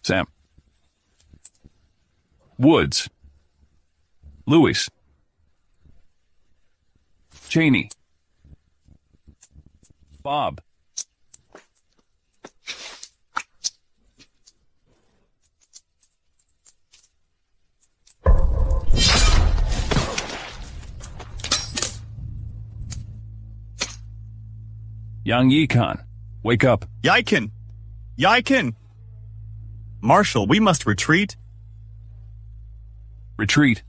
Sam. Woods. Lewis. Cheney. Bob. Yang Yikon, wake up. Yikin! Yikin! Marshal, we must retreat. Retreat.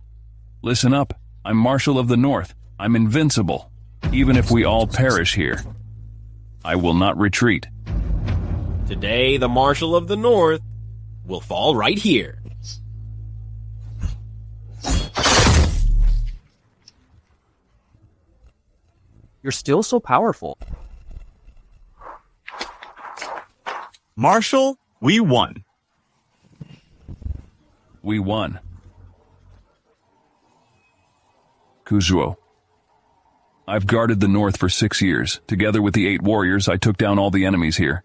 Listen up. I'm Marshal of the North. I'm invincible. Even if we all perish here, I will not retreat. Today, the Marshal of the North will fall right here. You're still so powerful. Marshal, we won. We won. Kuzuo. I've guarded the North for 6 years. Together with the 8 warriors, I took down all the enemies here.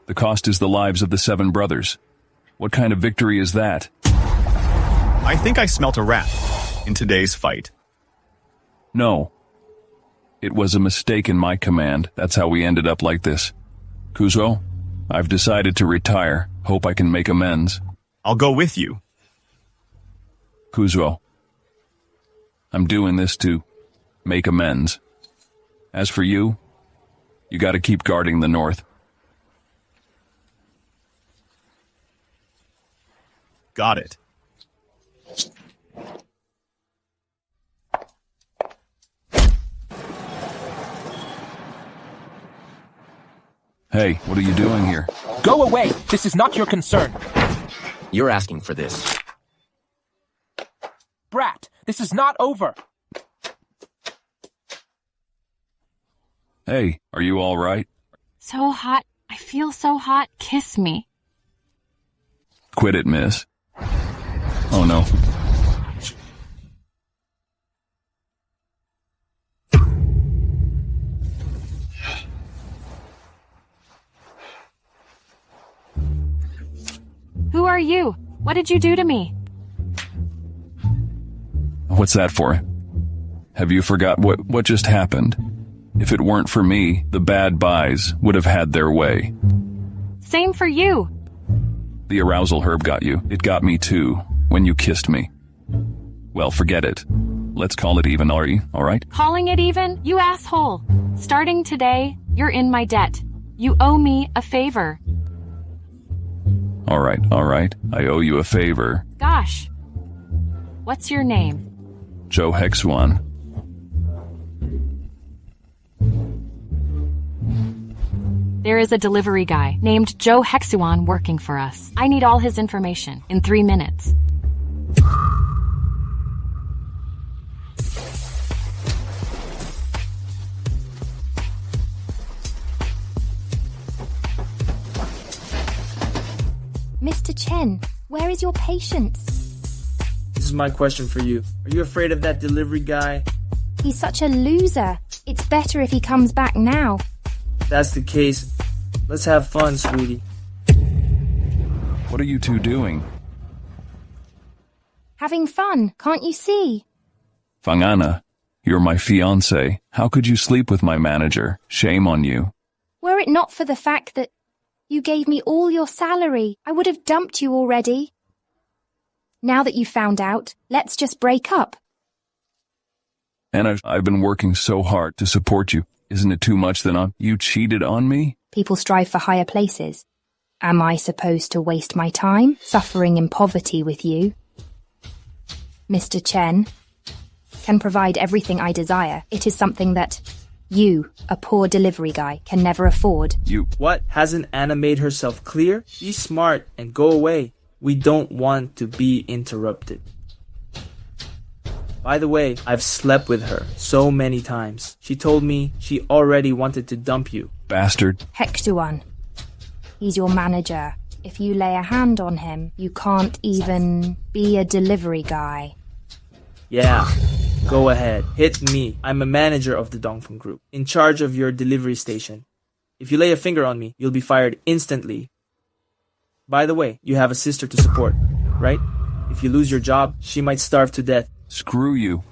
The cost is the lives of the 7 brothers. What kind of victory is that? I think I smelt a rat in today's fight. No. It was a mistake in my command. That's how we ended up like this. Kuzuo, I've decided to retire. Hope I can make amends. I'll go with you. Kuzuo, I'm doing this to make amends. As for you, you gotta keep guarding the North. Got it. Hey, what are you doing here? Go away! This is not your concern. You're asking for this. Brat, this is not over. Hey, are you all right? So hot. I feel so hot. Kiss me. Quit it, miss. Oh no. Who are you? What did you do to me? What's that for? Have you forgot what just happened? If it weren't for me, the bad buys would have had their way. Same for you. The arousal herb got you. It got me too, when you kissed me. Well, forget it. Let's call it even, all right? Calling it even? You asshole. Starting today, you're in my debt. You owe me a favor. All right. I owe you a favor. Gosh. What's your name? Joe Hexuan. There is a delivery guy named Joe Hexuan working for us. I need all his information in 3 minutes. Mr. Chen, where is your patience? This is my question for you. Are you afraid of that delivery guy? He's such a loser. It's better if he comes back now. If that's the case, let's have fun, sweetie. What are you two doing? Having fun, can't you see? Fangana, you're my fiancé. How could you sleep with my manager? Shame on you. Were it not for the fact that you gave me all your salary, I would have dumped you already. Now that you've found out, let's just break up. Anna, I've been working so hard to support you. Isn't it too much that you cheated on me? People strive for higher places. Am I supposed to waste my time suffering in poverty with you? Mr. Chen can provide everything I desire. It is something that you, a poor delivery guy, can never afford. What? Hasn't Anna made herself clear? Be smart and go away. We don't want to be interrupted. By the way, I've slept with her so many times. She told me she already wanted to dump you. Bastard. Hexuan. He's your manager. If you lay a hand on him, you can't even be a delivery guy. Yeah, go ahead. Hit me. I'm a manager of the Dongfeng Group, in charge of your delivery station. If you lay a finger on me, you'll be fired instantly. By the way, you have a sister to support, right? If you lose your job, she might starve to death. Screw you.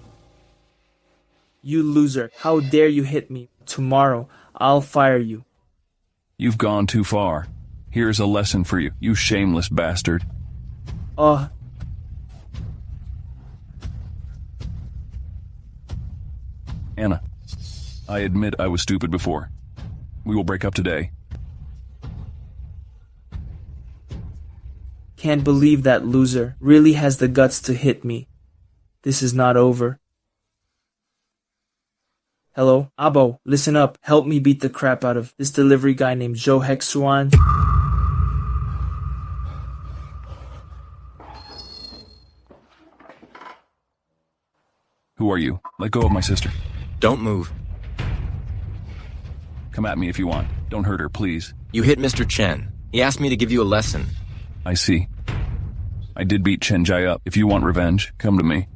You loser, how dare you hit me? Tomorrow, I'll fire you. You've gone too far. Here's a lesson for you, you shameless bastard. Anna, I admit I was stupid before. We will break up today. Can't believe that loser really has the guts to hit me. This is not over. Hello? Abo, listen up. Help me beat the crap out of this delivery guy named Joe Hexuan. Who are you? Let go of my sister. Don't move. Come at me if you want. Don't hurt her, please. You hit Mr. Chen. He asked me to give you a lesson. I see. I did beat Chen Jai up. If you want revenge, come to me.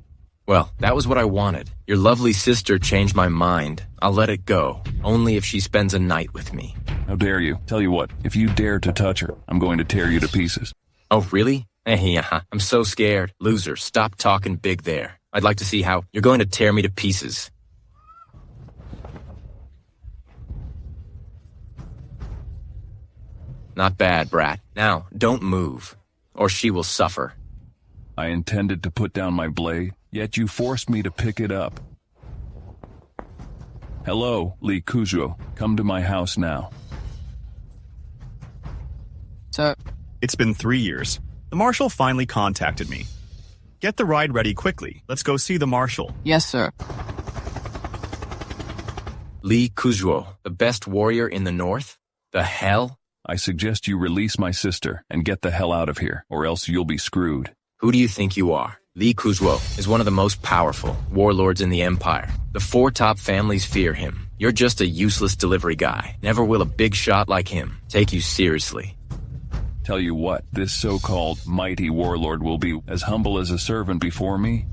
Well, that was what I wanted. Your lovely sister changed my mind. I'll let it go. Only if she spends a night with me. How dare you? Tell you what, if you dare to touch her, I'm going to tear you to pieces. Oh, really? Yeah, I'm so scared. Loser, stop talking big there. I'd like to see how you're going to tear me to pieces. Not bad, brat. Now, don't move, or she will suffer. I intended to put down my blade, yet you forced me to pick it up. Hello, Li Kuzhuo. Come to my house now. Sir. It's been 3 years. The marshal finally contacted me. Get the ride ready quickly. Let's go see the marshal. Yes, sir. Li Kuzhuo, the best warrior in the north? The hell? I suggest you release my sister and get the hell out of here, or else you'll be screwed. Who do you think you are? Li Kuzhuo is one of the most powerful warlords in the empire. The 4 top families fear him. You're just a useless delivery guy. Never will a big shot like him take you seriously. Tell you what, this so-called mighty warlord will be as humble as a servant before me.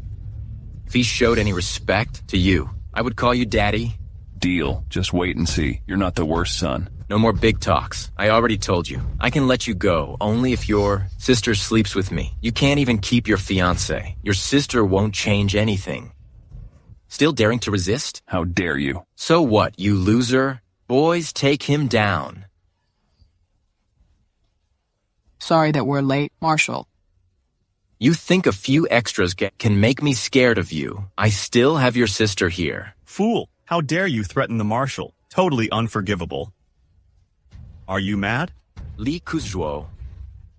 If he showed any respect to you, I would call you daddy. Deal. Just wait and see. You're not the worst son. No more big talks. I already told you. I can let you go only if your sister sleeps with me. You can't even keep your fiancé. Your sister won't change anything. Still daring to resist? How dare you? So what, you loser? Boys, take him down. Sorry that we're late, Marshal. You think a few extras can make me scared of you? I still have your sister here. Fool! How dare you threaten the marshal? Totally unforgivable. Are you mad? Li Kuzhuo.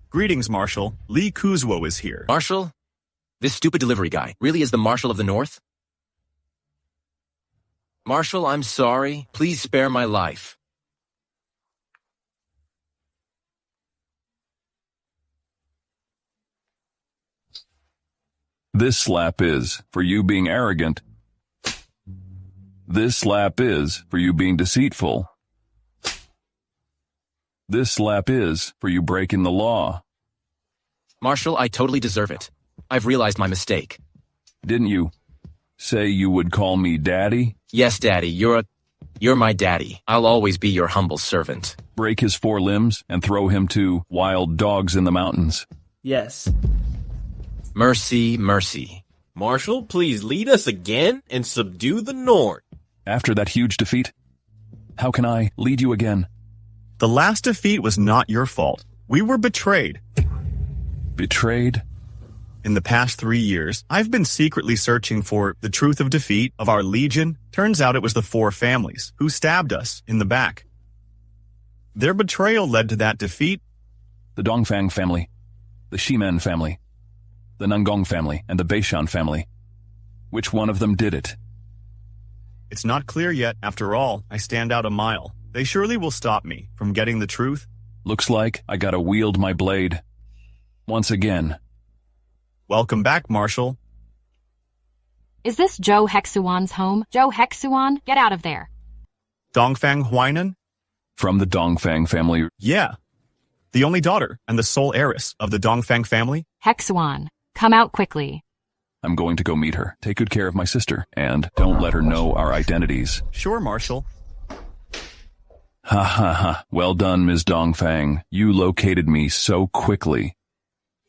Greetings, Marshal. Li Kuzhuo is here. Marshal? This stupid delivery guy really is the Marshal of the North? Marshal, I'm sorry. Please spare my life. This slap is for you being arrogant. This slap is for you being deceitful. This slap is for you breaking the law. Marshal, I totally deserve it. I've realized my mistake. Didn't you say you would call me daddy? Yes, Daddy, you're my daddy. I'll always be your humble servant. Break his 4 limbs and throw him to wild dogs in the mountains. Yes. Mercy, mercy. Marshal, please lead us again and subdue the North. After that huge defeat, how can I lead you again? The last defeat was not your fault. We were betrayed. Betrayed? In the past 3 years, I've been secretly searching for the truth of defeat of our legion. Turns out it was the 4 families who stabbed us in the back. Their betrayal led to that defeat. The Dongfang family, the Shimen family, the Nangong family, and the Bashan family. Which one of them did it? It's not clear yet. After all, I stand out a mile. They surely will stop me from getting the truth. Looks like I gotta wield my blade. Once again. Welcome back, Marshal. Is this Joe Hexuan's home? Joe Hexuan, get out of there. Dongfang Huainan? From the Dongfang family. Yeah. The only daughter and the sole heiress of the Dongfang family. Hexuan, come out quickly. I'm going to go meet her. Take good care of my sister, and don't let her know our identities. Sure, Marshal. Ha ha ha. Well done, Ms. Dongfang. You located me so quickly.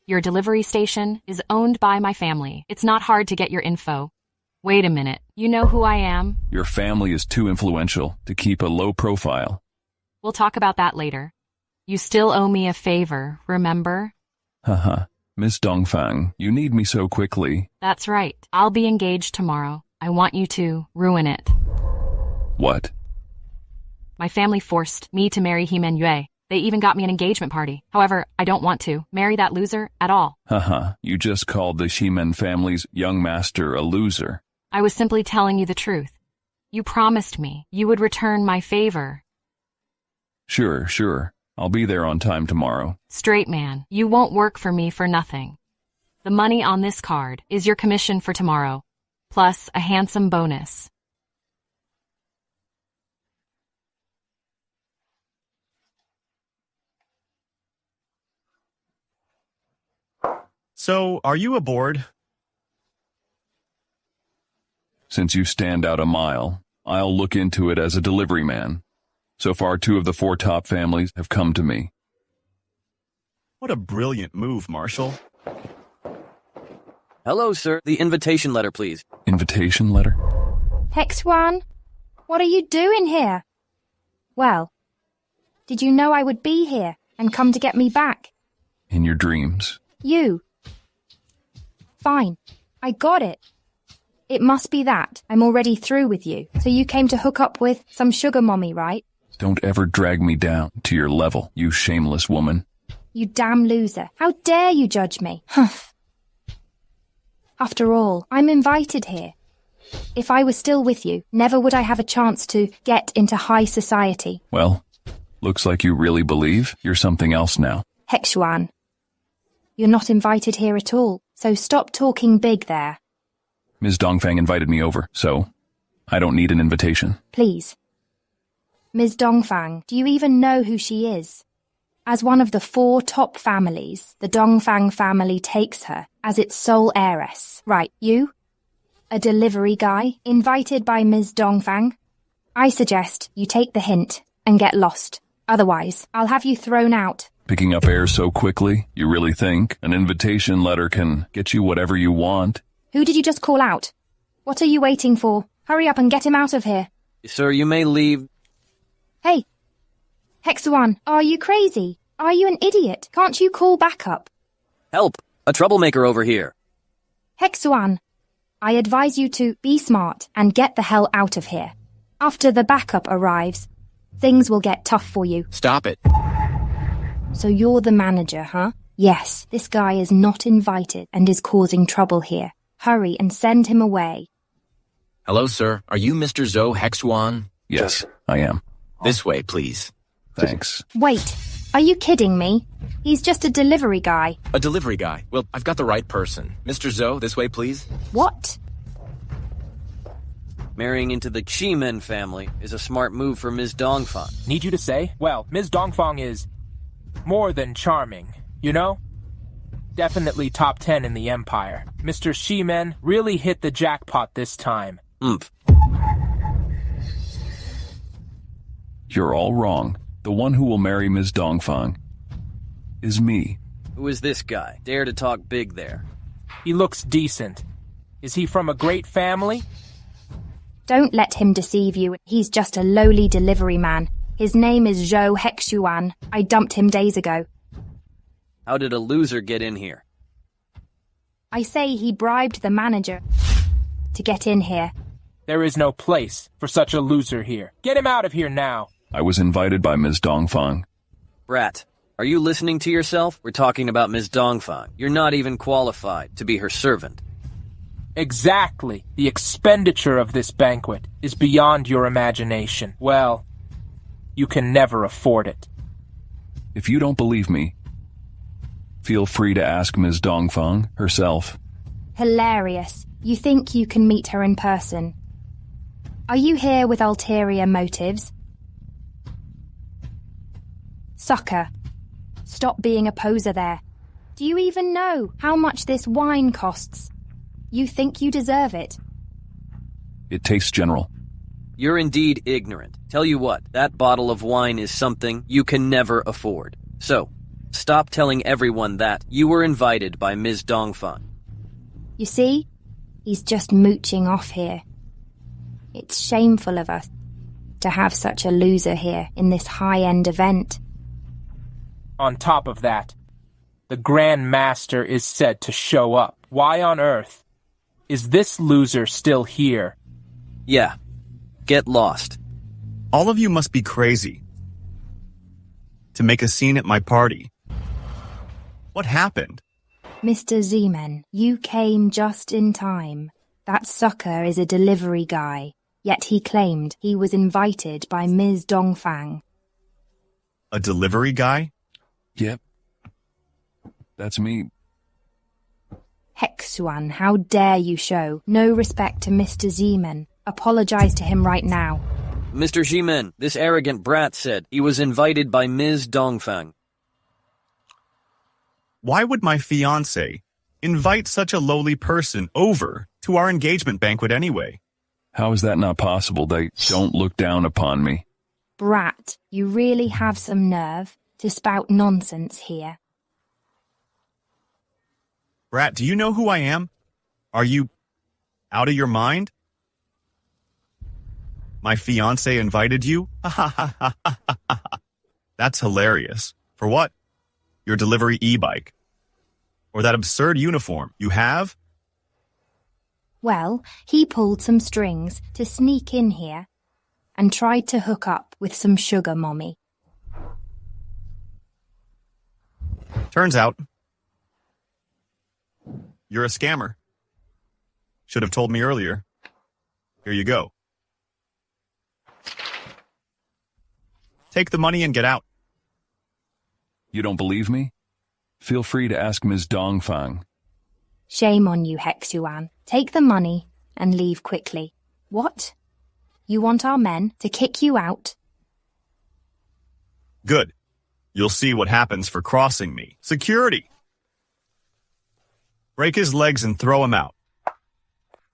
Your delivery station is owned by my family. It's not hard to get your info. Wait a minute. You know who I am? Your family is too influential to keep a low profile. We'll talk about that later. You still owe me a favor, remember? Haha. Miss Dongfang, you need me so quickly. That's right. I'll be engaged tomorrow. I want you to ruin it. What? My family forced me to marry He-Man Yue. They even got me an engagement party. However, I don't want to marry that loser at all. Haha. You just called the Shimen family's young master a loser. I was simply telling you the truth. You promised me you would return my favor. Sure. I'll be there on time tomorrow. Straight man, you won't work for me for nothing. The money on this card is your commission for tomorrow, plus a handsome bonus. So, are you aboard? Since you stand out a mile, I'll look into it as a delivery man. So far, 2 of the 4 top families have come to me. What a brilliant move, Marshal. Hello, sir. The invitation letter, please. Invitation letter? Hexwan, what are you doing here? Well, did you know I would be here and come to get me back? In your dreams. You. Fine. I got it. It must be that. I'm already through with you. So you came to hook up with some sugar mommy, right? Don't ever drag me down to your level, you shameless woman. You damn loser. How dare you judge me? Humph. After all, I'm invited here. If I was still with you, never would I have a chance to get into high society. Well, looks like you really believe you're something else now. Hexuan, you're not invited here at all, so stop talking big there. Ms. Dongfang invited me over, so I don't need an invitation. Please. Ms. Dongfang, do you even know who she is? As one of the 4 top families, the Dongfang family takes her as its sole heiress. Right, you? A delivery guy, invited by Ms. Dongfang? I suggest you take the hint and get lost. Otherwise, I'll have you thrown out. Picking up air so quickly, you really think an invitation letter can get you whatever you want? Who did you just call out? What are you waiting for? Hurry up and get him out of here. Sir, you may leave. Hey, Hexuan, are you crazy? Are you an idiot? Can't you call backup? Help! A troublemaker over here. Hexuan, I advise you to be smart and get the hell out of here. After the backup arrives, things will get tough for you. Stop it. So you're the manager, huh? Yes, this guy is not invited and is causing trouble here. Hurry and send him away. Hello, sir. Are you Mr. Zhou Hexuan? Yes, I am. This way, please. Thanks. Wait, are you kidding me? He's just a delivery guy. A delivery guy. Well, I've got the right person. Mr. Zhou, this way, please. What? Marrying into the Shimen family is a smart move for Ms. Dongfang. Need you to say? Well, Ms. Dongfang is more than charming, you know? Definitely top 10 in the Empire. Mr. Shimen really hit the jackpot this time. Oomph. You're all wrong. The one who will marry Ms. Dongfang is me. Who is this guy? Dare to talk big there. He looks decent. Is he from a great family? Don't let him deceive you. He's just a lowly delivery man. His name is Zhou Hexuan. I dumped him days ago. How did a loser get in here? I say he bribed the manager to get in here. There is no place for such a loser here. Get him out of here now. I was invited by Ms. Dongfang. Brat, are you listening to yourself? We're talking about Ms. Dongfang. You're not even qualified to be her servant. Exactly. The expenditure of this banquet is beyond your imagination. Well, you can never afford it. If you don't believe me, feel free to ask Ms. Dongfang herself. Hilarious. You think you can meet her in person. Are you here with ulterior motives? Sucker. Stop being a poser there. Do you even know how much this wine costs? You think you deserve it? It tastes general. You're indeed ignorant. Tell you what, that bottle of wine is something you can never afford. So, stop telling everyone that you were invited by Ms. Dongfang. You see? He's just mooching off here. It's shameful of us to have such a loser here in this high-end event. On top of that, the Grand Master is said to show up. Why on earth is this loser still here? Yeah, get lost. All of you must be crazy to make a scene at my party. What happened? Mr. Zeman, you came just in time. That sucker is a delivery guy, yet he claimed he was invited by Ms. Dongfang. A delivery guy? Yep. That's me. Hexuan, how dare you show no respect to Mr. Zeman? Apologize to him right now. Mr. Ximen, this arrogant brat said he was invited by Ms. Dongfang. Why would my fiancé invite such a lowly person over to our engagement banquet anyway? How is that not possible? They don't look down upon me. Brat, you really have some nerve to spout nonsense here. Brat, do you know who I am? Are you out of your mind? My fiancé invited you? That's hilarious. For what? Your delivery e-bike? Or that absurd uniform you have? Well, he pulled some strings to sneak in here and tried to hook up with some sugar mommy. Turns out, you're a scammer. Should have told me earlier. Here you go. Take the money and get out. You don't believe me? Feel free to ask Ms. Dongfang. Shame on you, Hexuan. Take the money and leave quickly. What? You want our men to kick you out? Good. You'll see what happens for crossing me. Security! Break his legs and throw him out.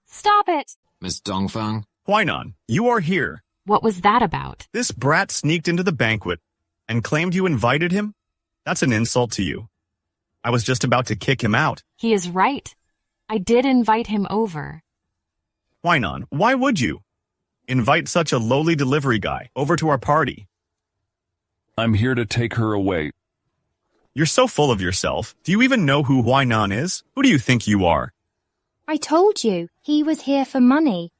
Stop it! Miss Dongfang? Huainan, you are here. What was that about? This brat sneaked into the banquet and claimed you invited him? That's an insult to you. I was just about to kick him out. He is right. I did invite him over. Huainan, why would you invite such a lowly delivery guy over to our party? I'm here to take her away. You're so full of yourself. Do you even know who Huainan is? Who do you think you are? I told you, he was here for money.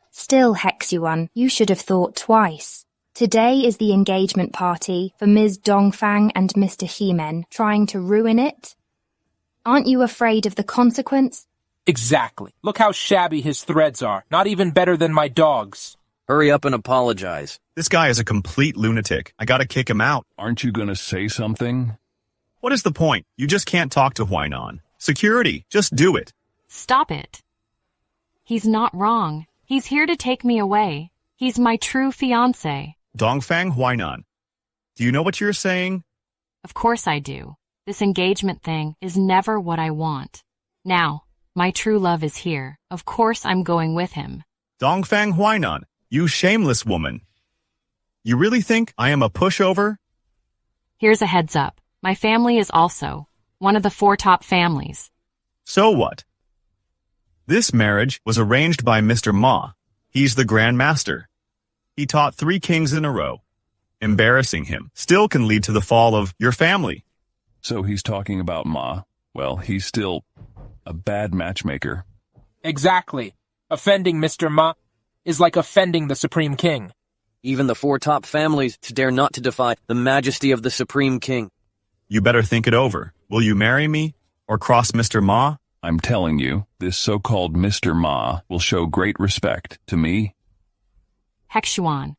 Still, Hexuan, you should have thought twice. Today is the engagement party for Ms. Dongfang and Mr. Ximen trying to ruin it. Aren't you afraid of the consequence? Exactly. Look how shabby his threads are. Not even better than my dog's. Hurry up and apologize. This guy is a complete lunatic. I gotta kick him out. Aren't you gonna say something? What is the point? You just can't talk to Huainan. Security, just do it. Stop it. He's not wrong. He's here to take me away. He's my true fiancé. Dongfang Huainan, do you know what you're saying? Of course I do. This engagement thing is never what I want. Now, my true love is here. Of course I'm going with him. Dongfang Huainan, you shameless woman. You really think I am a pushover? Here's a heads up. My family is also one of the 4 top families. So what? This marriage was arranged by Mr. Ma. He's the Grand Master. He taught 3 kings in a row. Embarrassing him still can lead to the fall of your family. So he's talking about Ma. Well, he's still a bad matchmaker. Exactly. Offending Mr. Ma is like offending the Supreme King. Even the 4 top families dare not to defy the majesty of the Supreme King. You better think it over. Will you marry me or cross Mr. Ma? I'm telling you, this so-called Mr. Ma will show great respect to me. Hexuan,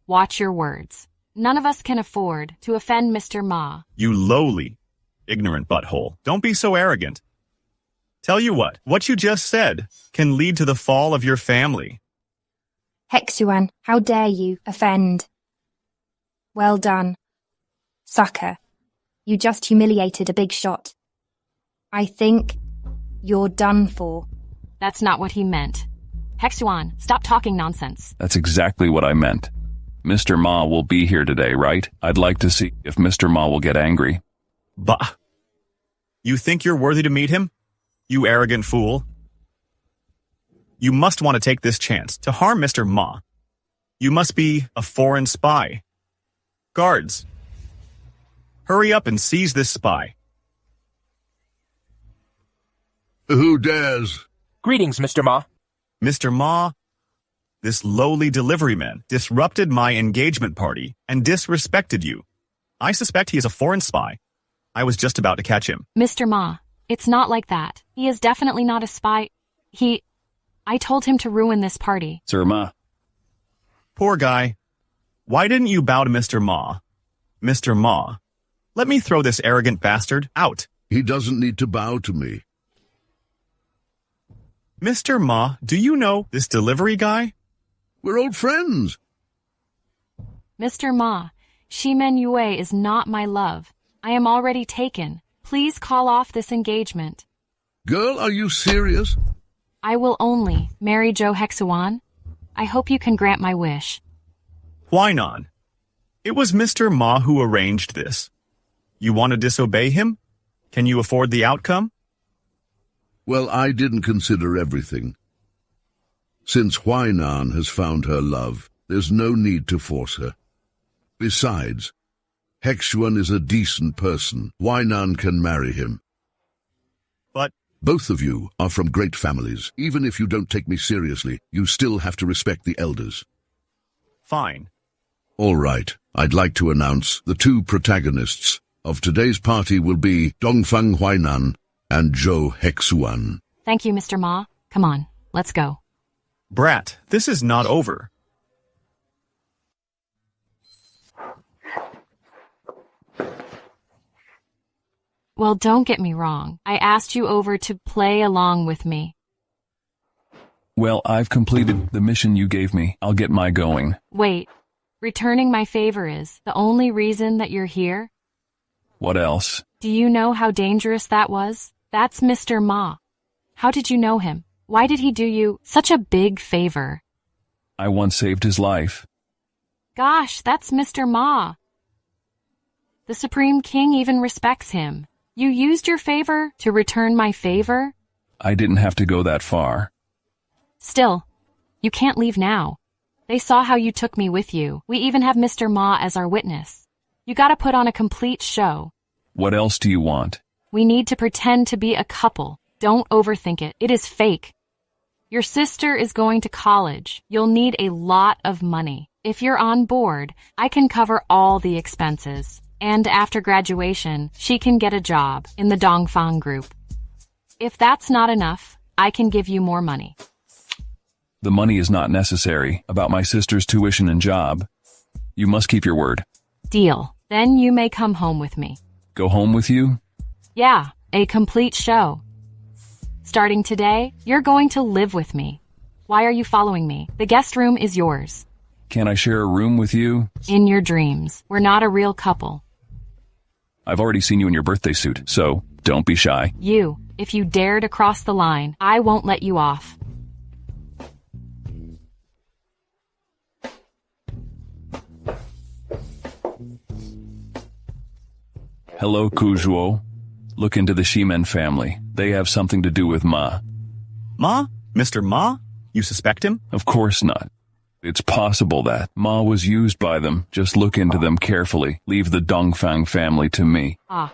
watch your words. None of us can afford to offend Mr. Ma. You lowly, ignorant butthole. Don't be so arrogant. Tell you what you just said can lead to the fall of your family. Hexuan, how dare you offend? Well done. Sucker, you just humiliated a big shot. I think you're done for. That's not what he meant. Hexuan, stop talking nonsense. That's exactly what I meant. Mr. Ma will be here today, right? I'd like to see if Mr. Ma will get angry. Bah! You think you're worthy to meet him? You arrogant fool. You must want to take this chance to harm Mr. Ma. You must be a foreign spy. Guards, hurry up and seize this spy. Who dares? Greetings, Mr. Ma. Mr. Ma, this lowly delivery man disrupted my engagement party and disrespected you. I suspect he is a foreign spy. I was just about to catch him. Mr. Ma, it's not like that. He is definitely not a spy. I told him to ruin this party. Sir Ma. Poor guy. Why didn't you bow to Mr. Ma? Mr. Ma, let me throw this arrogant bastard out. He doesn't need to bow to me. Mr. Ma, do you know this delivery guy? We're old friends. Mr. Ma, Shimen Yue is not my love. I am already taken. Please call off this engagement. Girl, are you serious? I will only marry Joe Hexuan. I hope you can grant my wish. Why not? It was Mr. Ma who arranged this. You want to disobey him? Can you afford the outcome? Well, I didn't consider everything. Since Huainan has found her love, there's no need to force her. Besides, Hexuan is a decent person. Huainan can marry him. But both of you are from great families. Even if you don't take me seriously, you still have to respect the elders. fine. All right, I'd like to announce the two protagonists of today's party will be Dongfang Huainan and Zhou Hexuan. Thank you, Mr. Ma. Come on, let's go. Brat, this is not over. Well, don't get me wrong. I asked you over to play along with me. Well, I've completed the mission you gave me. I'll get my going. Wait, returning my favor is the only reason that you're here? What else? Do you know how dangerous that was? That's Mr. Ma. How did you know him? Why did he do you such a big favor? I once saved his life. Gosh, that's Mr. Ma. The Supreme King even respects him. You used your favor to return my favor? I didn't have to go that far. Still, you can't leave now. They saw how you took me with you. We even have Mr. Ma as our witness. You gotta put on a complete show. What else do you want? We need to pretend to be a couple. Don't overthink it. It is fake. Your sister is going to college. You'll need a lot of money. If you're on board, I can cover all the expenses. And after graduation, she can get a job in the Dongfang group. If that's not enough, I can give you more money. The money is not necessary. About my sister's tuition and job. You must keep your word. Deal. Then you may come home with me. Go home with you? Yeah, a complete show. Starting today, you're going to live with me. Why are you following me? The guest room is yours. Can I share a room with you? In your dreams. We're not a real couple. I've already seen you in your birthday suit, so don't be shy. You, if you dare to cross the line, I won't let you off. Hello, Kuzhuo. Look into the Shimen family. They have something to do with Ma. Ma? Mr. Ma? You suspect him? Of course not. It's possible that Ma was used by them. Just look into them carefully. Leave the Dongfang family to me. Ah.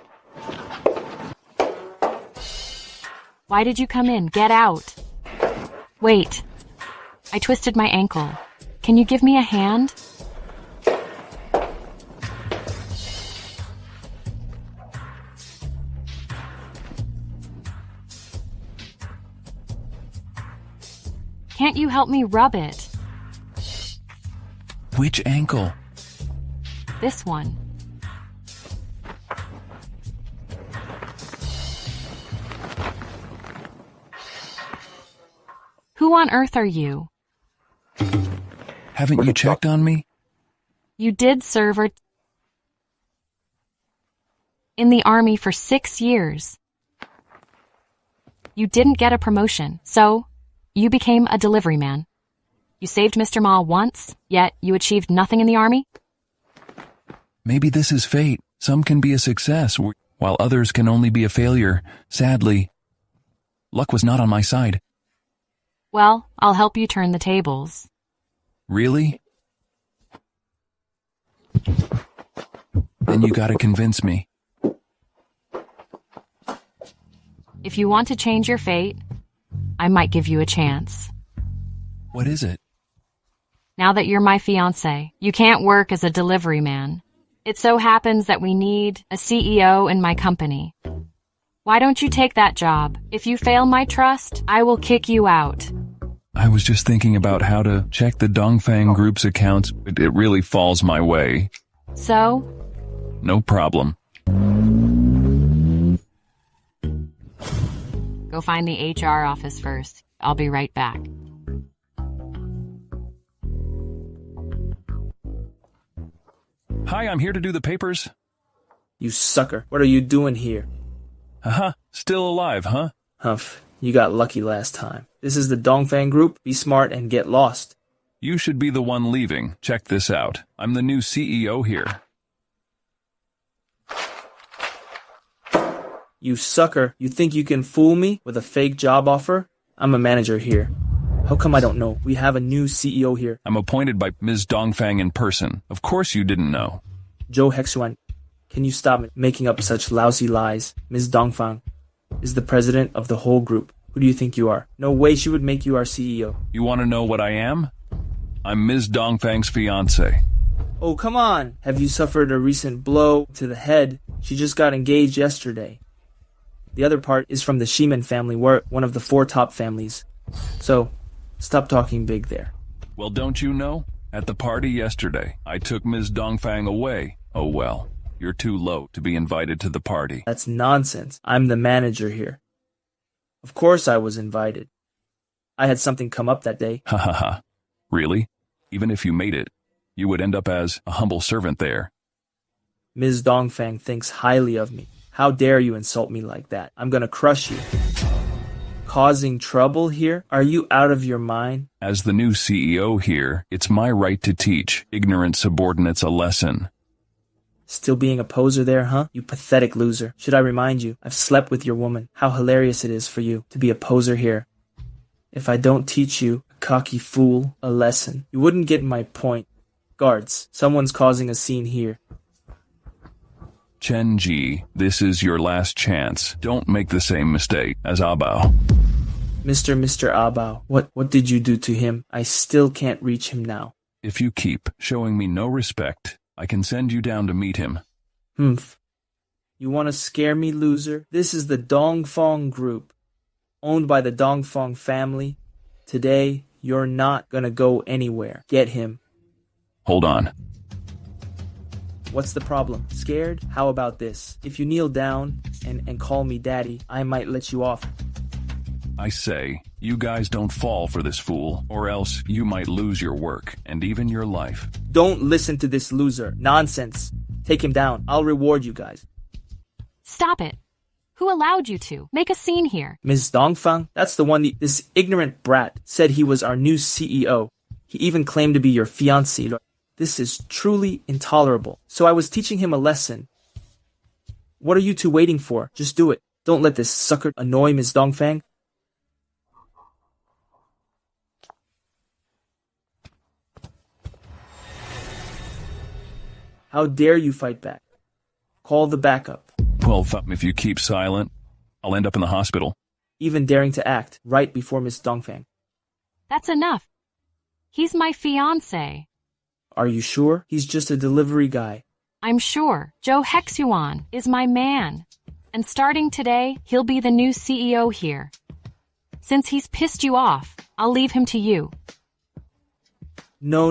Why did you come in? Get out. Wait. I twisted my ankle. Can you give me a hand? Can't you help me rub it? Which ankle? This one. Who on earth are you? Haven't you checked on me? You did serve in the army for 6 years. You didn't get a promotion, so you became a delivery man. You saved Mr. Ma once, yet you achieved nothing in the army? Maybe this is fate. Some can be a success, while others can only be a failure. Sadly, luck was not on my side. Well, I'll help you turn the tables. Really? Then you gotta convince me. If you want to change your fate, I might give you a chance. What is it? Now that you're my fiancé, you can't work as a delivery man. It so happens that we need a CEO in my company. Why don't you take that job? If you fail my trust, I will kick you out. I was just thinking about how to check the Dongfang Group's accounts, but it really falls my way. So? No problem. Go find the HR office first. I'll be right back. Hi, I'm here to do the papers. You sucker. What are you doing here? Haha, still alive, huh? Humph, you got lucky last time. This is the Dongfang Group. Be smart and get lost. You should be the one leaving. Check this out. I'm the new CEO here. You sucker. You think you can fool me with a fake job offer? I'm a manager here. How come I don't know? We have a new CEO here. I'm appointed by Ms. Dongfang in person. Of course you didn't know. Joe Hexuan, can you stop making up such lousy lies? Ms. Dongfang is the president of the whole group. Who do you think you are? No way she would make you our CEO. You want to know what I am? I'm Ms. Dongfang's fiancé. Oh, come on. Have you suffered a recent blow to the head? She just got engaged yesterday. The other part is from the Shimen family. We're one of the 4 top families. So, stop talking big there. Well, don't you know? At the party yesterday, I took Ms. Dongfang away. Oh well, you're too low to be invited to the party. That's nonsense. I'm the manager here. Of course I was invited. I had something come up that day. Ha ha ha. Really? Even if you made it, you would end up as a humble servant there. Ms. Dongfang thinks highly of me. How dare you insult me like that? I'm gonna crush you. Causing trouble here? Are you out of your mind? As the new CEO here, it's my right to teach ignorant subordinates a lesson. Still being a poser there, huh? You pathetic loser. Should I remind you, I've slept with your woman. How hilarious it is for you to be a poser here. If I don't teach you, a cocky fool, a lesson, you wouldn't get my point. Guards, someone's causing a scene here. Chen Ji, this is your last chance. Don't make the same mistake as Abao. Mr. Abao, what did you do to him? I still can't reach him now. If you keep showing me no respect, I can send you down to meet him. Humph. You want to scare me, loser? This is the Dongfang Group, owned by the Dongfang family. Today, you're not gonna go anywhere. Get him. Hold on. What's the problem? Scared? How about this? If you kneel down and call me daddy, I might let you off. I say, you guys don't fall for this fool, or else you might lose your work and even your life. Don't listen to this loser. Nonsense. Take him down. I'll reward you guys. Stop it. Who allowed you to? Make a scene here. Ms. Dongfang? That's the one this ignorant brat said he was our new CEO. He even claimed to be your fiancé. This is truly intolerable. So I was teaching him a lesson. What are you two waiting for? Just do it. Don't let this sucker annoy Ms. Dongfang. How dare you fight back? Call the backup. Well, if you keep silent, I'll end up in the hospital. Even daring to act right before Ms. Dongfang. That's enough. He's my fiancé. Are you sure? He's just a delivery guy. I'm sure. Joe Hexuan is my man. And starting today, he'll be the new CEO here. Since he's pissed you off, I'll leave him to you. No.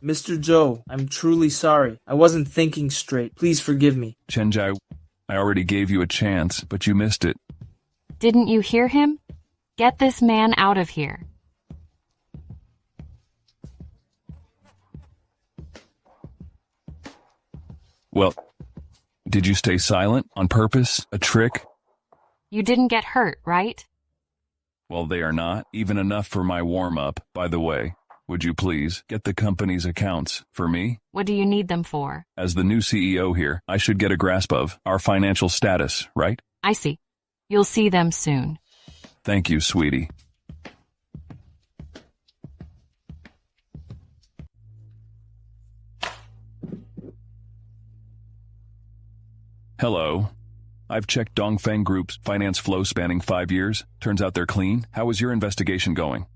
Mr. Joe, I'm truly sorry. I wasn't thinking straight. Please forgive me. Chenjai, I already gave you a chance, but you missed it. Didn't you hear him? Get this man out of here. Well, did you stay silent on purpose? A trick? You didn't get hurt, right? Well, they are not even enough for my warm-up, by the way. Would you please get the company's accounts for me? What do you need them for? As the new CEO here, I should get a grasp of our financial status, right? I see. You'll see them soon. Thank you, sweetie. Hello. I've checked Dongfang Group's finance flow spanning 5 years. Turns out they're clean. How is your investigation going?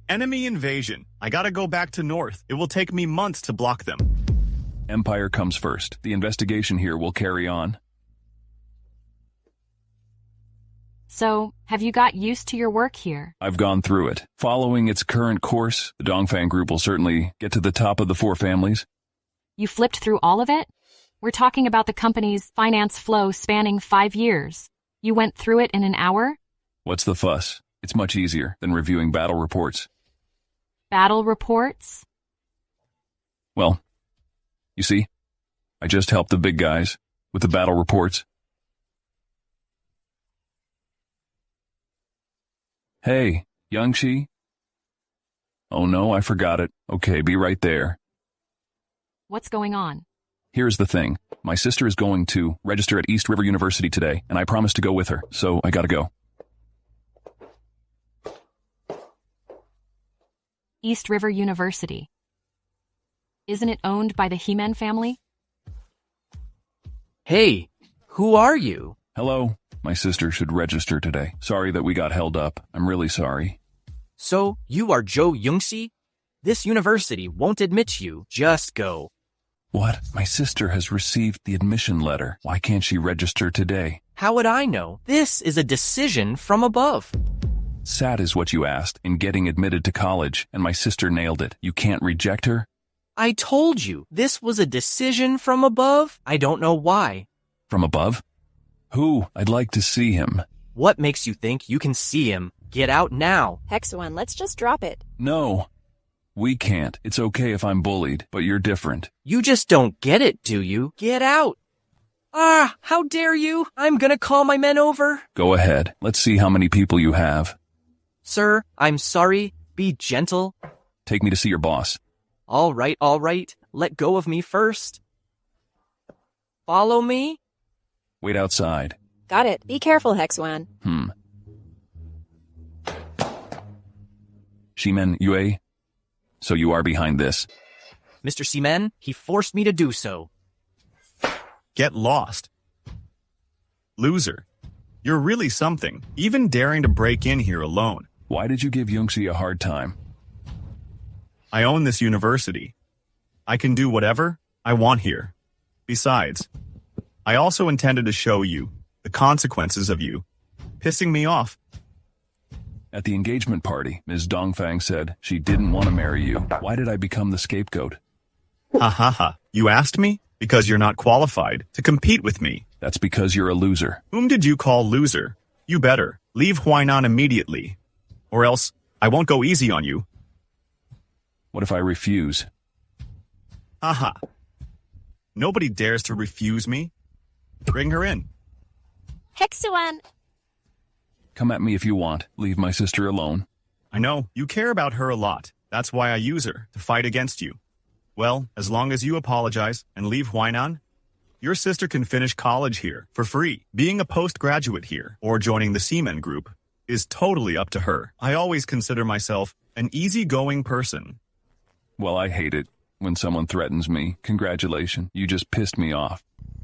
Enemy invasion. I gotta go back to North. It will take me months to block them. Empire comes first. The investigation here will carry on. So, have you got used to your work here? I've gone through it. Following its current course, the Dongfang Group will certainly get to the top of the 4 families. You flipped through all of it? We're talking about the company's finance flow spanning 5 years. You went through it in an hour? What's the fuss? It's much easier than reviewing battle reports. Battle reports? Well, you see, I just helped the big guys with the battle reports. Hey, Youngshi? Oh no, I forgot it. Okay, be right there. What's going on? Here's the thing. My sister is going to register at East River University today, and I promised to go with her, so I gotta go. East River University. Isn't it owned by the He-Man family? Hey, who are you? Hello. My sister should register today. Sorry that we got held up. I'm really sorry. So, you are Joe Youngsi? This university won't admit you. Just go. What? My sister has received the admission letter. Why can't she register today? How would I know? This is a decision from above. SAT is what you asked in getting admitted to college, and my sister nailed it. You can't reject her? I told you, this was a decision from above. I don't know why. From above? Who? I'd like to see him. What makes you think you can see him? Get out now. Hex1, let's just drop it. No. We can't. It's okay if I'm bullied, but you're different. You just don't get it, do you? Get out. Ah, how dare you? I'm gonna call my men over. Go ahead. Let's see how many people you have. Sir, I'm sorry. Be gentle. Take me to see your boss. All right. Let go of me first. Follow me. Wait outside. Got it. Be careful, Hex1. Shimen Yue? So you are behind this. Mr. Seaman, he forced me to do so. Get lost. Loser. You're really something, even daring to break in here alone. Why did you give Youngsi a hard time? I own this university. I can do whatever I want here. Besides, I also intended to show you the consequences of you pissing me off. At the engagement party, Ms. Dongfang said she didn't want to marry you. Why did I become the scapegoat? Ha ha ha. You asked me? Because you're not qualified to compete with me. That's because you're a loser. Whom did you call loser? You better leave Huainan immediately, or else I won't go easy on you. What if I refuse? Haha. Nobody dares to refuse me. Bring her in. Hex1. Come at me if you want. Leave my sister alone. I know, you care about her a lot. That's why I use her to fight against you. Well, as long as you apologize and leave Huainan, your sister can finish college here for free. Being a postgraduate here or joining the Seamen group is totally up to her. I always consider myself an easygoing person. Well, I hate it when someone threatens me. Congratulations, you just pissed me off.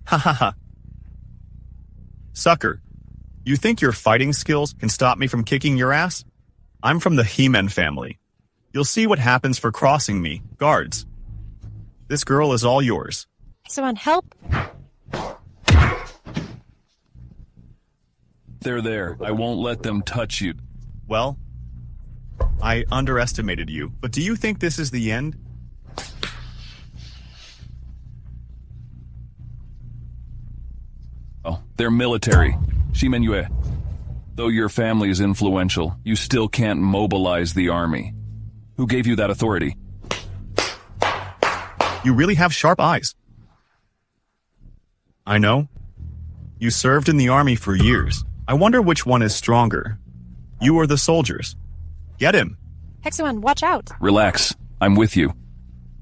Ha ha ha. Sucker, you think your fighting skills can stop me from kicking your ass? I'm from the He-Men family. You'll see what happens for crossing me, guards. This girl is all yours. Hex1, help. They're there. I won't let them touch you. Well, I underestimated you, but do you think this is the end? Oh, they're military. Shimen Yue. Though your family is influential, you still can't mobilize the army. Who gave you that authority? You really have sharp eyes. I know. You served in the army for years. I wonder which one is stronger. You or the soldiers. Get him. Hexuan, watch out. Relax. I'm with you.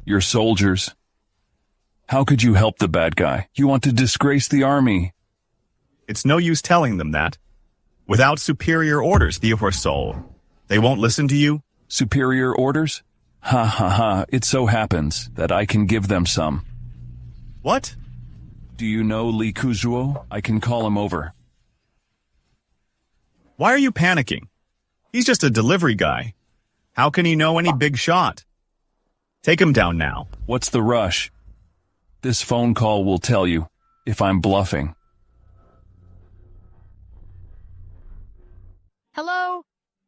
You're soldiers. How could you help the bad guy? You want to disgrace the army. It's no use telling them that. Without superior orders, Theoporsol, they won't listen to you. Superior orders? Ha ha ha, it so happens that I can give them some. What? Do you know Li Kuzuo? I can call him over. Why are you panicking? He's just a delivery guy. How can he know any big shot? Take him down now. What's the rush? This phone call will tell you if I'm bluffing. Hello?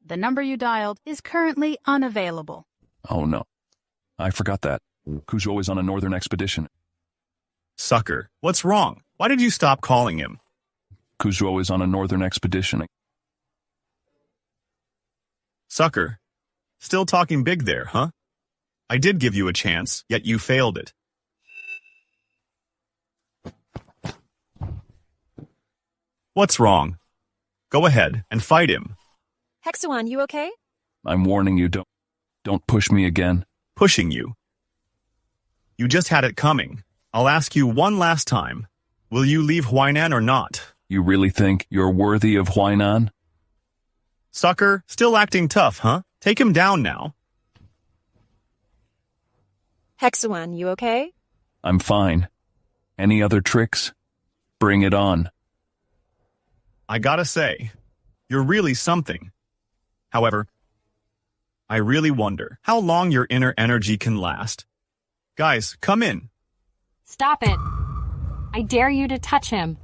The number you dialed is currently unavailable. Oh no. I forgot that. Kuzuo is on a northern expedition. Sucker, what's wrong? Why did you stop calling him? Kuzuo is on a northern expedition. Sucker, still talking big there, huh? I did give you a chance, yet you failed it. What's wrong? Go ahead and fight him. Hexuan, you okay? I'm warning you, don't push me again. Pushing you. You just had it coming. I'll ask you one last time. Will you leave Huainan or not? You really think you're worthy of Huainan? Sucker, still acting tough, huh? Take him down now. Hexuan, you okay? I'm fine. Any other tricks? Bring it on. I gotta say, you're really something. However, I really wonder how long your inner energy can last. Guys, come in. Stop it. I dare you to touch him.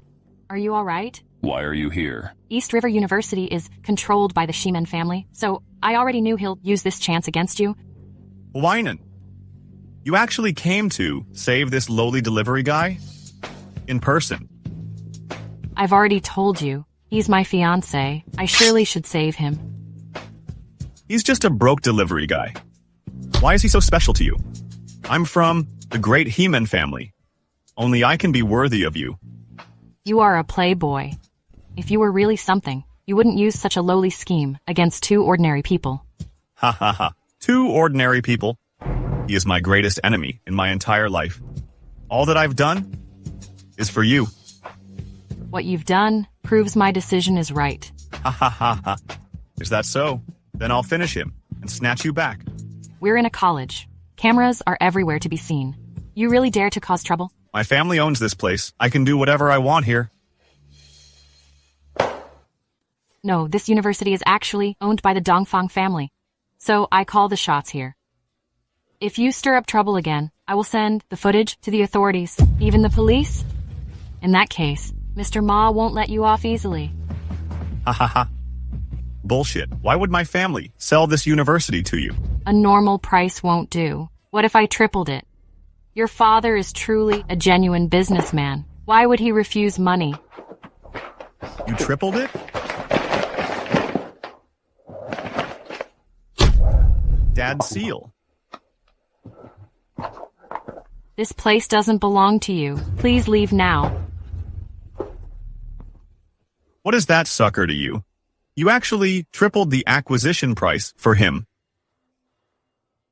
Are you all right? Why are you here? East River University is controlled by the Shimen family, so I already knew he'll use this chance against you. Huainan, you actually came to save this lowly delivery guy? In person. I've already told you. He's my fiancé. I surely should save him. He's just a broke delivery guy. Why is he so special to you? I'm from the great Heman family. Only I can be worthy of you. You are a playboy. If you were really something, you wouldn't use such a lowly scheme against two ordinary people. Ha ha ha. Two ordinary people. He is my greatest enemy in my entire life. All that I've done is for you. What you've done proves my decision is right. Ha ha ha ha. Is that so? Then I'll finish him and snatch you back. We're in a college. Cameras are everywhere to be seen. You really dare to cause trouble? My family owns this place. I can do whatever I want here. No, this university is actually owned by the Dongfang family. So I call the shots here. If you stir up trouble again, I will send the footage to the authorities, even the police. In that case, Mr. Ma won't let you off easily. Ha ha ha. Bullshit. Why would my family sell this university to you? A normal price won't do. What if I tripled it? Your father is truly a genuine businessman. Why would he refuse money? You tripled it? Dad's seal. This place doesn't belong to you. Please leave now. What is that sucker to you? You actually tripled the acquisition price for him.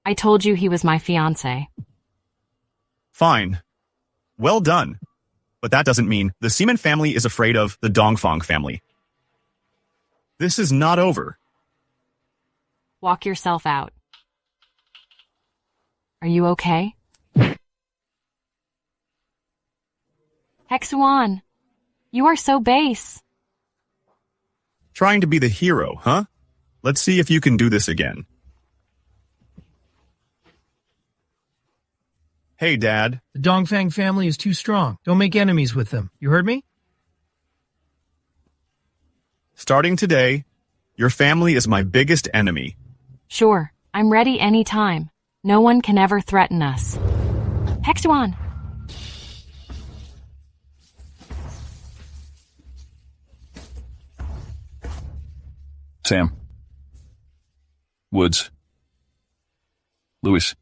I told you he was my fiancé. Fine. Well done. But that doesn't mean the Seaman family is afraid of the Dongfang family. This is not over. Walk yourself out. Are you okay? Hexuan, you are so base. Trying to be the hero, huh? Let's see if you can do this again. Hey, Dad. The Dongfang family is too strong. Don't make enemies with them. You heard me? Starting today, your family is my biggest enemy. Sure, I'm ready anytime. No one can ever threaten us. Hexuan! Sam. Woods. Lewis.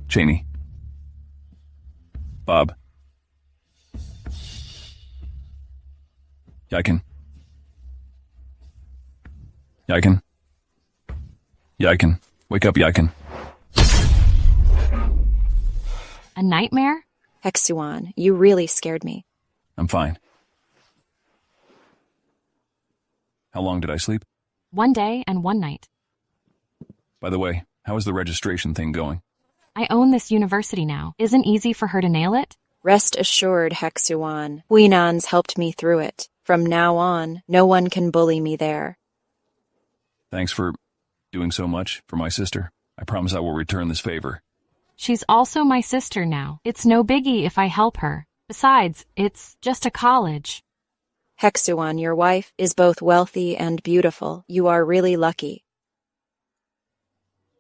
Cheney. Bob. Yiken. Yiken. Yiken. Wake up, Yiken. A nightmare? Hexuan, you really scared me. I'm fine. How long did I sleep? 1 day and 1 night. By the way, how is the registration thing going? I own this university now. Isn't easy for her to nail it? Rest assured, Hexuan. Huinan's helped me through it. From now on, no one can bully me there. Thanks for doing so much for my sister. I promise I will return this favor. She's also my sister now. It's no biggie if I help her. Besides, it's just a college. Hexuan, your wife, is both wealthy and beautiful. You are really lucky.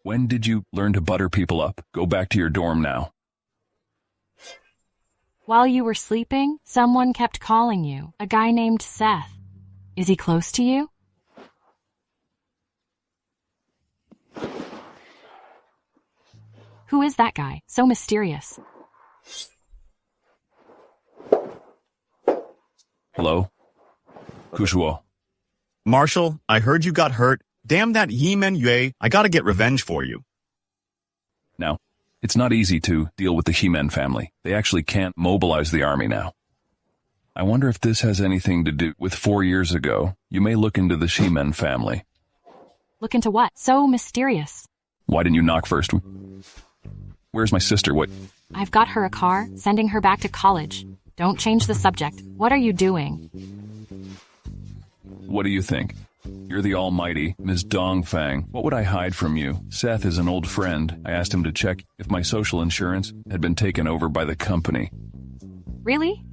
When did you learn to butter people up? Go back to your dorm now. While you were sleeping, someone kept calling you. A guy named Seth. Is he close to you? Who is that guy? So mysterious. Hello? Kushuo. Marshal, I heard you got hurt. Damn that Yimen Yue, I gotta get revenge for you. Now, it's not easy to deal with the He-Men family. They actually can't mobilize the army now. I wonder if this has anything to do with 4 years ago. You may look into the He-Men family. Look into what? So mysterious. Why didn't you knock first? Where's my sister? What? I've got her a car, sending her back to college. Don't change the subject. What are you doing? What do you think? You're the almighty Ms. Dongfang. What would I hide from you? Seth is an old friend. I asked him to check if my social insurance had been taken over by the company. Really?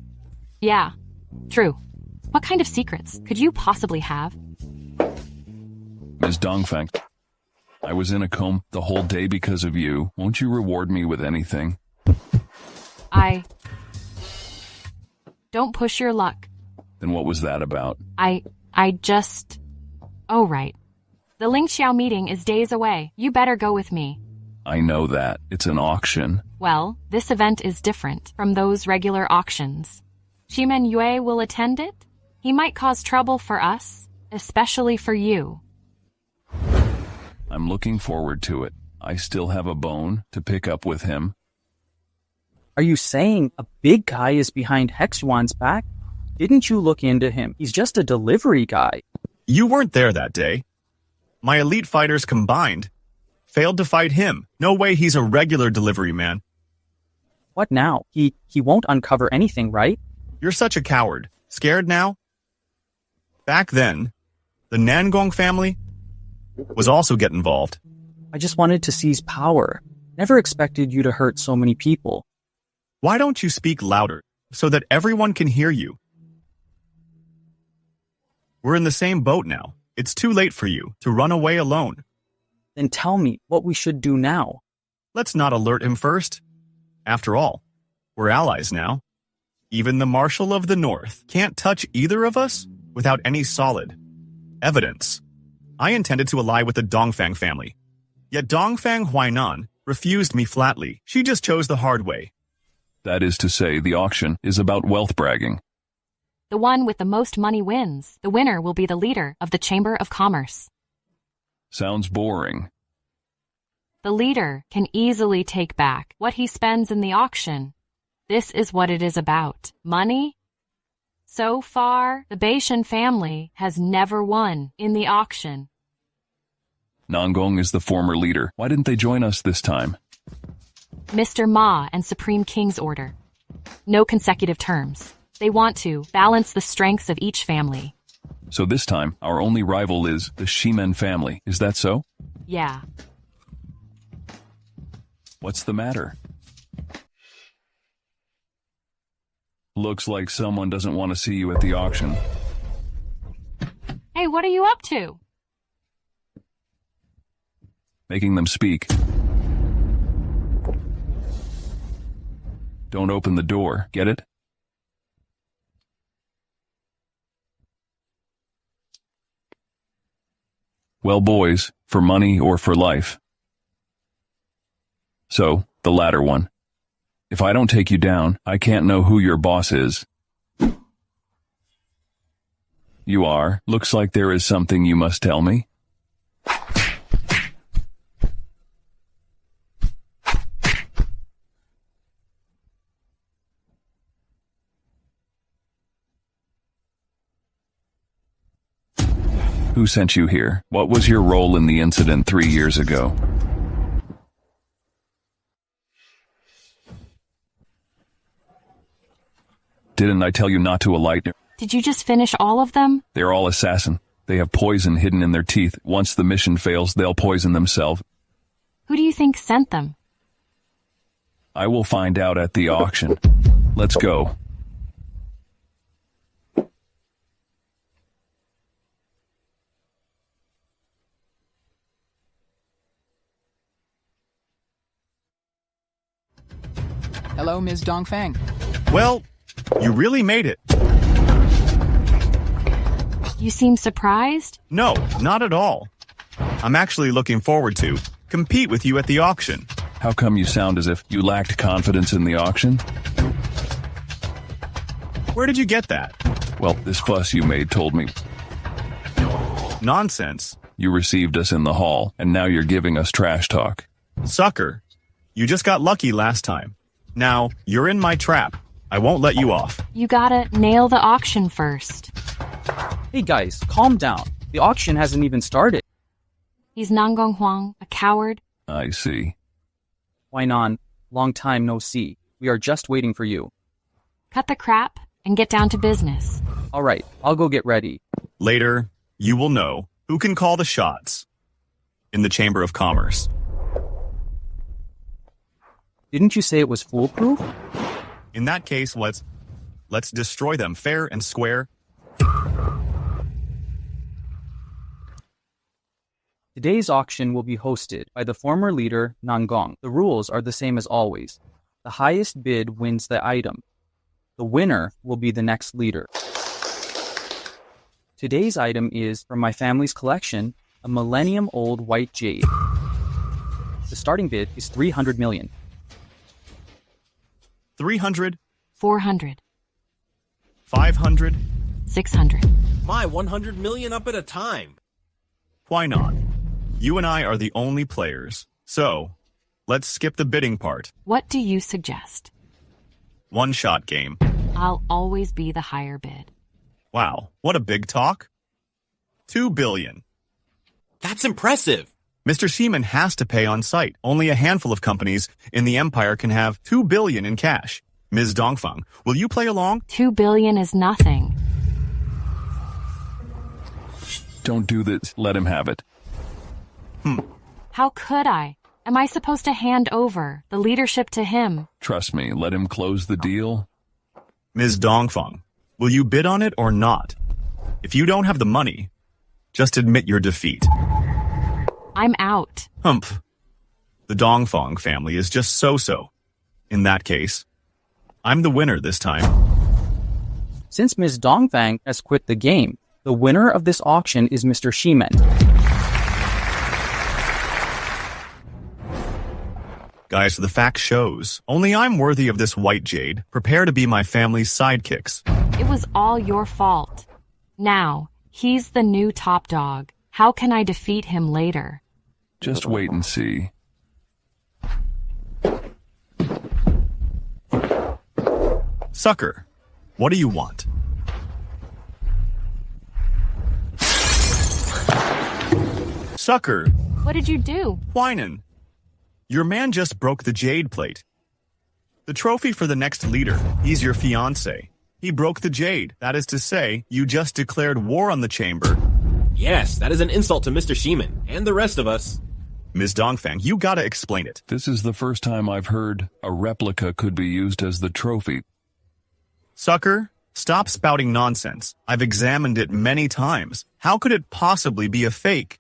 Yeah, true. What kind of secrets could you possibly have? Ms. Dongfang, I was in a coma the whole day because of you. Won't you reward me with anything? Don't push your luck. Then what was that about? Oh, right. The Ling Xiao meeting is days away. You better go with me. I know that. It's an auction. Well, this event is different from those regular auctions. Shimen Yue will attend it? He might cause trouble for us, especially for you. I'm looking forward to it. I still have a bone to pick up with him. Are you saying a big guy is behind Hexuan's back? Didn't you look into him? He's just a delivery guy. You weren't there that day. My elite fighters combined failed to fight him. No way he's a regular delivery man. What now? He won't uncover anything, right? You're such a coward. Scared now? Back then, the Nangong family was also get involved. I just wanted to seize power. Never expected you to hurt so many people. Why don't you speak louder so that everyone can hear you? We're in the same boat now. It's too late for you to run away alone. Then tell me what we should do now. Let's not alert him first. After all, we're allies now. Even the Marshal of the North can't touch either of us without any solid evidence. I intended to ally with the Dongfang family. Yet Dongfang Huainan refused me flatly. She just chose the hard way. That is to say, the auction is about wealth bragging. The one with the most money wins. The winner will be the leader of the Chamber of Commerce. Sounds boring. The leader can easily take back what he spends in the auction. This is what it is about. Money? So far, the Bashan family has never won in the auction. Nangong is the former leader. Why didn't they join us this time? Mr. Ma and Supreme King's order. No consecutive terms. They want to balance the strengths of each family. So this time, our only rival is the Shimen family. Is that so? Yeah. What's the matter? Looks like someone doesn't want to see you at the auction. Hey, what are you up to? Making them speak. Don't open the door, get it? Well, boys, for money or for life. So, the latter one. If I don't take you down, I can't know who your boss is. You are. Looks like there is something you must tell me. Who sent you here? What was your role in the incident 3 years ago? Didn't I tell you not to alight? Did you just finish all of them? They're all assassin. They have poison hidden in their teeth. Once the mission fails, they'll poison themselves. Who do you think sent them? I will find out at the auction. Let's go. Hello, Ms. Dongfang. Well, you really made it. You seem surprised? No, not at all. I'm actually looking forward to compete with you at the auction. How come you sound as if you lacked confidence in the auction? Where did you get that? Well, this fuss you made told me. Nonsense. You received us in the hall, and now you're giving us trash talk. Sucker. You just got lucky last time. Now, you're in my trap. I won't let you off. You gotta nail the auction first. Hey guys, calm down. The auction hasn't even started. He's Nangong Huang, a coward. I see. Why non? Long time no see. We are just waiting for you. Cut the crap and get down to business. All right, I'll go get ready. Later, you will know who can call the shots in the Chamber of Commerce. Didn't you say it was foolproof? In that case, let's destroy them fair and square. Today's auction will be hosted by the former leader, Nangong. The rules are the same as always. The highest bid wins the item. The winner will be the next leader. Today's item is, from my family's collection, a millennium-old white jade. The starting bid is 300 million. 300, 400, 500, 600. My 100 million up at a time. Why not? You and I are the only players, so let's skip the bidding part. What do you suggest? One-shot game. I'll always be the higher bid. Wow, what a big talk. 2 billion. That's impressive. Mr. Seaman has to pay on site. Only a handful of companies in the Empire can have 2 billion in cash. Ms. Dongfang, will you play along? 2 billion is nothing. Don't do this. Let him have it. How could I? Am I supposed to hand over the leadership to him? Trust me, let him close the deal. Ms. Dongfang, will you bid on it or not? If you don't have the money, just admit your defeat. I'm out. Humph. The Dongfang family is just so-so. In that case, I'm the winner this time. Since Ms. Dongfang has quit the game, the winner of this auction is Mr. Shimen. Guys, the fact shows. Only I'm worthy of this white jade. Prepare to be my family's sidekicks. It was all your fault. Now, he's the new top dog. How can I defeat him later? Just wait and see. Sucker, what do you want? Sucker, What did you do? whinin'. Your man just broke the jade plate. The trophy for the next leader, he's your fiancé. He broke the jade. That is to say, you just declared war on the chamber. Yes, that is an insult to Mr. Sheeman and the rest of us. Ms. Dongfang, you gotta explain it. This is the first time I've heard a replica could be used as the trophy. Sucker, stop spouting nonsense. I've examined it many times. How could it possibly be a fake?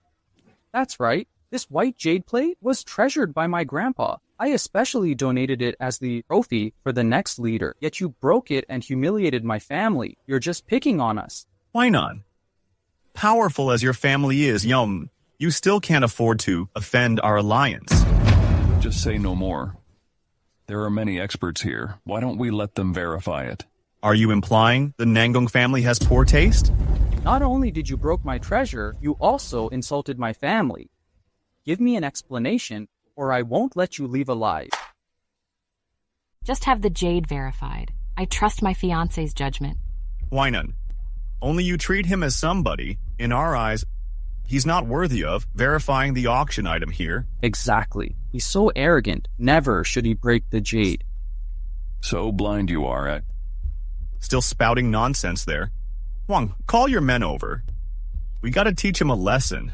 That's right. This white jade plate was treasured by my grandpa. I especially donated it as the trophy for the next leader. Yet you broke it and humiliated my family. You're just picking on us. Why not? Powerful as your family is, you still can't afford to offend our alliance. Just say no more. There are many experts here. Why don't we let them verify it? Are you implying the Nangong family has poor taste? Not only did you broke my treasure, you also insulted my family. Give me an explanation, or I won't let you leave alive. Just have the jade verified. I trust my fiance's judgment. Why none? Only you treat him as somebody, in our eyes, he's not worthy of verifying the auction item here. Exactly. He's so arrogant. Never should he break the jade. So blind you are at. Still spouting nonsense there. Huang, call your men over. We gotta teach him a lesson.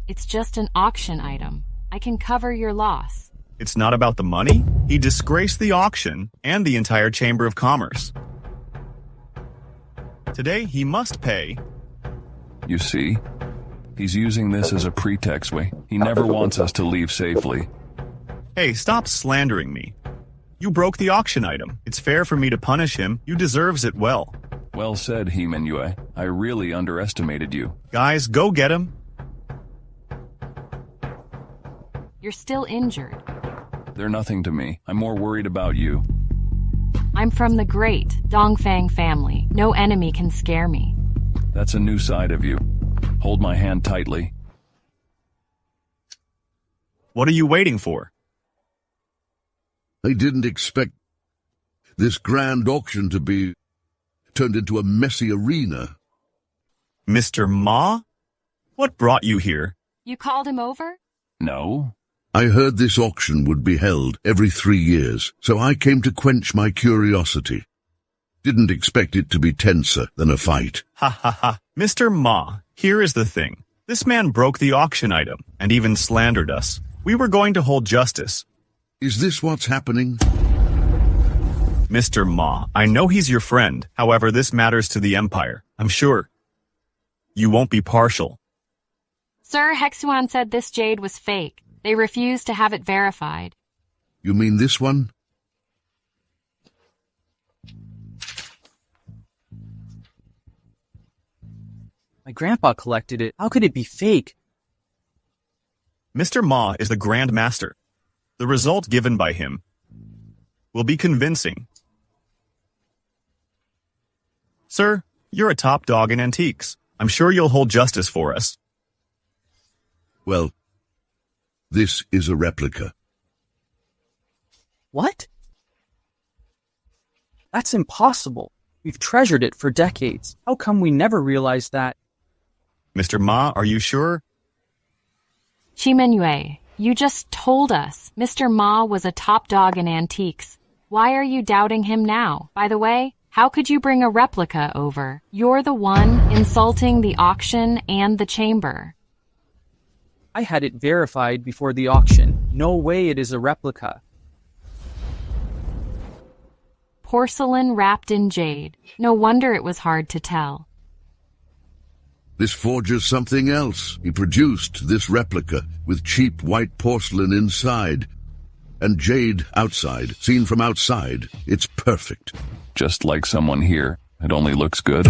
It's just an auction item. I can cover your loss. It's not about the money. He disgraced the auction and the entire Chamber of Commerce. Today, he must pay. You see? He's using this as a pretext. He never wants us to leave safely. Hey, stop slandering me. You broke the auction item. It's fair for me to punish him. You deserves it well. Well said, Yue. I really underestimated you. Guys, go get him. You're still injured. They're nothing to me. I'm more worried about you. I'm from the great Dongfang family. No enemy can scare me. That's a new side of you. Hold my hand tightly. What are you waiting for? I didn't expect this grand auction to be turned into a messy arena. Mr. Ma? What brought you here? You called him over? No. I heard this auction would be held every 3 years, so I came to quench my curiosity. Didn't expect it to be tenser than a fight. Ha ha ha. Mr. Ma, here is the thing. This man broke the auction item and even slandered us. We were going to hold justice. Is this what's happening? Mr. Ma, I know he's your friend. However, this matters to the Empire. I'm sure you won't be partial. Sir, Hexuan said this jade was fake. They refused to have it verified. You mean this one? My grandpa collected it. How could it be fake? Mr. Ma is the Grand Master. The result given by him will be convincing. Sir, you're a top dog in antiques. I'm sure you'll hold justice for us. Well, this is a replica. What? That's impossible. We've treasured it for decades. How come we never realized that? Mr. Ma, are you sure? Yue, you just told us Mr. Ma was a top dog in antiques. Why are you doubting him now? By the way, how could you bring a replica over? You're the one insulting the auction and the chamber. I had it verified before the auction. No way it is a replica. Porcelain wrapped in jade. No wonder it was hard to tell. This forger's something else. He produced this replica with cheap white porcelain inside and jade outside. Seen from outside, it's perfect. Just like someone here. It only looks good.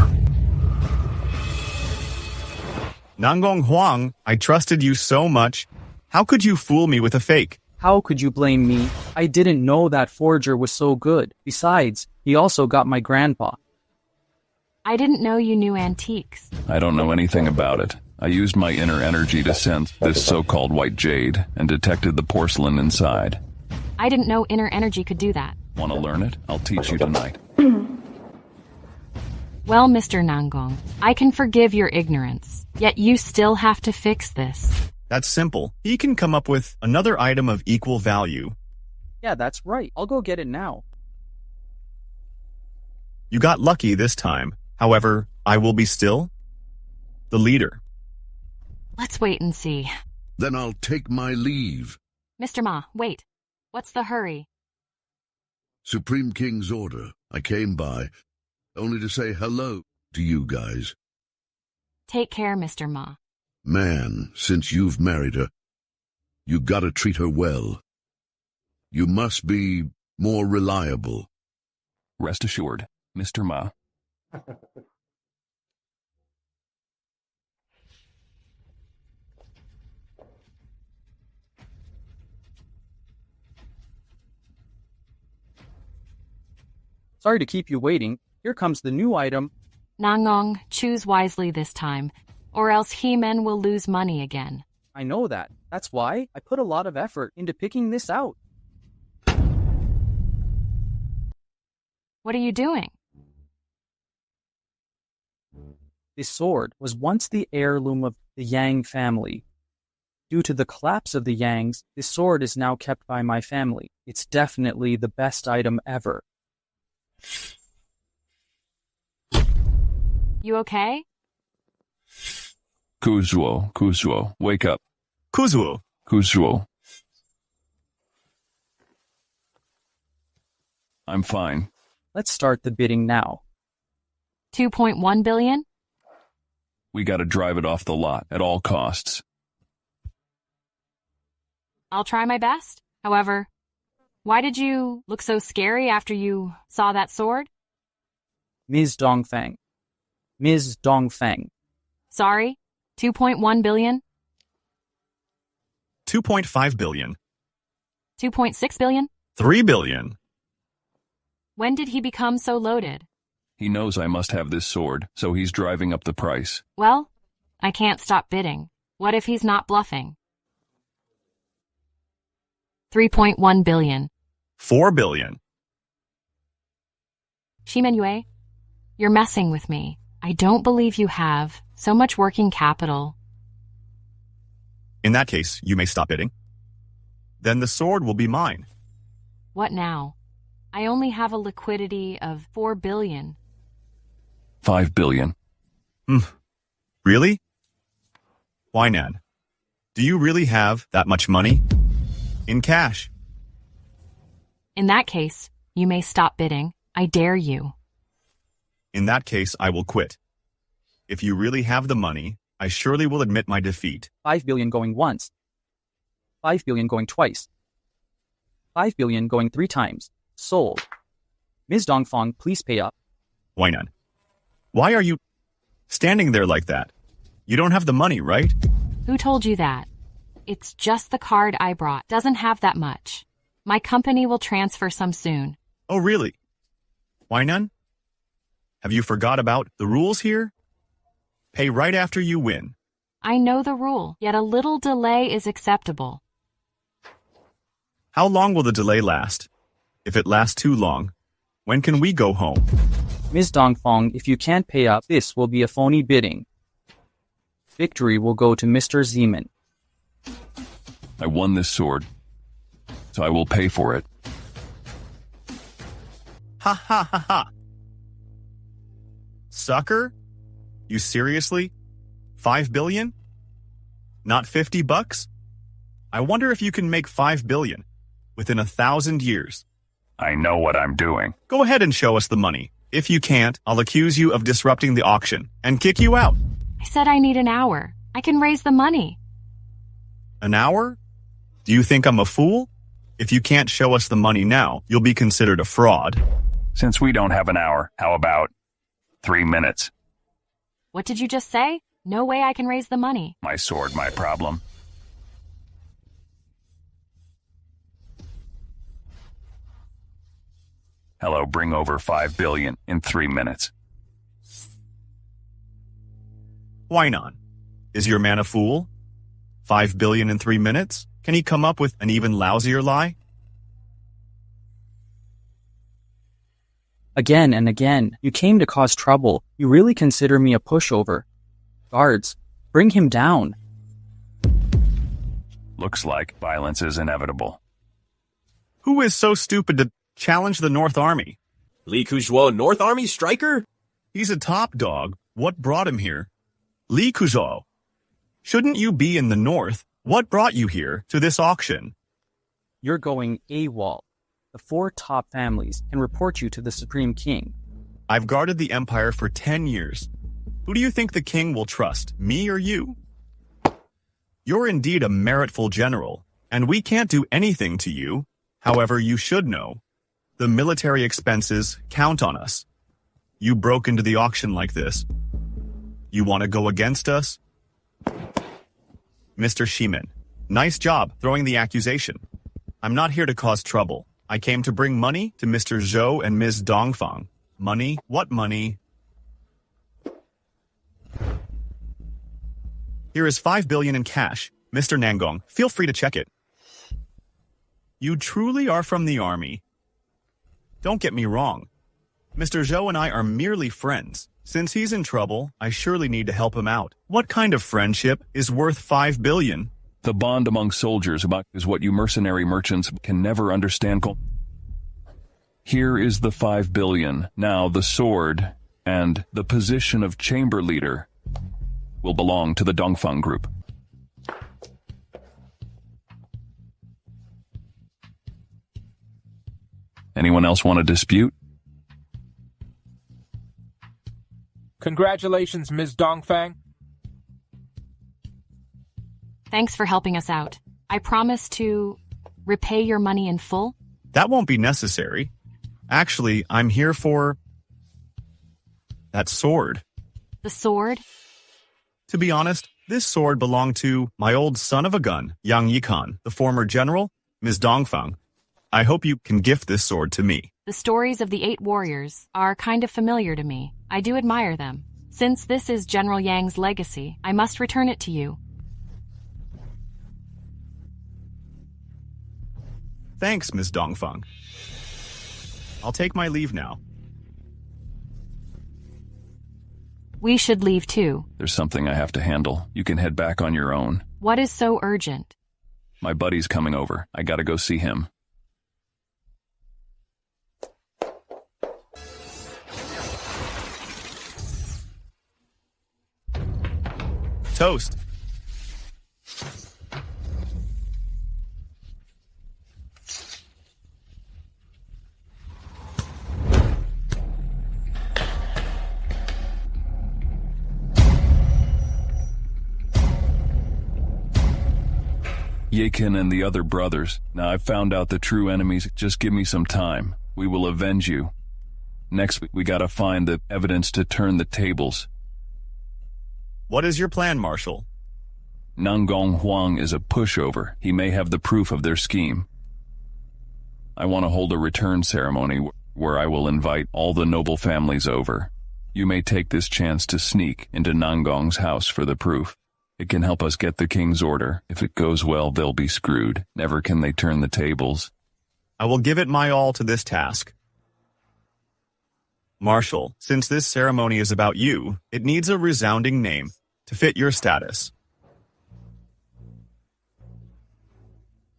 Nangong Huang, I trusted you so much. How could you fool me with a fake? How could you blame me? I didn't know that forger was so good. Besides, he also got my grandpa. I didn't know you knew antiques. I don't know anything about it. I used my inner energy to sense this so-called white jade and detected the porcelain inside. I didn't know inner energy could do that. Want to learn it? I'll teach you tonight. Well, Mr. Nangong, I can forgive your ignorance, yet you still have to fix this. That's simple. He can come up with another item of equal value. Yeah, that's right. I'll go get it now. You got lucky this time. However, I will be still the leader. Let's wait and see. Then I'll take my leave. Mr. Ma, wait. What's the hurry? Supreme King's order. I came by only to say hello to you guys. Take care, Mr. Ma. Man, since you've married her, you gotta treat her well. You must be more reliable. Rest assured, Mr. Ma. Sorry to keep you waiting. Here comes the new item. Nangong, choose wisely this time, or else he-men will lose money again. I know that. That's why I put a lot of effort into picking this out. What are you doing? This sword was once the heirloom of the Yang family. Due to the collapse of the Yangs, this sword is now kept by my family. It's definitely the best item ever. You okay? Kuzuo, wake up. Kuzuo. I'm fine. Let's start the bidding now. 2.1 billion? We gotta drive it off the lot at all costs. I'll try my best. However, why did you look so scary after you saw that sword? Ms. Dongfang. Sorry? 2.1 billion? 2.5 billion. 2.6 billion? 3 billion. When did he become so loaded? He knows I must have this sword, so he's driving up the price. Well, I can't stop bidding. What if he's not bluffing? 3.1 billion. 4 billion. Shimenyue, you're messing with me. I don't believe you have so much working capital. In that case, you may stop bidding. Then the sword will be mine. What now? I only have a liquidity of 4 billion. 5 billion. Really? Why, Nan? Do you really have that much money? In cash? In that case, you may stop bidding. I dare you. In that case, I will quit. If you really have the money, I surely will admit my defeat. 5 billion going once. 5 billion going twice. 5 billion going 3 times. Sold. Ms. Dongfang, please pay up. Why not? Why are you standing there like that? You don't have the money, right? Who told you that? It's just the card I brought. Doesn't have that much. My company will transfer some soon. Oh, really? Why none? Have you forgot about the rules here? Pay right after you win. I know the rule, yet a little delay is acceptable. How long will the delay last? If it lasts too long, when can we go home? Ms. Dongfang, if you can't pay up, this will be a phony bidding. Victory will go to Mr. Zeman. I won this sword, so I will pay for it. Ha ha ha ha. Sucker? You seriously? 5 billion? Not $50? I wonder if you can make 5 billion within 1,000 years. I know what I'm doing. Go ahead and show us the money. If you can't, I'll accuse you of disrupting the auction and kick you out. I said I need an hour. I can raise the money. An hour? Do you think I'm a fool? If you can't show us the money now, you'll be considered a fraud. Since we don't have an hour, how about 3 minutes? What did you just say? No way I can raise the money. My sword, my problem. Hello, bring over 5 billion in 3 minutes. Why not? Is your man a fool? 5 billion in 3 minutes? Can he come up with an even lousier lie? Again and again, you came to cause trouble. You really consider me a pushover. Guards, bring him down. Looks like violence is inevitable. Who is so stupid to challenge the North Army? Li Kuzhuo, North Army striker? He's a top dog. What brought him here? Li Kuzhuo. Shouldn't you be in the North? What brought you here to this auction? You're going AWOL. The 4 top families can report you to the Supreme King. I've guarded the Empire for 10 years. Who do you think the king will trust, me or you? You're indeed a meritful general, and we can't do anything to you. However, you should know, the military expenses count on us. You broke into the auction like this. You want to go against us? Mr. Shimen, nice job throwing the accusation. I'm not here to cause trouble. I came to bring money to Mr. Zhou and Ms. Dongfang. Money? What money? Here is 5 billion in cash. Mr. Nangong, feel free to check it. You truly are from the army. Don't get me wrong. Mr. Zhou and I are merely friends. Since he's in trouble, I surely need to help him out. What kind of friendship is worth 5 billion? The bond among soldiers is what you mercenary merchants can never understand. Here is the 5 billion. Now the sword and the position of chamber leader will belong to the Dongfang group. Anyone else want to dispute? Congratulations, Ms. Dongfang. Thanks for helping us out. I promise to repay your money in full. That won't be necessary. Actually, I'm here for that sword. The sword? To be honest, this sword belonged to my old son of a gun, Yang Yikan, the former general, Ms. Dongfang. I hope you can gift this sword to me. The stories of the 8 warriors are kind of familiar to me. I do admire them. Since this is General Yang's legacy, I must return it to you. Thanks, Ms. Dongfang. I'll take my leave now. We should leave too. There's something I have to handle. You can head back on your own. What is so urgent? My buddy's coming over. I gotta go see him. Toast. Yakin and the other brothers. Now I've found out the true enemies. Just give me some time. We will avenge you. Next, we gotta find the evidence to turn the tables. What is your plan, Marshal? Nangong Huang is a pushover. He may have the proof of their scheme. I want to hold a return ceremony where I will invite all the noble families over. You may take this chance to sneak into Nangong's house for the proof. It can help us get the king's order. If it goes well, they'll be screwed. Never can they turn the tables. I will give it my all to this task. Marshal, since this ceremony is about you, it needs a resounding name to fit your status.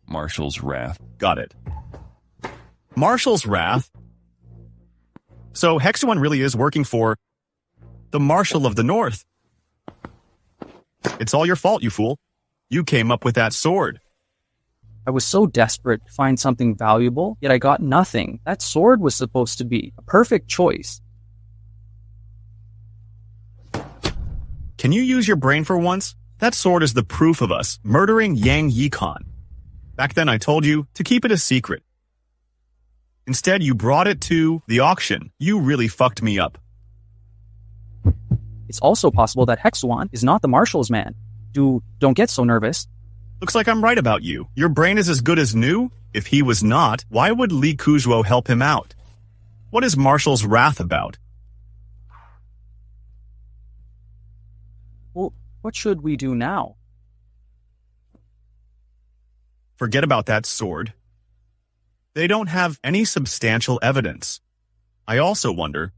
Marshal's Wrath. Got it. Marshal's Wrath? So Hexuan really is working for the Marshal of the North. It's all your fault, you fool. You came up with that sword. I was so desperate to find something valuable, yet I got nothing. That sword was supposed to be a perfect choice. Can you use your brain for once? That sword is the proof of us murdering Yang Yikan. Back then I told you to keep it a secret. Instead, you brought it to the auction. You really fucked me up. It's also possible that Hexuan is not the Marshal's man. Don't get so nervous. Looks like I'm right about you. Your brain is as good as new? If he was not, why would Li Kuzhuo help him out? What is Marshal's Wrath about? Well, what should we do now? Forget about that sword. They don't have any substantial evidence. I also wonder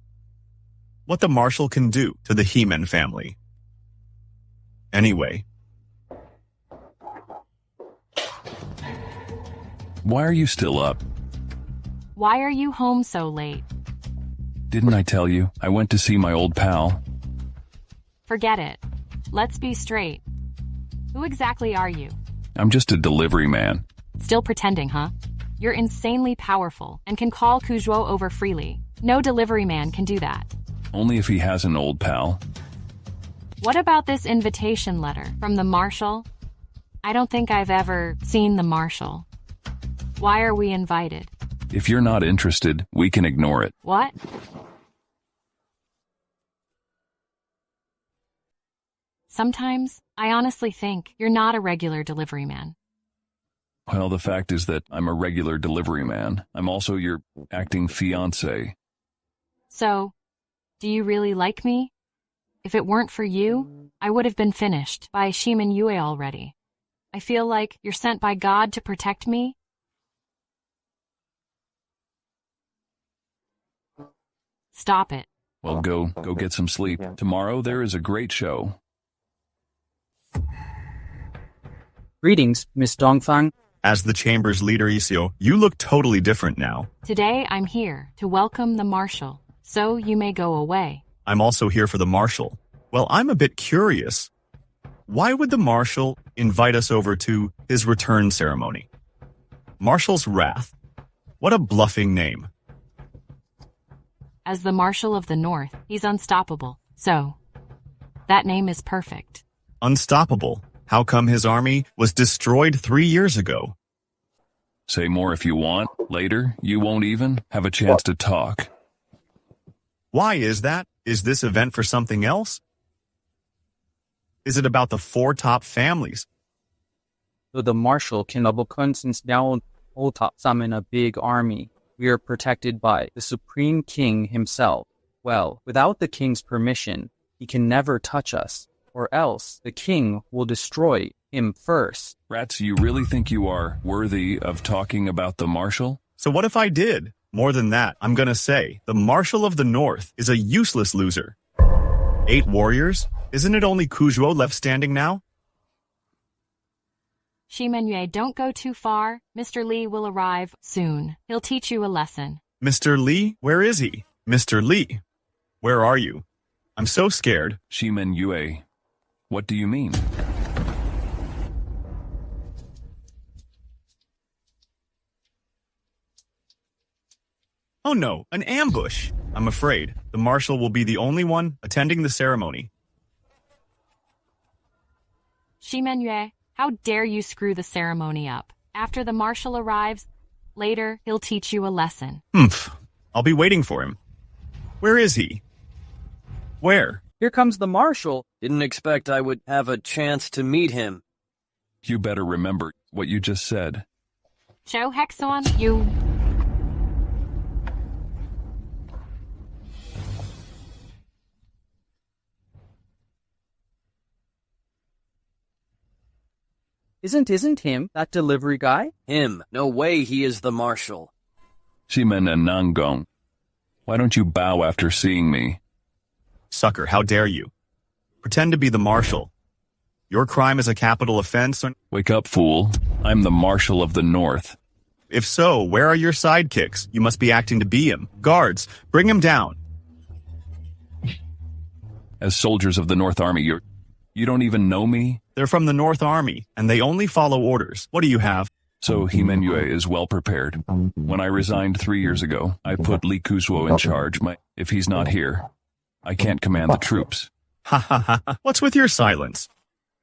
what the Marshal can do to the He-Man family. Anyway. Why are you still up? Why are you home so late? Didn't I tell you? I went to see my old pal. Forget it. Let's be straight. Who exactly are you? I'm just a delivery man. Still pretending, huh? You're insanely powerful and can call Kuzhuo over freely. No delivery man can do that. Only if he has an old pal. What about this invitation letter from the Marshal? I don't think I've ever seen the Marshal. Why are we invited? If you're not interested, we can ignore it. What? Sometimes, I honestly think you're not a regular delivery man. Well, the fact is that I'm a regular delivery man. I'm also your acting fiancé. So, do you really like me? If it weren't for you, I would have been finished by Shimen Yue already. I feel like you're sent by God to protect me. Stop it. Well, go get some sleep. Tomorrow there is a great show. Greetings, Miss Dongfang. As the chamber's leader, Isio, you look totally different now. Today I'm here to welcome the marshal, so you may go away. I'm also here for the marshal. Well, I'm a bit curious. Why would the marshal invite us over to his return ceremony? Marshal's Wrath. What a bluffing name. As the Marshal of the North, he's unstoppable. So, that name is perfect. Unstoppable. How come his army was destroyed 3 years ago? Say more if you want. Later, you won't even have a chance to talk. Why is that? Is this event for something else? Is it about the 4 top families? So the marshal can since now summon a big army. We are protected by the Supreme King himself. Well, without the king's permission, he can never touch us, or else the king will destroy him first. Rats, you really think you are worthy of talking about the marshal? So what if I did? More than that, I'm gonna say, the Marshal of the North is a useless loser. 8 warriors? Isn't it only Kuzuo left standing now? Shimen-yue, don't go too far. Mr. Lee will arrive soon. He'll teach you a lesson. Mr. Lee? Where is he? Mr. Lee, where are you? I'm so scared. Shimen Yue, what do you mean? Oh no, an ambush! I'm afraid the marshal will be the only one attending the ceremony. Shimen-yue, how dare you screw the ceremony up? After the marshal arrives, later he'll teach you a lesson. Humph. I'll be waiting for him. Where is he? Where? Here comes the marshal. Didn't expect I would have a chance to meet him. You better remember what you just said. Show Hexon, you... Isn't him that delivery guy? Him. No way he is the marshal. Shimen and Nangong, why don't you bow after seeing me? Sucker, how dare you? Pretend to be the marshal. Your crime is a capital offense. Wake up, fool. I'm the Marshal of the North. If so, where are your sidekicks? You must be acting to be him. Guards, bring him down. As soldiers of the North Army, you don't even know me? They're from the North Army, and they only follow orders. What do you have? So Shimen Yue is well prepared. When I resigned 3 years ago, I put Li Kuzuo in charge. If he's not here, I can't command the troops. Ha ha ha. What's with your silence?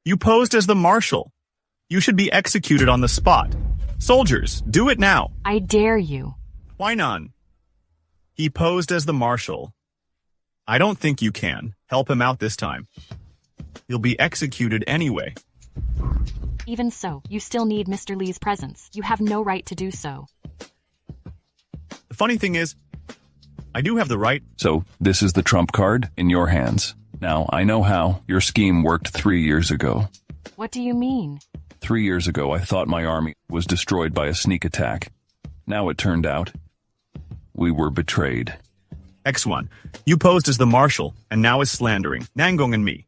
You posed as the marshal. You should be executed on the spot. Soldiers, do it now. I dare you. Why none? He posed as the marshal. I don't think you can. Help him out this time. He'll be executed anyway. Even so, you still need Mr. Lee's presence. You have no right to do so. The funny thing is, I do have the right. So, this is the trump card in your hands. Now, I know how your scheme worked 3 years ago. What do you mean? 3 years ago, I thought my army was destroyed by a sneak attack. Now it turned out we were betrayed. X1, you posed as the marshal and now is slandering Nangong and me.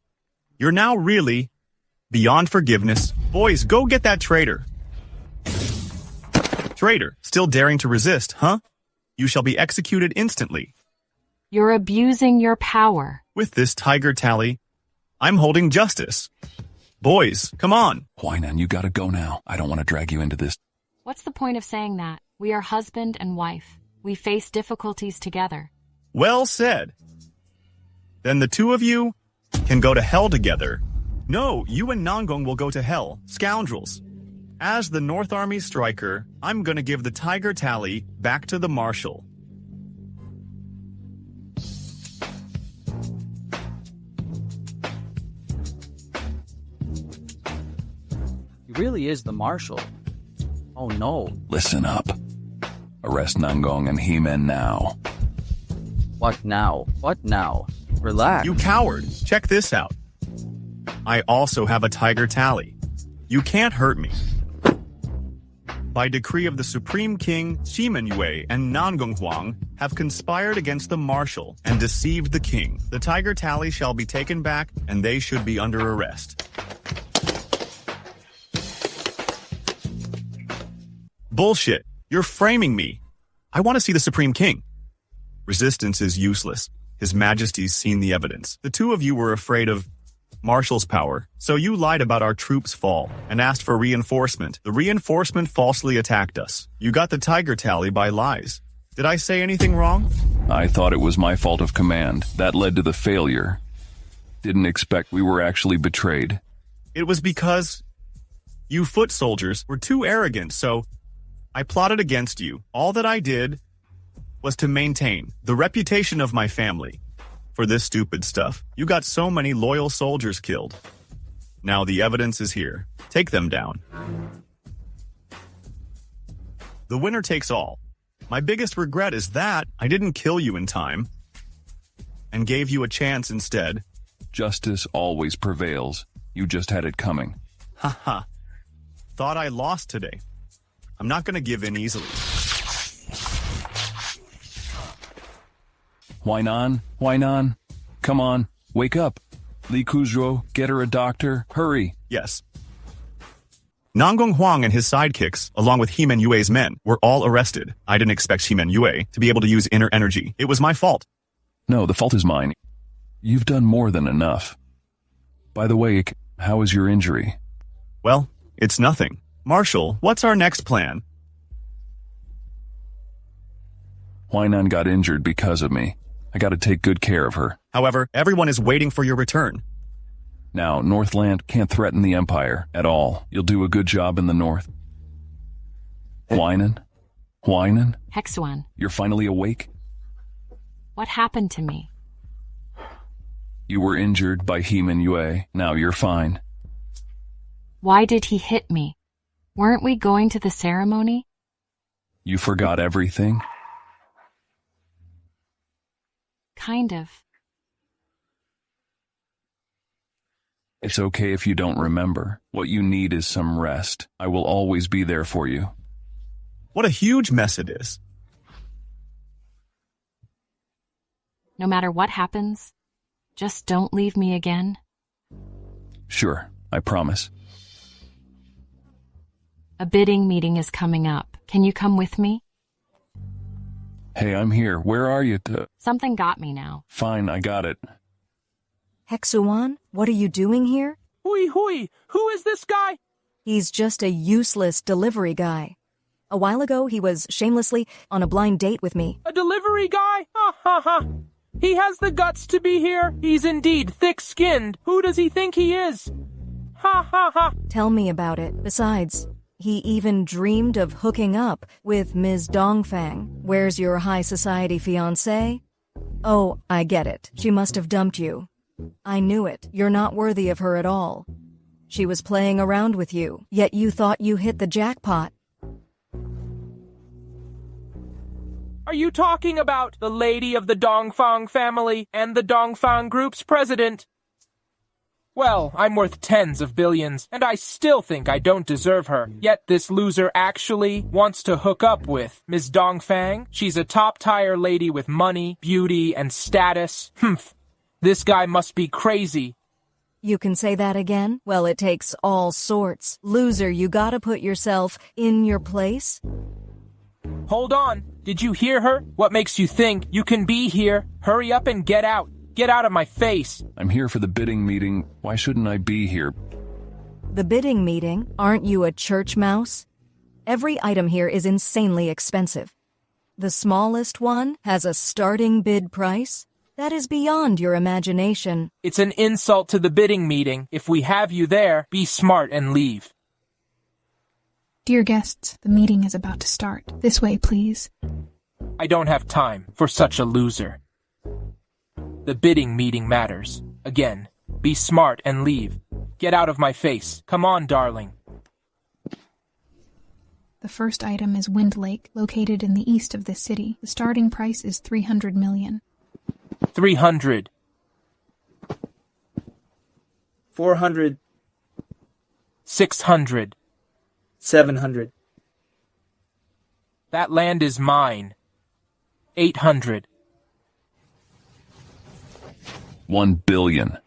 You're now really beyond forgiveness. Boys, go get that traitor. Traitor, still daring to resist, huh? You shall be executed instantly. You're abusing your power. With this tiger tally, I'm holding justice. Boys, come on. Huainan, you gotta go now. I don't want to drag you into this. What's the point of saying that? We are husband and wife. We face difficulties together. Well said. Then the two of you can go to hell together. No, you and Nangong will go to hell. Scoundrels. As the North Army striker, I'm gonna give the tiger tally back to the marshal. He really is the marshal. Oh no. Listen up. Arrest Nangong and He-Men now. What now? What now? Relax. You coward! Check this out. I also have a tiger tally. You can't hurt me. By decree of the Supreme King, Ximen Yue and Nangong Huang have conspired against the marshal and deceived the king. The tiger tally shall be taken back, and they should be under arrest. Bullshit. You're framing me. I want to see the Supreme King. Resistance is useless. His Majesty's seen the evidence. The two of you were afraid of Marshal's power, so you lied about our troops' fall and asked for reinforcement. The reinforcement falsely attacked us. You got the tiger tally by lies. Did I say anything wrong? I thought it was my fault of command. That led to the failure. Didn't expect we were actually betrayed. It was because you foot soldiers were too arrogant, so I plotted against you. All that I did was to maintain the reputation of my family. For this stupid stuff, you got so many loyal soldiers killed. Now the evidence is here. Take them down. The winner takes all. My biggest regret is that I didn't kill you in time and gave you a chance instead. Justice always prevails. You just had it coming. Haha. Thought I lost today. I'm not gonna give in easily. Huainan? Huainan? Come on, wake up. Li Kuzhuo, get her a doctor. Hurry. Yes. Nangong Huang and his sidekicks, along with Ximen Yue's men, were all arrested. I didn't expect Ximen Yue to be able to use inner energy. It was my fault. No, the fault is mine. You've done more than enough. By the way, how is your injury? Well, it's nothing. Marshal, what's our next plan? Huainan got injured because of me. I gotta take good care of her. However, everyone is waiting for your return. Now, Northland can't threaten the Empire at all. You'll do a good job in the North. Huainan? Huainan? Hexuan, You're finally awake? what happened to me? You were injured by Ximen Yue. Now you're fine. Why did he hit me? Weren't we going to the ceremony? You forgot everything? Kind of. It's okay if you don't remember. What you need is some rest. I will always be there for you. What a huge mess it is. No matter what happens, just don't leave me again. Sure, I promise. A bidding meeting is coming up. Can you come with me? Hey, I'm here. Where are you? Something got me now. Fine, I got it. Hexuan, what are you doing here? Hui hui! Who is this guy? He's just a useless delivery guy. A while ago, he was shamelessly on a blind date with me. A delivery guy? Ha ha ha! He has the guts to be here. He's indeed thick-skinned. Who does he think he is? Ha ha ha! Tell me about it. Besides, he even dreamed of hooking up with Ms. Dongfang. Where's your high society fiancé? Oh, I get it. She must have dumped you. I knew it. You're not worthy of her at all. She was playing around with you, yet you thought you hit the jackpot. Are you talking about the lady of the Dongfang family and the Dongfang Group's president? Well, I'm worth tens of billions, and I still think I don't deserve her. Yet this loser actually wants to hook up with Ms. Dongfang. She's a top-tier lady with money, beauty, and status. Humph. This guy must be crazy. You can say that again? Well, it takes all sorts. Loser, you gotta put yourself in your place. Hold on. Did you hear her? What makes you think you can be here? Hurry up and get out. Get out of my face. I'm here for the bidding meeting. Why shouldn't I be here? The bidding meeting? Aren't you a church mouse? Every item here is insanely expensive. The smallest one has a starting bid price? That is beyond your imagination. It's an insult to the bidding meeting. If we have you there, be smart and leave. Dear guests, the meeting is about to start. This way, please. I don't have time for such a loser. The bidding meeting matters. Again, be smart and leave. Get out of my face. Come on, darling. The first item is Wind Lake, located in the east of this city. The starting price is 300 million. 300. 400. 600. 700. That land is mine. 800. 1 billion.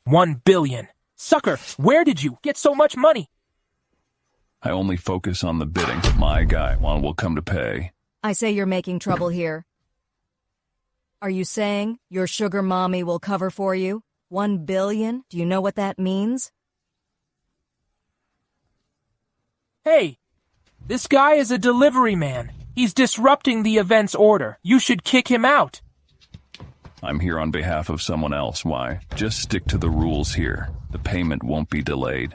1 billion. Sucker, where did you get so much money? I only focus on the bidding. My guy will come to pay. I say you're making trouble here. Are you saying your sugar mommy will cover for you? 1 billion? Do you know what that means? Hey, this guy is a delivery man. He's disrupting the event's order. You should kick him out. I'm here on behalf of someone else. Why? Just stick to the rules here. The payment won't be delayed.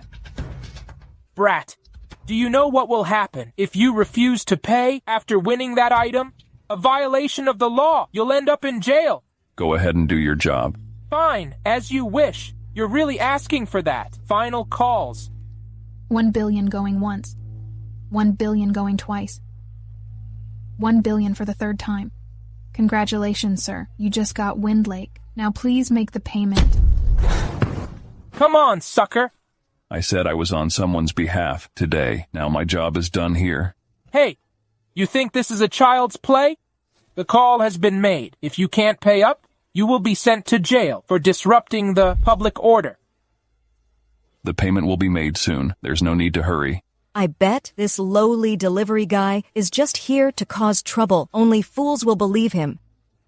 Brat, do you know what will happen if you refuse to pay after winning that item? A violation of the law. You'll end up in jail. Go ahead and do your job. Fine, as you wish. You're really asking for that. Final calls. 1 billion going once. 1 billion going twice. 1 billion for the third time. Congratulations, sir. You just got Wind Lake. Now please make the payment. Come on, sucker. I said I was on someone's behalf today. Now my job is done here. Hey, you think this is a child's play? The call has been made. If you can't pay up, you will be sent to jail for disrupting the public order. The payment will be made soon. There's no need to hurry. I bet this lowly delivery guy is just here to cause trouble. Only fools will believe him.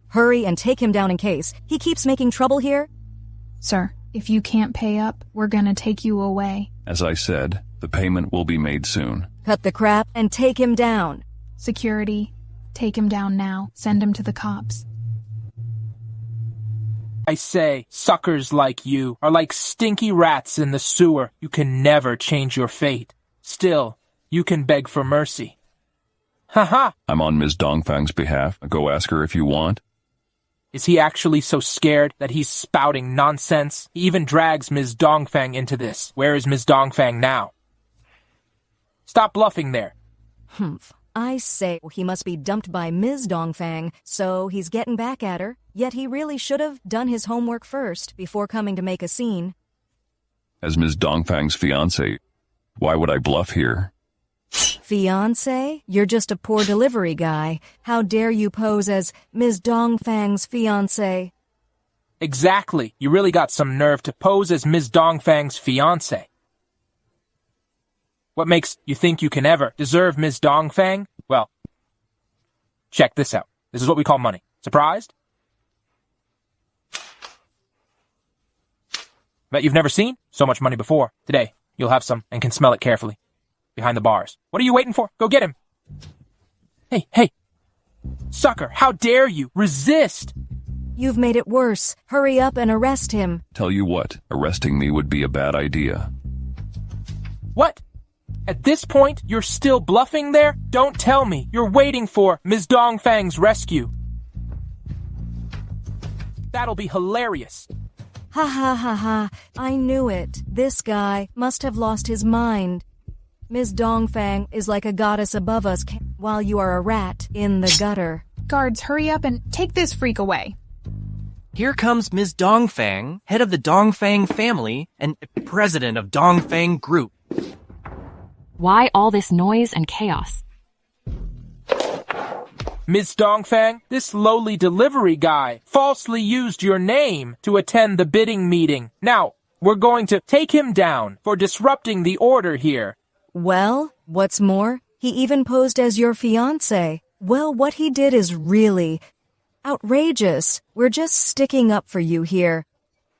Hurry and take him down in case he keeps making trouble here. Sir, if you can't pay up, we're gonna take you away. As I said, the payment will be made soon. Cut the crap and take him down. Security, take him down now. Send him to the cops. I say, suckers like you are like stinky rats in the sewer. You can never change your fate. Still, you can beg for mercy. Ha! I'm on Ms. Dongfang's behalf. Go ask her if you want. Is he actually so scared that he's spouting nonsense? He even drags Ms. Dongfang into this. Where is Ms. Dongfang now? Stop bluffing there. Humph. I say he must be dumped by Ms. Dongfang, so he's getting back at her. Yet he really should have done his homework first before coming to make a scene. As Ms. Dongfang's fiancé, why would I bluff here? Fiancé? You're just a poor delivery guy. How dare you pose as Ms. Dongfang's fiancé? Exactly. You really got some nerve to pose as Ms. Dongfang's fiancé. What makes you think you can ever deserve Ms. Dongfang? Well, check this out. This is what we call money. Surprised? Bet you've never seen so much money before. Today, you'll have some and can smell it carefully. Behind the bars. What are you waiting for? Go get him. Hey. Sucker, how dare you? Resist! You've made it worse. Hurry up and arrest him. Tell you what, arresting me would be a bad idea. What? At this point, you're still bluffing there? Don't tell me you're waiting for Ms. Dongfang's rescue. That'll be hilarious. Ha. I knew it. This guy must have lost his mind. Ms. Dongfang is like a goddess above us while you are a rat in the gutter. Guards, hurry up and take this freak away. Here comes Ms. Dongfang, head of the Dongfang family and president of Dongfang Group. Why all this noise and chaos? Ms. Dongfang, this lowly delivery guy falsely used your name to attend the bidding meeting. Now, we're going to take him down for disrupting the order here. Well, what's more, he even posed as your fiancé. Well, what he did is really outrageous. We're just sticking up for you here.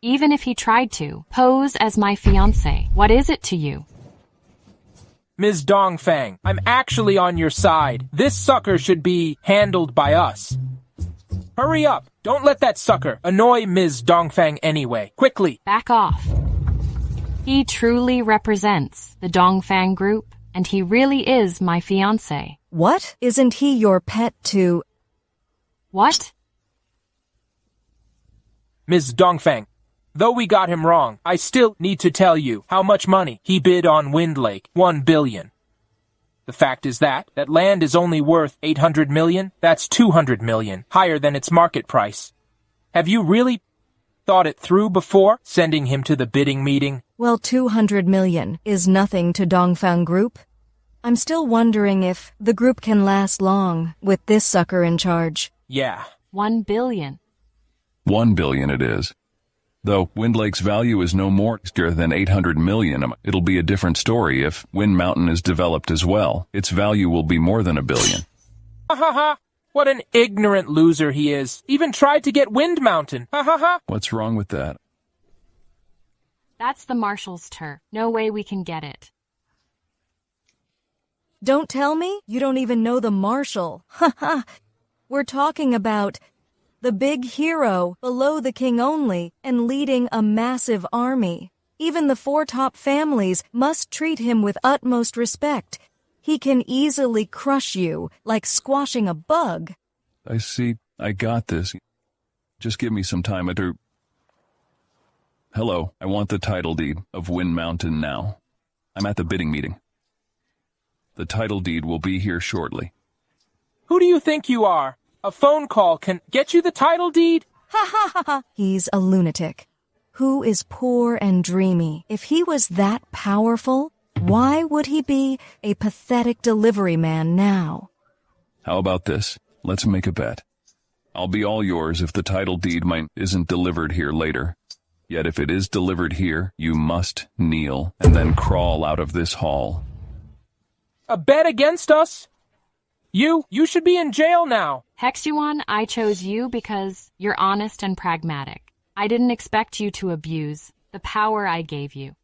Even if he tried to pose as my fiancé, what is it to you? Ms. Dongfang, I'm actually on your side. This sucker should be handled by us. Hurry up. Don't let that sucker annoy Ms. Dongfang anyway. Quickly. Back off. He truly represents the Dongfang Group, and he really is my fiancé. What? Isn't he your pet too? What? Ms. Dongfang, though we got him wrong, I still need to tell you how much money he bid on Wind Lake, 1 billion. The fact is that land is only worth 800 million. That's 200 million, higher than its market price. Have you really thought it through before sending him to the bidding meeting? Well, 200 million is nothing to Dongfang Group. I'm still wondering if the group can last long with this sucker in charge. Yeah. 1 billion. 1 billion it is. Though Windlake's value is no more than 800 million, it'll be a different story if Wind Mountain is developed as well. Its value will be more than 1 billion. Ha ha ha! What an ignorant loser he is. Even tried to get Wind Mountain. Ha ha ha! What's wrong with that? That's the marshal's turf. No way we can get it. Don't tell me you don't even know the marshal. Ha ha! We're talking about the big hero below the king only and leading a massive army. Even the 4 top families must treat him with utmost respect. He can easily crush you like squashing a bug. I see. I got this. Just give me some time to... Hello, I want the title deed of Wind Mountain now. I'm at the bidding meeting. The title deed will be here shortly. Who do you think you are? A phone call can get you the title deed? Ha ha ha ha! He's a lunatic. Who is poor and dreamy? If he was that powerful, why would he be a pathetic delivery man now? How about this? Let's make a bet. I'll be all yours if the title deed isn't delivered here later. Yet if it is delivered here, you must kneel and then crawl out of this hall. A bet against us? You should be in jail now. Hexuan, I chose you because you're honest and pragmatic. I didn't expect you to abuse the power I gave you.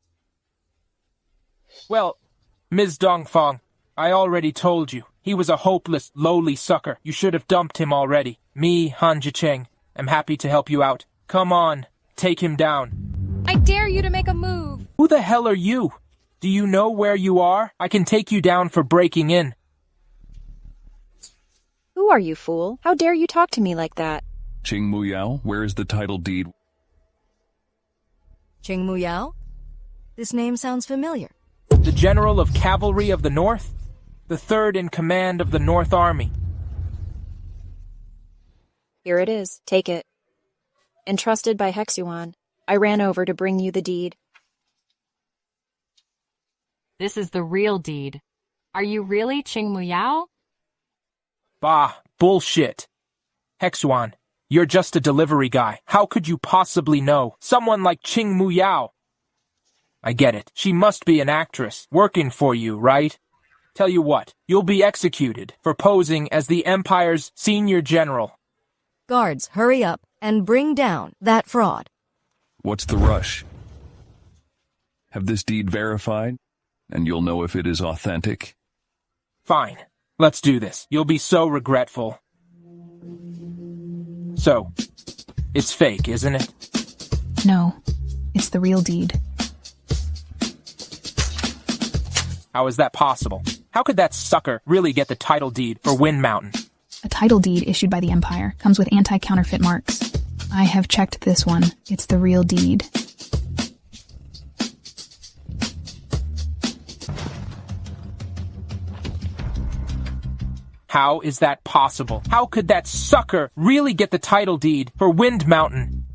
Well, Ms. Dongfang, I already told you. He was a hopeless, lowly sucker. You should have dumped him already. Me, Han Jicheng, am happy to help you out. Come on, take him down. I dare you to make a move. Who the hell are you? Do you know where you are? I can take you down for breaking in. Who are you, fool? How dare you talk to me like that? Qing Muyao, where is the title deed? Qing Muyao? This name sounds familiar. The General of Cavalry of the North? The third in command of the North Army. Here it is. Take it. Entrusted by Hexuan, I ran over to bring you the deed. This is the real deed. Are you really Qing Muyao? Bah, bullshit. Hexuan, you're just a delivery guy. How could you possibly know? Someone like Qing Muyao. I get it. She must be an actress, working for you, right? Tell you what, you'll be executed for posing as the Empire's senior general. Guards, hurry up and bring down that fraud. What's the rush? Have this deed verified, and you'll know if it is authentic. Fine. Let's do this. You'll be so regretful. So, it's fake, isn't it? No, it's the real deed. How is that possible? How could that sucker really get the title deed for Wind Mountain? A title deed issued by the Empire comes with anti-counterfeit marks. I have checked this one. It's the real deed. How is that possible? How could that sucker really get the title deed for Wind Mountain?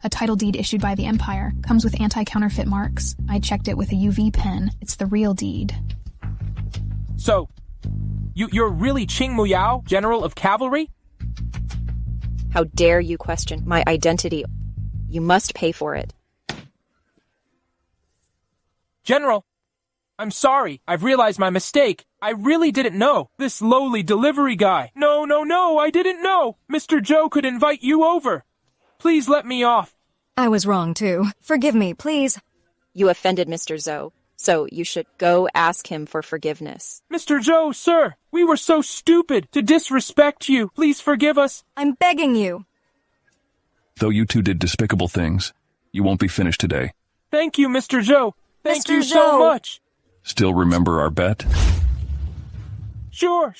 A title deed issued by the Empire comes with anti-counterfeit marks. I checked it with a UV pen. It's the real deed. So, you're really Qing Muyao, General of Cavalry? How dare you question my identity? You must pay for it. General, I'm sorry. I've realized my mistake. I really didn't know. This lowly delivery guy. No, I didn't know. Mr. Zhou could invite you over. Please let me off. I was wrong, too. Forgive me, please. You offended Mr. Zhou, so you should go ask him for forgiveness. Mr. Zhou, sir, we were so stupid to disrespect you. Please forgive us. I'm begging you. Though you two did despicable things, you won't be finished today. Thank you, Mr. Zhou. Thank Mr. you so Zhou. much. Still remember our bet? Sure.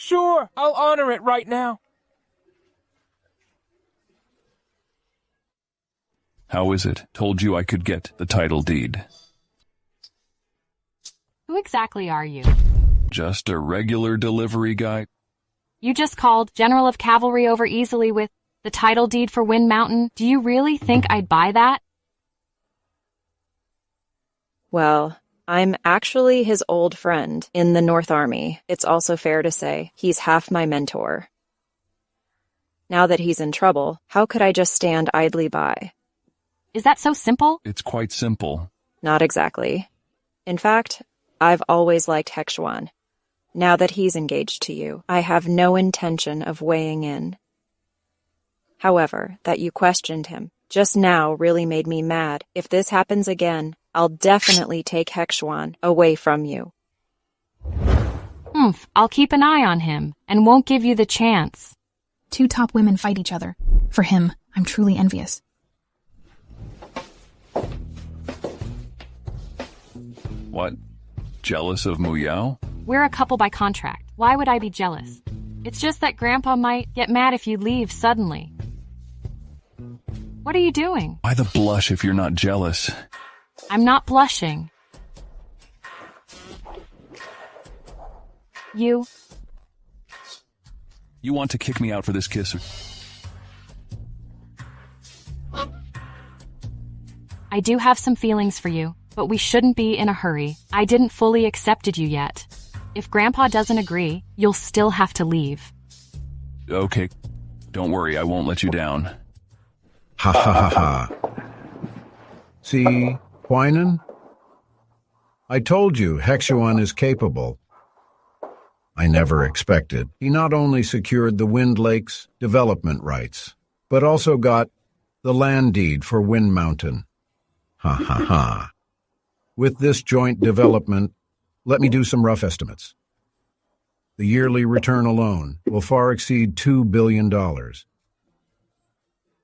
I'll honor it right now. How is it? Told you I could get the title deed. Who exactly are you? Just a regular delivery guy. You just called General of Cavalry over easily with The title deed for Wind Mountain? Do you really think I'd buy that? Well, I'm actually his old friend in the North Army. It's also fair to say he's half my mentor. Now that he's in trouble, how could I just stand idly by? Is that so simple? It's quite simple. Not exactly. In fact, I've always liked Hexuan. Now that he's engaged to you, I have no intention of weighing in. However, that you questioned him just now really made me mad. If this happens again, I'll definitely take Hexuan away from you. I'll keep an eye on him and won't give you the chance. 2 top women fight each other. For him, I'm truly envious. What? Jealous of Muyao? We're a couple by contract. Why would I be jealous? It's just that Grandpa might get mad if you leave suddenly. What are you doing? Why the blush if you're not jealous? I'm not blushing. You want to kick me out for this kiss? I do have some feelings for you, but we shouldn't be in a hurry. I didn't fully accepted you yet. If Grandpa doesn't agree, you'll still have to leave. Okay. Don't worry, I won't let you down. Ha ha ha ha. See, Huainan? I told you Hexuan is capable. I never expected. He not only secured the Wind Lake's development rights, but also got the land deed for Wind Mountain. Ha ha ha. With this joint development, let me do some rough estimates. The yearly return alone will far exceed $2 billion.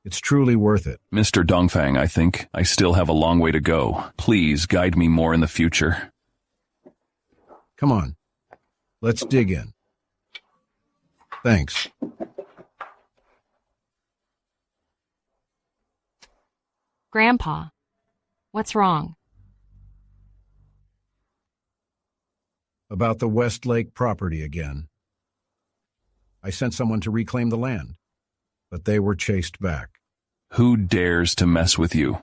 It's truly worth it. Mr. Dongfang, I think I still have a long way to go. Please guide me more in the future. Come on. Let's dig in. Thanks. Grandpa, what's wrong? About the Westlake property again. I sent someone to reclaim the land, but they were chased back. Who dares to mess with you?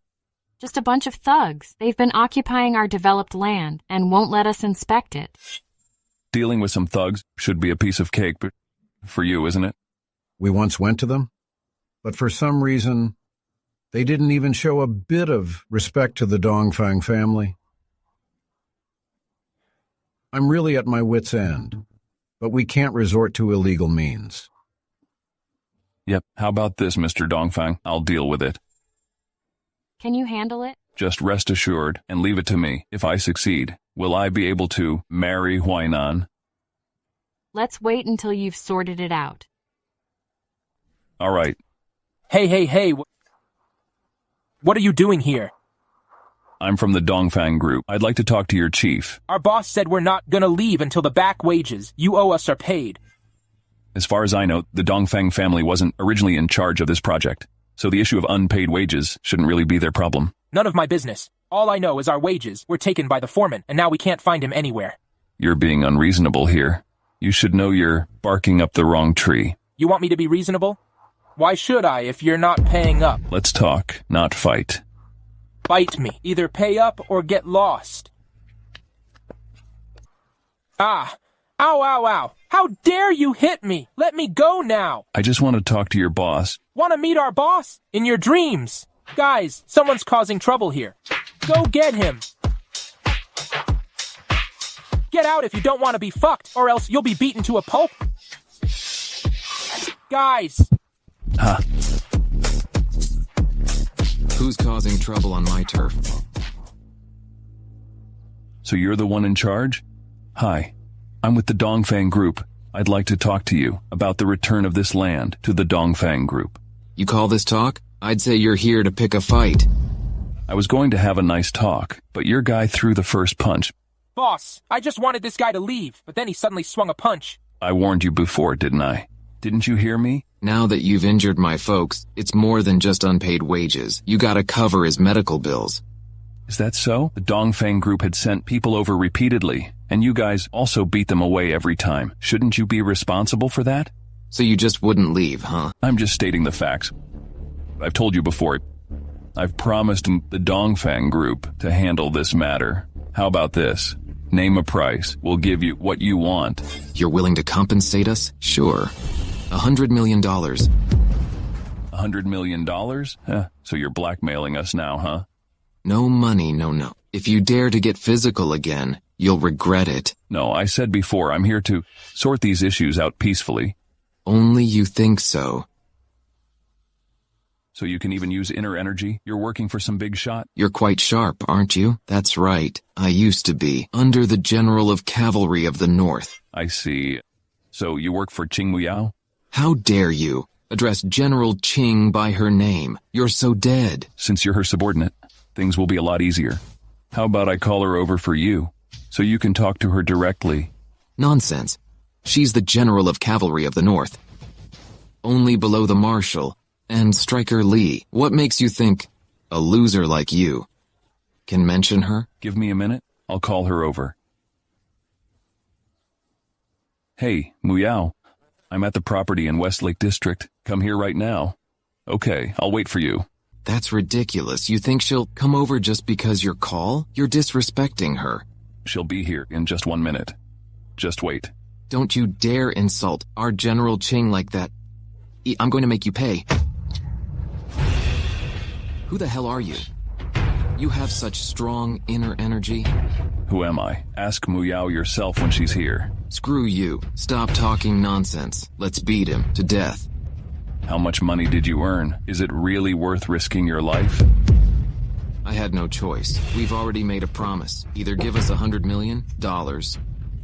Just a bunch of thugs. They've been occupying our developed land and won't let us inspect it. Dealing with some thugs should be a piece of cake, but for you, isn't it? We once went to them, but for some reason, they didn't even show a bit of respect to the Dongfang family. I'm really at my wit's end, but we can't resort to illegal means. Yep, how about this, Mr. Dongfang? I'll deal with it. Can you handle it? Just rest assured and leave it to me. If I succeed, will I be able to marry Huainan? Let's wait until you've sorted it out. All right. Hey. What are you doing here? I'm from the Dongfang group. I'd like to talk to your chief. Our boss said we're not gonna leave until the back wages you owe us are paid. As far as I know, the Dongfang family wasn't originally in charge of this project, so the issue of unpaid wages shouldn't really be their problem. None of my business. All I know is our wages were taken by the foreman, and now we can't find him anywhere. You're being unreasonable here. You should know you're barking up the wrong tree. You want me to be reasonable? Why should I if you're not paying up? Let's talk, not fight. Bite me. Either pay up or get lost. Ah. Ow. How dare you hit me? Let me go now. I just want to talk to your boss. Want to meet our boss? In your dreams. Guys, someone's causing trouble here. Go get him. Get out if you don't want to be fucked, or else you'll be beaten to a pulp. Guys. Huh. Who's causing trouble on my turf? So you're the one in charge? Hi. I'm with the Dongfang group. I'd like to talk to you about the return of this land to the Dongfang group. You call this talk? I'd say you're here to pick a fight. I was going to have a nice talk, but your guy threw the first punch. Boss, I just wanted this guy to leave, but then he suddenly swung a punch. I warned you before, didn't I? Didn't you hear me? Now that you've injured my folks, it's more than just unpaid wages. You gotta cover his medical bills. Is that so? The Dongfang group had sent people over repeatedly, and you guys also beat them away every time. Shouldn't you be responsible for that? So you just wouldn't leave, huh? I'm just stating the facts. I've told you before, I've promised the Dongfang group to handle this matter. How about this? Name a price. We'll give you what you want. You're willing to compensate us? Sure. $100 million. $100 million? So you're blackmailing us now, huh? No money, no. If you dare to get physical again, you'll regret it. No, I said before, I'm here to sort these issues out peacefully. Only you think so. So you can even use inner energy? You're working for some big shot? You're quite sharp, aren't you? That's right. I used to be, under the General of Cavalry of the North. I see. So you work for Qing Muyao? How dare you address General Qing by her name? You're so dead. Since you're her subordinate, things will be a lot easier. How about I call her over for you, so you can talk to her directly? Nonsense. She's the General of Cavalry of the North. Only below the Marshal and Striker Lee. What makes you think a loser like you can mention her? Give me a minute. I'll call her over. Hey, Muyao. I'm at the property in Westlake District. Come here right now. Okay, I'll wait for you. That's ridiculous. You think she'll come over just because your call? You're disrespecting her. She'll be here in just 1 minute. Just wait. Don't you dare insult our General Qing like that. I'm going to make you pay. Who the hell are you? You have such strong inner energy. Who am I? Ask Muyao yourself when she's here. Screw you. Stop talking nonsense. Let's beat him to death. How much money did you earn? Is it really worth risking your life? I had no choice. We've already made a promise. Either give us $100 million,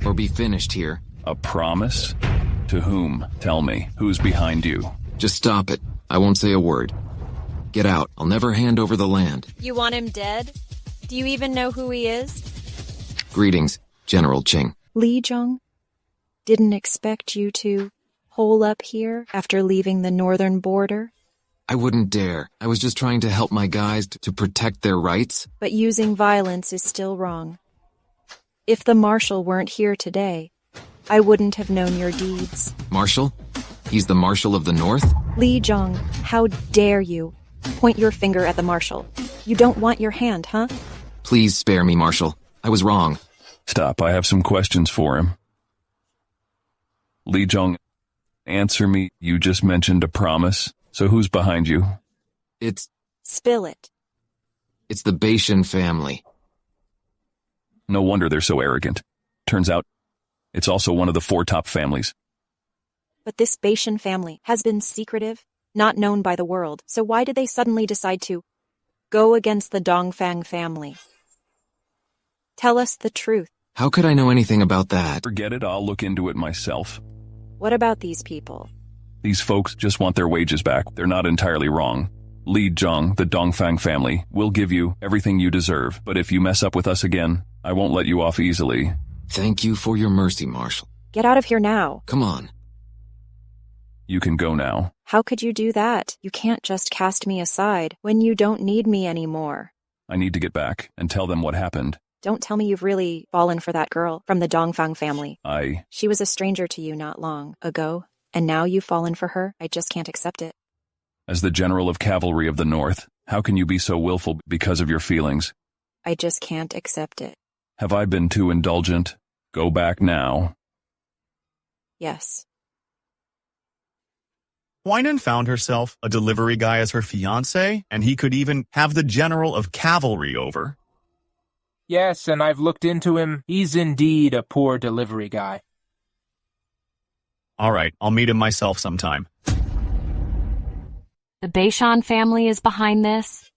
or be finished here. A promise? To whom? Tell me. Who's behind you? Just stop it. I won't say a word. Get out. I'll never hand over the land. You want him dead? Do you even know who he is? Greetings, General Qing. Li Zhong? Didn't expect you to hole up here after leaving the northern border? I wouldn't dare. I was just trying to help my guys to protect their rights. But using violence is still wrong. If the Marshal weren't here today, I wouldn't have known your deeds. Marshal? He's the Marshal of the North? Li Zhong, how dare you point your finger at the Marshal? You don't want your hand, huh? Please spare me, Marshal. I was wrong. Stop, I have some questions for him. Li Zhong, answer me. You just mentioned a promise. So who's behind you? Spill it. It's the Bashan family. No wonder they're so arrogant. Turns out, it's also one of the 4 top families. But this Bashan family has been secretive, not known by the world, so why did they suddenly decide to go against the Dongfang family? Tell us the truth. How could I know anything about that? Forget it, I'll look into it myself. What about these people? These folks just want their wages back. They're not entirely wrong. Li Zhong, the Dongfang family, will give you everything you deserve, but if you mess up with us again, I won't let you off easily. Thank you for your mercy, Marshal. Get out of here now. Come on. You can go now. How could you do that? You can't just cast me aside when you don't need me anymore. I need to get back and tell them what happened. Don't tell me you've really fallen for that girl from the Dongfang family. She was a stranger to you not long ago, and now you've fallen for her. I just can't accept it. As the General of Cavalry of the North, how can you be so willful because of your feelings? I just can't accept it. Have I been too indulgent? Go back now. Yes. Huainan found herself a delivery guy as her fiancé, and he could even have the General of Cavalry over. Yes, and I've looked into him. He's indeed a poor delivery guy. All right, I'll meet him myself sometime. The Bashan family is behind this?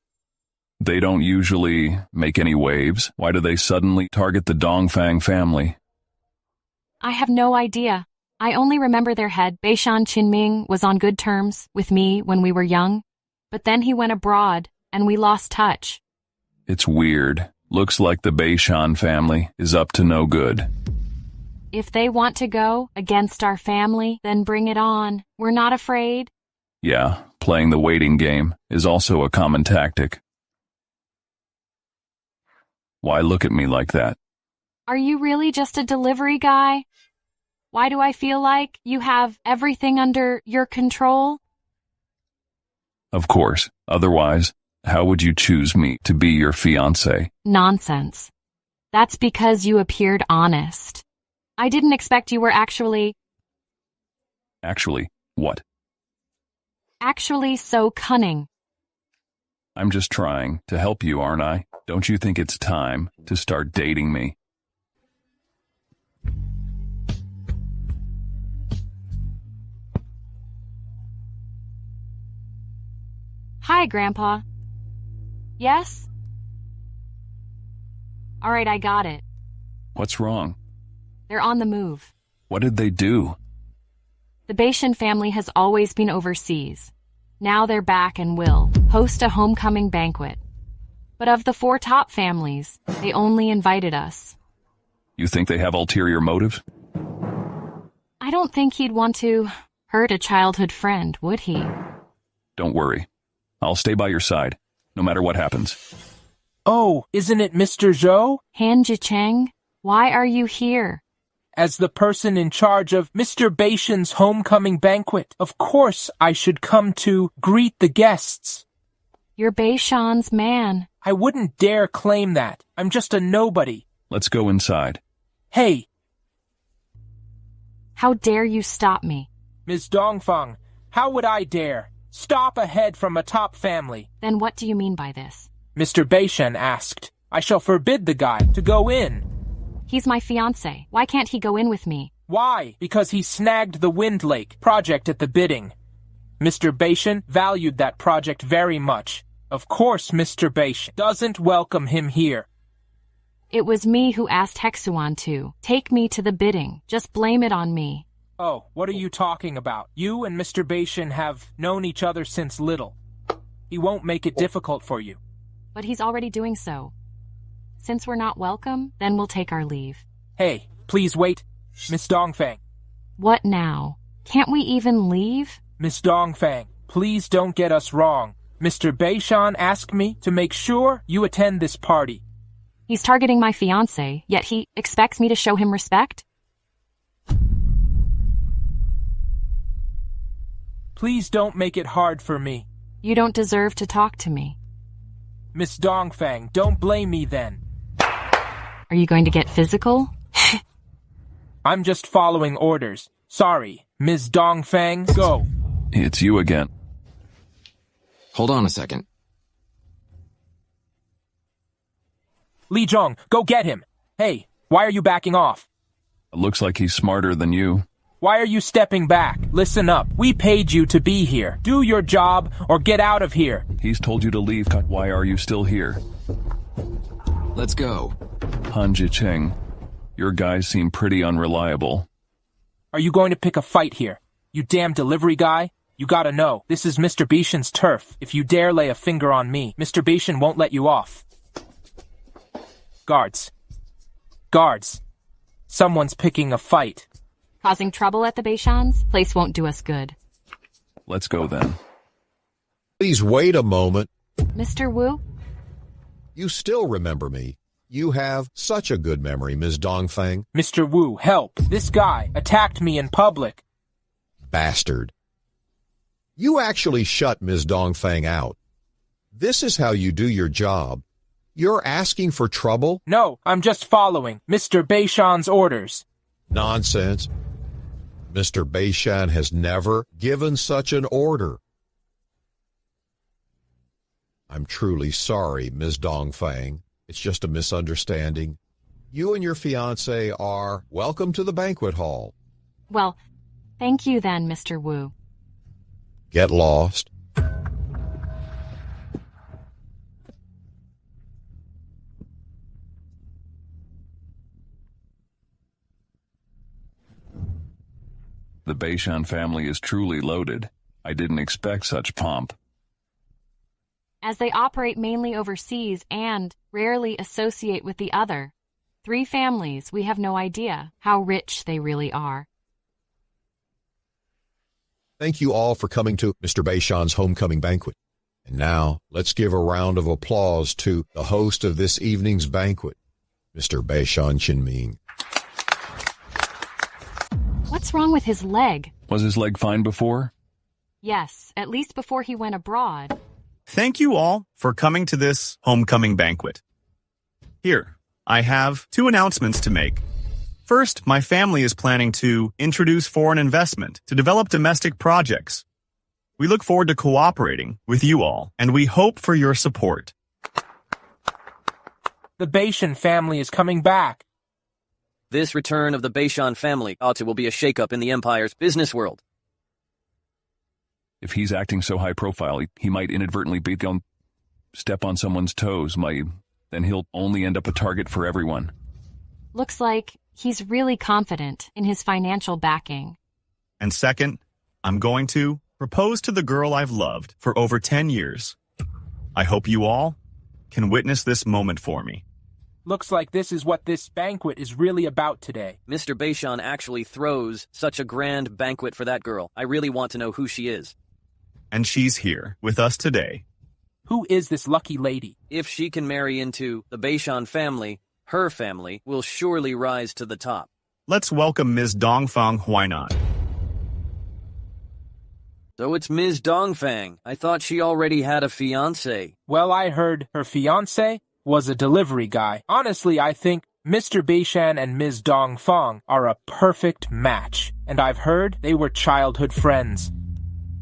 They don't usually make any waves. Why do they suddenly target the Dongfang family? I have no idea. I only remember their head, Bashan Qinming, was on good terms with me when we were young, but then he went abroad, and we lost touch. It's weird. Looks like the Bashan family is up to no good. If they want to go against our family, then bring it on. We're not afraid. Yeah, playing the waiting game is also a common tactic. Why look at me like that? Are you really just a delivery guy? Why do I feel like you have everything under your control? Of course. Otherwise, how would you choose me to be your fiancé? Nonsense. That's because you appeared honest. I didn't expect you were actually What? Actually so cunning. I'm just trying to help you, aren't I? Don't you think it's time to start dating me? Hi, Grandpa. Yes? All right, I got it. What's wrong? They're on the move. What did they do? The Bashan family has always been overseas. Now they're back and will host a homecoming banquet. But of the 4 top families, they only invited us. You think they have ulterior motives? I don't think he'd want to hurt a childhood friend, would he? Don't worry. I'll stay by your side, no matter what happens. Oh, isn't it Mr. Zhou? Han Jicheng, why are you here? As the person in charge of Mr. Bashan's homecoming banquet, of course I should come to greet the guests. You're Bashan's man. I wouldn't dare claim that. I'm just a nobody. Let's go inside. Hey! How dare you stop me? Ms. Dongfang, how would I dare? Stop ahead from a top family. Then what do you mean by this? Mr. Bashan asked. I shall forbid the guy to go in. He's my fiancé. Why can't he go in with me? Why? Because he snagged the Wind Lake project at the bidding. Mr. Bashan valued that project very much. Of course Mr. Bashan doesn't welcome him here. It was me who asked Hexuan to take me to the bidding. Just blame it on me. Oh, what are you talking about? You and Mr. Bashan have known each other since little. He won't make it difficult for you. But he's already doing so. Since we're not welcome, then we'll take our leave. Hey, please wait. Miss Dongfang. What now? Can't we even leave? Miss Dongfang, please don't get us wrong. Mr. Bashan asked me to make sure you attend this party. He's targeting my fiancé, yet he expects me to show him respect? Please don't make it hard for me. You don't deserve to talk to me. Miss Dongfang, don't blame me then. Are you going to get physical? I'm just following orders. Sorry, Ms. Dongfang, go. It's you again. Hold on a second. Li Zhong, go get him. Hey, why are you backing off? It looks like he's smarter than you. Why are you stepping back? Listen up. We paid you to be here. Do your job or get out of here. He's told you to leave. Why are you still here? Let's go. Han Jicheng, your guys seem pretty unreliable. Are you going to pick a fight here? You damn delivery guy? You gotta know, this is Mr. Bashan's turf. If you dare lay a finger on me, Mr. Bashan won't let you off. Guards. Guards. Someone's picking a fight. Causing trouble at the Bashans? Place won't do us good. Let's go then. Please wait a moment. Mr. Wu? You still remember me. You have such a good memory, Ms. Dongfang. Mr. Wu, help. This guy attacked me in public. Bastard. You actually shut Ms. Dongfang out. This is how you do your job. You're asking for trouble? No, I'm just following Mr. Bashan's orders. Nonsense. Mr. Bashan has never given such an order. I'm truly sorry, Ms. Dongfang. It's just a misunderstanding. You and your fiancé are welcome to the banquet hall. Well, thank you then, Mr. Wu. Get lost. The Bashan family is truly loaded. I didn't expect such pomp. As they operate mainly overseas and rarely associate with the other 3 families, we have no idea how rich they really are. Thank you all for coming to Mr. Bashan's homecoming banquet. And now, let's give a round of applause to the host of this evening's banquet, Mr. Bashan Qinming. What's wrong with his leg? Was his leg fine before? Yes, at least before he went abroad. Thank you all for coming to this homecoming banquet. Here, I have 2 announcements to make. First, my family is planning to introduce foreign investment to develop domestic projects. We look forward to cooperating with you all, and we hope for your support. The Bashan family is coming back. This return of the Bashan family will be a shakeup in the Empire's business world. If he's acting so high profile, he might inadvertently step on someone's toes. Then he'll only end up a target for everyone. Looks like he's really confident in his financial backing. And second, I'm going to propose to the girl I've loved for over 10 years. I hope you all can witness this moment for me. Looks like this is what this banquet is really about today. Mr. Bashan actually throws such a grand banquet for that girl. I really want to know who she is. And she's here with us today. Who is this lucky lady? If she can marry into the Bashan family, her family will surely rise to the top. Let's welcome Ms. Dongfang Huainan. So it's Ms. Dongfang. I thought she already had a fiancé. Well, I heard her fiancé was a delivery guy. Honestly, I think Mr. Bashan and Ms. Dongfang are a perfect match. And I've heard they were childhood friends.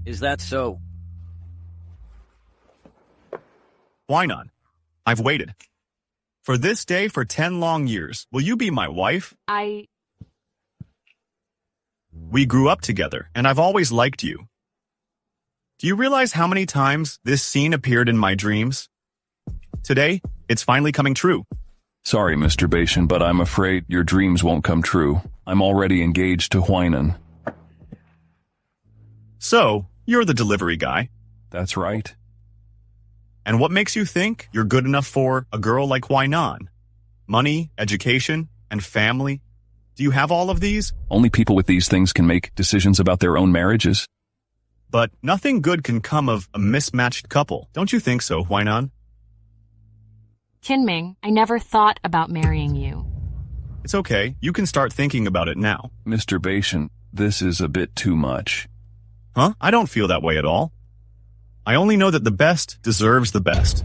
Is that so? Huainan, I've waited. For this day for 10 long years, will you be my wife? We grew up together, and I've always liked you. Do you realize how many times this scene appeared in my dreams? Today, it's finally coming true. Sorry, Mr. Bashan, but I'm afraid your dreams won't come true. I'm already engaged to Huainan. So, you're the delivery guy. That's right. And what makes you think you're good enough for a girl like Huainan? Money, education, and family? Do you have all of these? Only people with these things can make decisions about their own marriages. But nothing good can come of a mismatched couple. Don't you think so, Huainan? Qinming, I never thought about marrying you. It's okay. You can start thinking about it now. Mr. Bashan, this is a bit too much. Huh? I don't feel that way at all. I only know that the best deserves the best.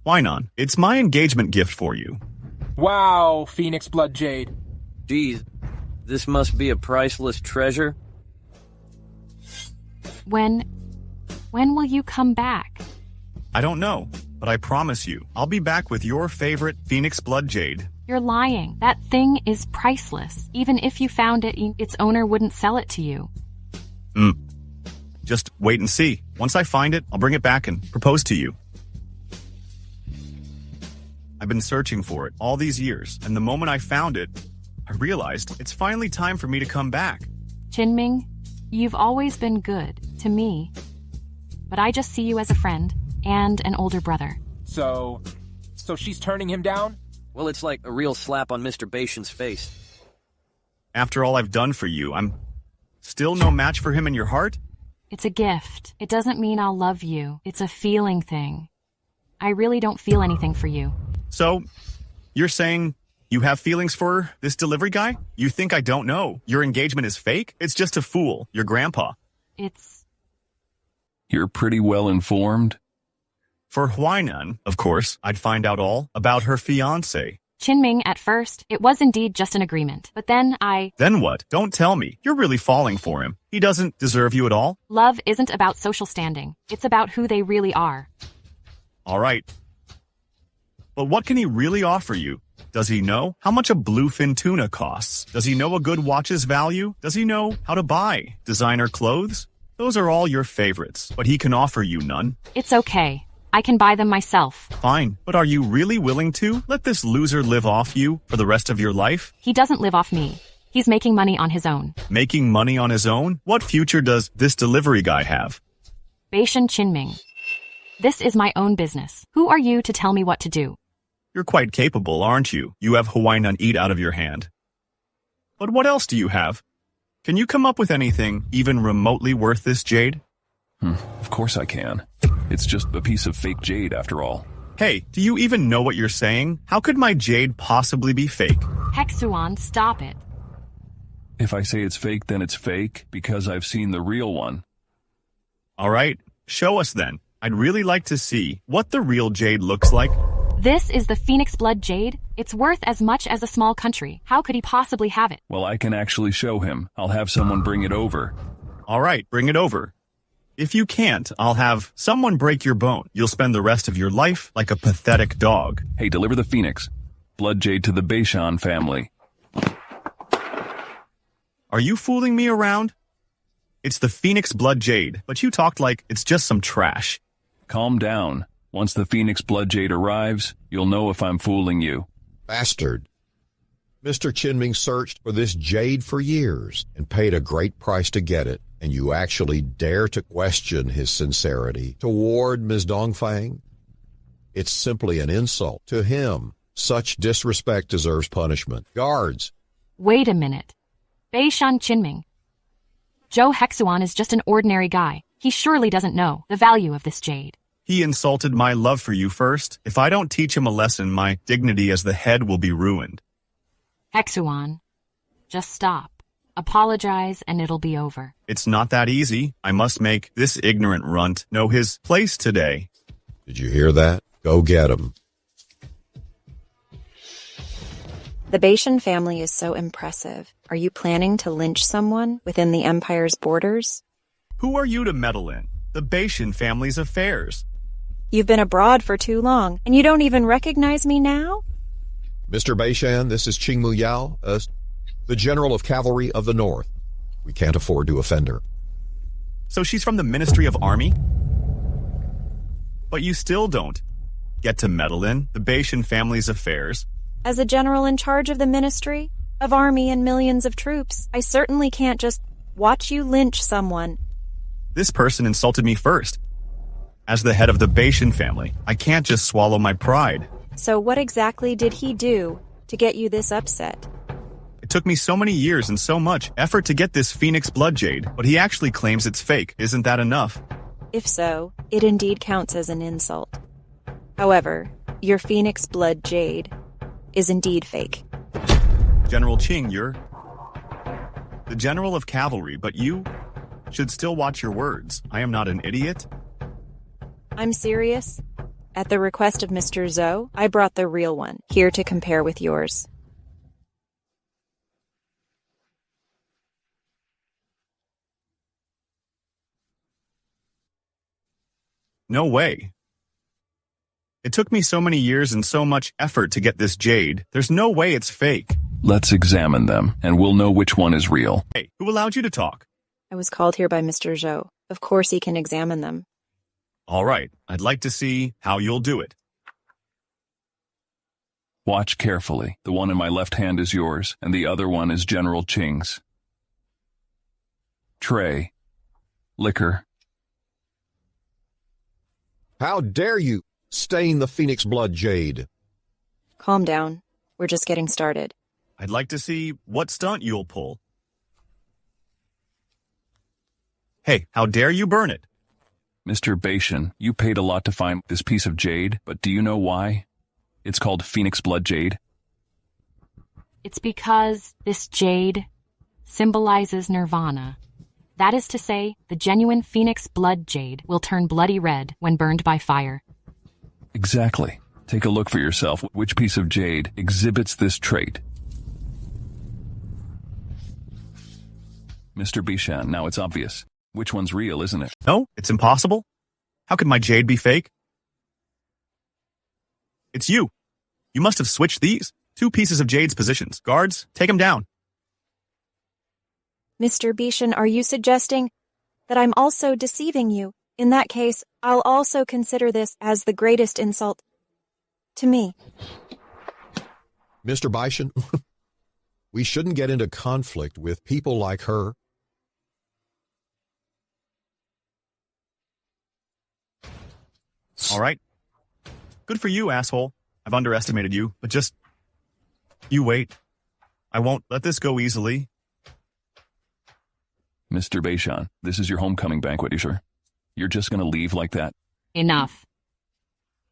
Huainan, it's my engagement gift for you. Wow, Phoenix Blood Jade. Geez, this must be a priceless treasure. When will you come back? I don't know, but I promise you, I'll be back with your favorite Phoenix Blood Jade. You're lying. That thing is priceless. Even if you found it, its owner wouldn't sell it to you. Just wait and see. Once I find it, I'll bring it back and propose to you. I've been searching for it all these years, and the moment I found it, I realized it's finally time for me to come back. Qinming, you've always been good to me, but I just see you as a friend and an older brother. So she's turning him down? Well, it's like a real slap on Mr. Bashan's face. After all I've done for you, I'm still no match for him in your heart? It's a gift. It doesn't mean I'll love you. It's a feeling thing. I really don't feel anything for you. So, you're saying you have feelings for this delivery guy? You think I don't know? Your engagement is fake? It's just to fool your grandpa. You're pretty well informed. For Huainan, of course, I'd find out all about her fiancé. Qinming, at first, it was indeed just an agreement. But then Then what? Don't tell me. You're really falling for him. He doesn't deserve you at all? Love isn't about social standing. It's about who they really are. All right. But what can he really offer you? Does he know how much a bluefin tuna costs? Does he know a good watch's value? Does he know how to buy designer clothes? Those are all your favorites, but he can offer you none. It's okay. I can buy them myself. Fine, but are you really willing to let this loser live off you for the rest of your life? He doesn't live off me. He's making money on his own. Making money on his own? What future does this delivery guy have? Bashan Qinming. This is my own business. Who are you to tell me what to do? You're quite capable, aren't you? You have Huainan eat out of your hand. But what else do you have? Can you come up with anything even remotely worth this jade? Of course I can. It's just a piece of fake jade, after all. Hey, do you even know what you're saying? How could my jade possibly be fake? Hexuan, stop it. If I say it's fake, then it's fake, because I've seen the real one. All right, show us then. I'd really like to see what the real jade looks like. This is the Phoenix Blood Jade. It's worth as much as a small country. How could he possibly have it? Well, I can actually show him. I'll have someone bring it over. All right, bring it over. If you can't, I'll have someone break your bone. You'll spend the rest of your life like a pathetic dog. Hey, deliver the Phoenix Blood Jade to the Bashan family. Are you fooling me around? It's the Phoenix Blood Jade, but you talked like it's just some trash. Calm down. Once the Phoenix Blood Jade arrives, you'll know if I'm fooling you. Bastard. Mr. Chinming searched for this jade for years and paid a great price to get it, and you actually dare to question his sincerity toward Ms. Dongfang? It's simply an insult to him. Such disrespect deserves punishment. Guards! Wait a minute. Bashan Chinming. Joe Hexuan is just an ordinary guy. He surely doesn't know the value of this jade. He insulted my love for you first. If I don't teach him a lesson, my dignity as the head will be ruined. Hexuan, just stop. Apologize and it'll be over. It's not that easy. I must make this ignorant runt know his place today. Did you hear that? Go get him. The Bashan family is so impressive. Are you planning to lynch someone within the Empire's borders? Who are you to meddle in the Bashan family's affairs? You've been abroad for too long, and you don't even recognize me now? Mr. Bashan, this is Qingmu Yao, the General of Cavalry of the North. We can't afford to offend her. So she's from the Ministry of Army? But you still don't get to meddle in the Bashan family's affairs. As a general in charge of the Ministry of Army and millions of troops, I certainly can't just watch you lynch someone. This person insulted me first. As the head of the Bashan family, I can't just swallow my pride. So what exactly did he do to get you this upset? It took me so many years and so much effort to get this Phoenix Blood Jade, but he actually claims it's fake. Isn't that enough? If so, it indeed counts as an insult. However, your Phoenix Blood Jade is indeed fake. General Qing, you're the General of Cavalry, but you should still watch your words. I am not an idiot. I'm serious. At the request of Mr. Zhou, I brought the real one, here to compare with yours. No way. It took me so many years and so much effort to get this jade. There's no way it's fake. Let's examine them, and we'll know which one is real. Hey, who allowed you to talk? I was called here by Mr. Zhou. Of course he can examine them. All right, I'd like to see how you'll do it. Watch carefully. The one in my left hand is yours, and the other one is General Qing's. Tray. Liquor. How dare you stain the Phoenix Blood Jade? Calm down. We're just getting started. I'd like to see what stunt you'll pull. Hey, how dare you burn it? Mr. Bashan, you paid a lot to find this piece of jade, but do you know why? It's called Phoenix Blood Jade. It's because this jade symbolizes nirvana. That is to say, the genuine Phoenix Blood Jade will turn bloody red when burned by fire. Exactly. Take a look for yourself. Which piece of jade exhibits this trait? Mr. Bashan, now it's obvious. Which one's real, isn't it? No, it's impossible. How could my jade be fake? It's you. You must have switched these. 2 pieces of jade's positions. Guards, take them down. Mr. Bashan, are you suggesting that I'm also deceiving you? In that case, I'll also consider this as the greatest insult to me. Mr. Bashan, we shouldn't get into conflict with people like her. All right. Good for you, asshole. I've underestimated you, but just... you wait. I won't let this go easily. Mr. Bashan, this is your homecoming banquet, you sure? You're just gonna leave like that? Enough.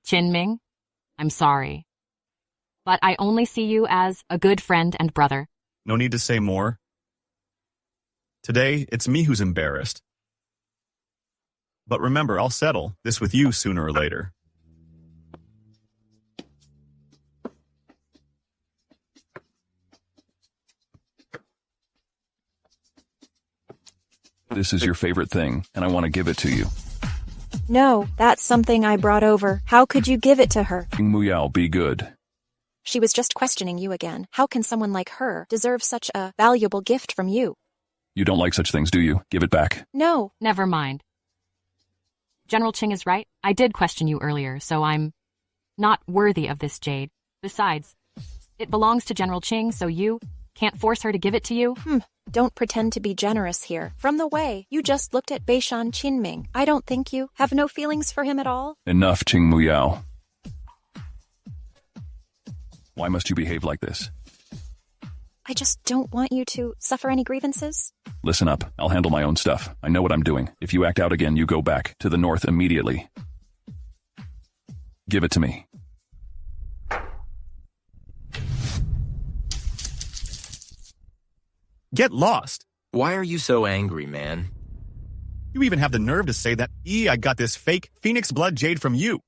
Chinming, I'm sorry. But I only see you as a good friend and brother. No need to say more. Today, it's me who's embarrassed. But remember, I'll settle this with you sooner or later. This is your favorite thing, and I want to give it to you. No, that's something I brought over. How could you give it to her? King Muyao, be good. She was just questioning you again. How can someone like her deserve such a valuable gift from you? You don't like such things, do you? Give it back. No. Never mind. General Ching is right. I did question you earlier, so I'm not worthy of this jade. Besides, it belongs to General Ching, so you can't force her to give it to you. Don't pretend to be generous here. From the way you just looked at Bashan Qinming, I don't think you have no feelings for him at all. Enough, Qing Muyao. Why must you behave like this? I just don't want you to suffer any grievances. Listen up. I'll handle my own stuff. I know what I'm doing. If you act out again, you go back to the north immediately. Give it to me. Get lost. Why are you so angry, man? You even have the nerve to say that, I got this fake phoenix blood jade from you.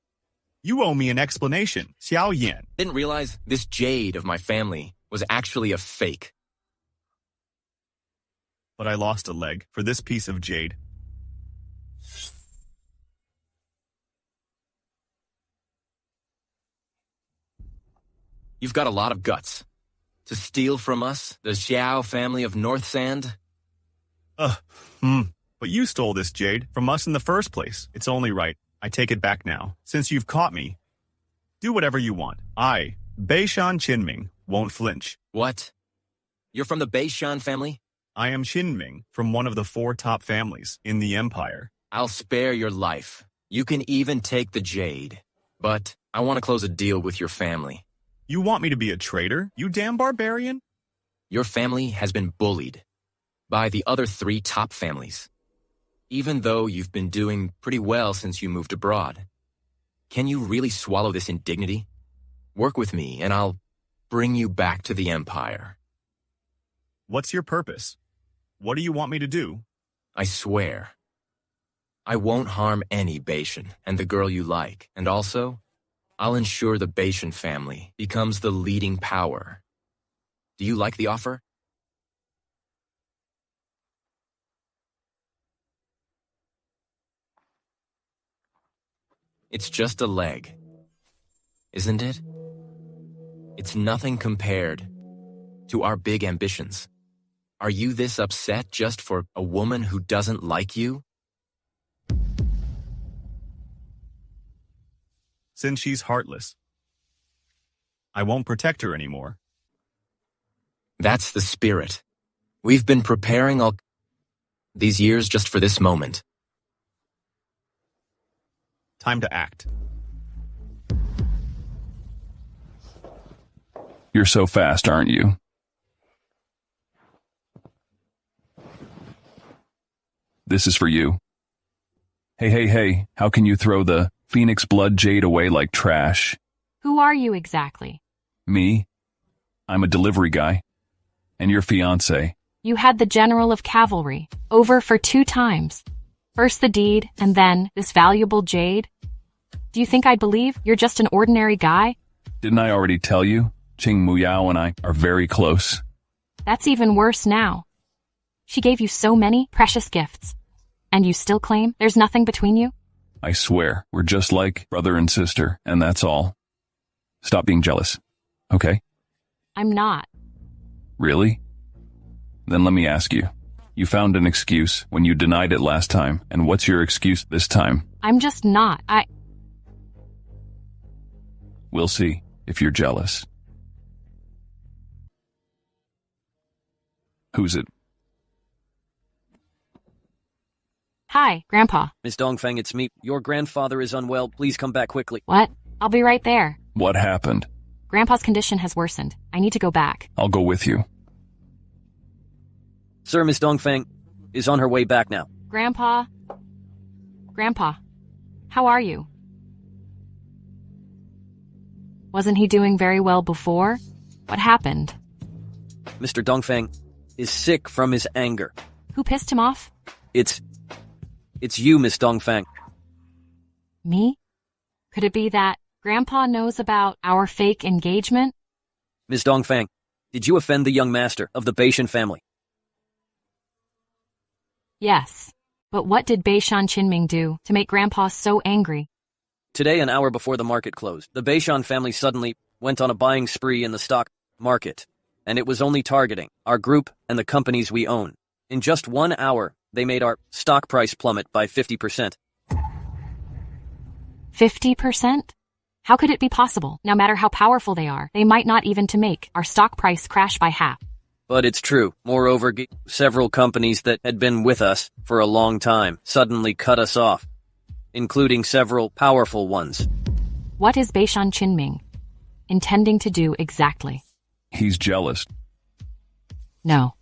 You owe me an explanation, Xiao Yan. Didn't realize this jade of my family was actually a fake. But I lost a leg for this piece of jade. You've got a lot of guts. To steal from us, the Xiao family of North Sand? But you stole this jade from us in the first place. It's only right. I take it back now. Since you've caught me, do whatever you want. I, Bashan Qinming, won't flinch. What? You're from the Bashan family? I am Qinming, from one of the 4 top families in the empire. I'll spare your life. You can even take the jade. But I want to close a deal with your family. You want me to be a traitor, you damn barbarian? Your family has been bullied by the other 3 top families, even though you've been doing pretty well since you moved abroad. Can you really swallow this indignity? Work with me, and I'll bring you back to the Empire. What's your purpose? What do you want me to do? I swear, I won't harm any Bashan and the girl you like, and also, I'll ensure the Bashan family becomes the leading power. Do you like the offer? It's just a leg, isn't it? It's nothing compared to our big ambitions. Are you this upset just for a woman who doesn't like you? Since she's heartless, I won't protect her anymore. That's the spirit. We've been preparing all these years just for this moment. Time to act. You're so fast, aren't you? This is for you. Hey, how can you throw the Phoenix Blood Jade away like trash? Who are you exactly? Me? I'm a delivery guy. And your fiancé. You had the General of Cavalry over for 2 times. First the deed, and then this valuable jade. Do you think I'd believe you're just an ordinary guy? Didn't I already tell you? Qing Muyao and I are very close. That's even worse now. She gave you so many precious gifts. And you still claim there's nothing between you? I swear, we're just like brother and sister, and that's all. Stop being jealous, okay? I'm not. Really? Then let me ask you. You found an excuse when you denied it last time, and what's your excuse this time? I'm just not. We'll see if you're jealous. Who's it? Hi, Grandpa. Miss Dongfang, it's me. Your grandfather is unwell. Please come back quickly. What? I'll be right there. What happened? Grandpa's condition has worsened. I need to go back. I'll go with you. Sir, Miss Dongfang is on her way back now. Grandpa? Grandpa, how are you? Wasn't he doing very well before? What happened? Mr. Dongfang is sick from his anger. Who pissed him off? It's you, Miss Dongfang. Me? Could it be that Grandpa knows about our fake engagement? Miss Dongfang, did you offend the young master of the Bashan family? Yes. But what did Bashan Qinming do to make Grandpa so angry? Today, an hour before the market closed, the Bashan family suddenly went on a buying spree in the stock market, and it was only targeting our group and the companies we own. In just 1 hour, they made our stock price plummet by 50%. 50%? How could it be possible? No matter how powerful they are, they might not even to make our stock price crash by half. But it's true. Moreover, several companies that had been with us for a long time suddenly cut us off, including several powerful ones. What is Bashan Qinming intending to do exactly? He's jealous. No.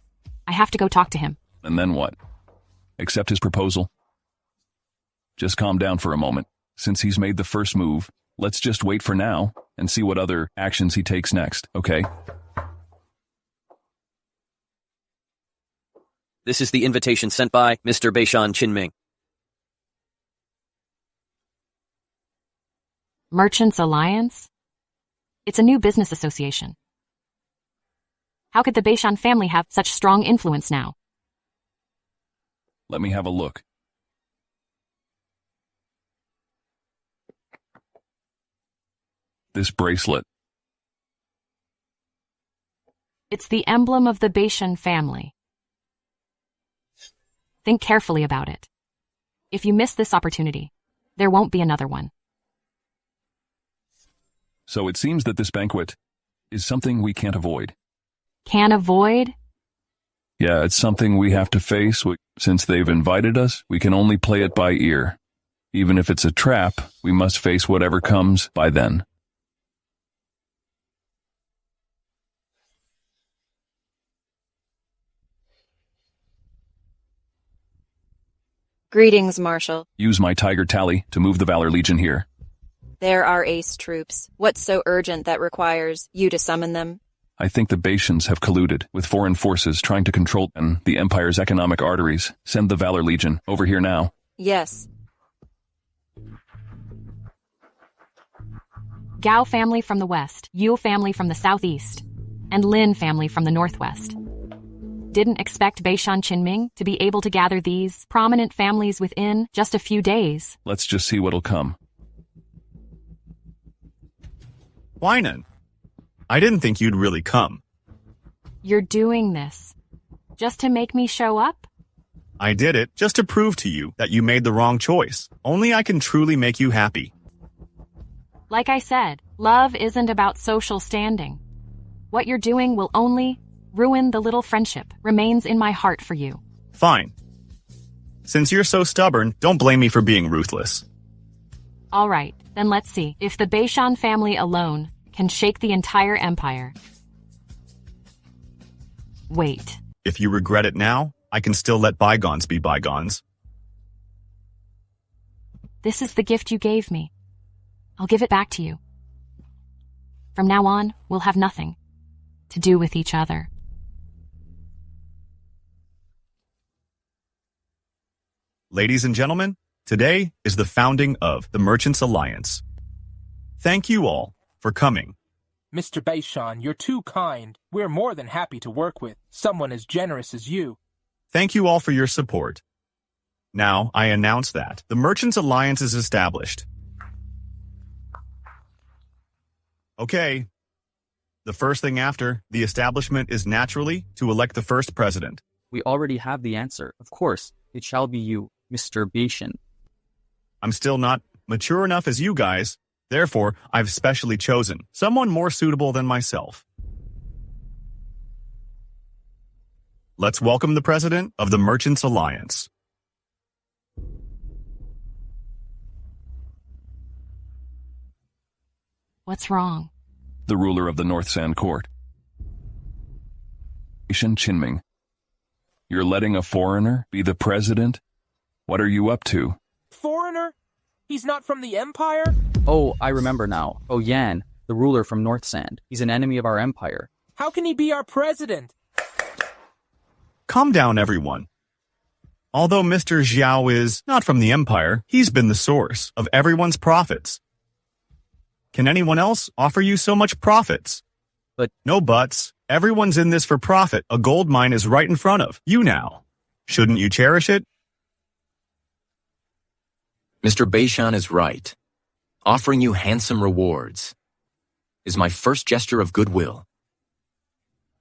I have to go talk to him. And then what? Accept his proposal? Just calm down for a moment. Since he's made the first move, let's just wait for now and see what other actions he takes next, okay? This is the invitation sent by Mr. Bashan Qinming. Merchants Alliance? It's a new business association. How could the Bashan family have such strong influence now? Let me have a look. This bracelet. It's the emblem of the Bashan family. Think carefully about it. If you miss this opportunity, there won't be another one. So it seems that this banquet is something we can't avoid. Can't avoid? Yeah, it's something we have to face. Since they've invited us, we can only play it by ear. Even if it's a trap, we must face whatever comes by then. Greetings, Marshal. Use my tiger tally to move the Valor Legion here. There are ace troops. What's so urgent that requires you to summon them? I think the Bashans have colluded with foreign forces trying to control the Empire's economic arteries. Send the Valor Legion over here now. Yes. Gao family from the west, Yu family from the southeast, and Lin family from the northwest. Didn't expect Bashan Qinming to be able to gather these prominent families within just a few days. Let's just see what'll come. Huainan, I didn't think you'd really come. You're doing this just to make me show up? I did it just to prove to you that you made the wrong choice. Only I can truly make you happy. Like I said, love isn't about social standing. What you're doing will only ruin the little friendship remains in my heart for you. Fine. Since you're so stubborn, don't blame me for being ruthless. All right, then let's see if the Bashan family alone can shake the entire empire. Wait. If you regret it now, I can still let bygones be bygones. This is the gift you gave me. I'll give it back to you. From now on, we'll have nothing to do with each other. Ladies and gentlemen, today is the founding of the Merchants Alliance. Thank you all for coming. Mr. Bashan, you're too kind. We're more than happy to work with someone as generous as you. Thank you all for your support. Now, I announce that the Merchants Alliance is established. Okay. The first thing after the establishment is naturally to elect the first president. We already have the answer. Of course, it shall be you, Mr. Bashan. I'm still not mature enough as you guys. Therefore, I've specially chosen someone more suitable than myself. Let's welcome the president of the Merchants Alliance. What's wrong? The ruler of the North Sand Court. Bashan Qinming. You're letting a foreigner be the president? What are you up to? Foreigner? He's not from the Empire? Oh, I remember now. Oh, Yan, the ruler from North Sand. He's an enemy of our empire. How can he be our president? Calm down, everyone. Although Mr. Xiao is not from the Empire, he's been the source of everyone's profits. Can anyone else offer you so much profits? But no buts. Everyone's in this for profit. A gold mine is right in front of you now. Shouldn't you cherish it? Mr. Bashan is right. Offering you handsome rewards is my first gesture of goodwill.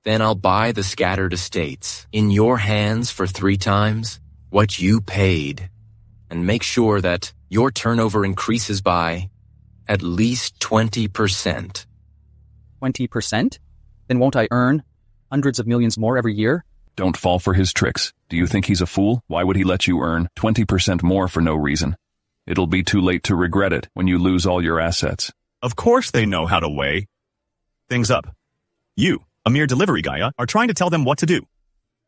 Then I'll buy the scattered estates in your hands for 3 times what you paid, and make sure that your turnover increases by at least 20%. 20%? Then won't I earn hundreds of millions more every year? Don't fall for his tricks. Do you think he's a fool? Why would he let you earn 20% more for no reason? It'll be too late to regret it when you lose all your assets. Of course they know how to weigh things up. You, a mere delivery guy, are trying to tell them what to do.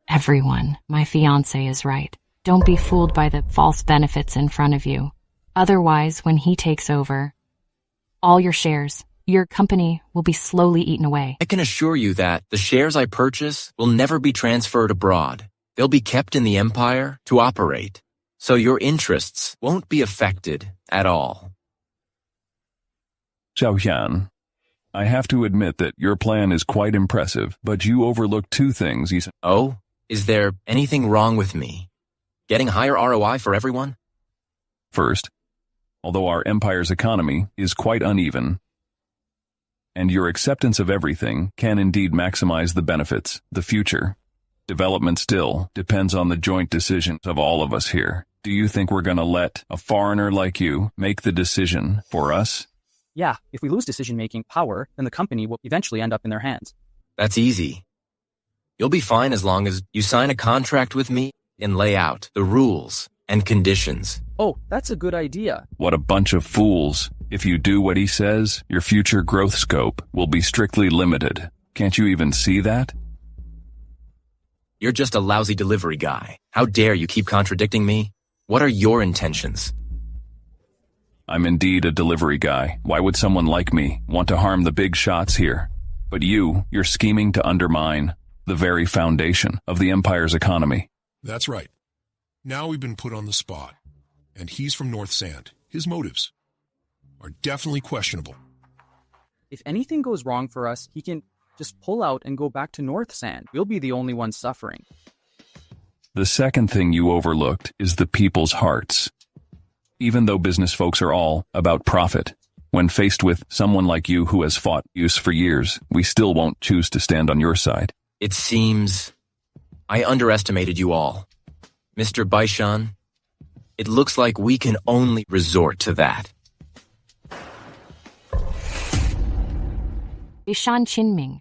Everyone, my fiancé is right. Don't be fooled by the false benefits in front of you. Otherwise, when he takes over, all your shares, your company will be slowly eaten away. I can assure you that the shares I purchase will never be transferred abroad. They'll be kept in the empire to operate, so your interests won't be affected at all. Xiaoyan, I have to admit that your plan is quite impressive, but you overlooked 2 things. Oh, is there anything wrong with me? Getting higher ROI for everyone? First, although our empire's economy is quite uneven, and your acceptance of everything can indeed maximize the benefits, the future development still depends on the joint decisions of all of us here. Do you think we're going to let a foreigner like you make the decision for us? Yeah, if we lose decision-making power, then the company will eventually end up in their hands. That's easy. You'll be fine as long as you sign a contract with me and lay out the rules and conditions. Oh, that's a good idea. What a bunch of fools. If you do what he says, your future growth scope will be strictly limited. Can't you even see that? You're just a lousy delivery guy. How dare you keep contradicting me? What are your intentions? I'm indeed a delivery guy. Why would someone like me want to harm the big shots here? But you're scheming to undermine the very foundation of the empire's economy. That's right. Now we've been put on the spot, and he's from North Sand. His motives are definitely questionable. If anything goes wrong for us, he can just pull out and go back to North Sand. We'll be the only ones suffering. The second thing you overlooked is the people's hearts. Even though business folks are all about profit, when faced with someone like you who has fought use for years, we still won't choose to stand on your side. It seems I underestimated you all. Mr. Bashan, it looks like we can only resort to that. Bashan Qinming,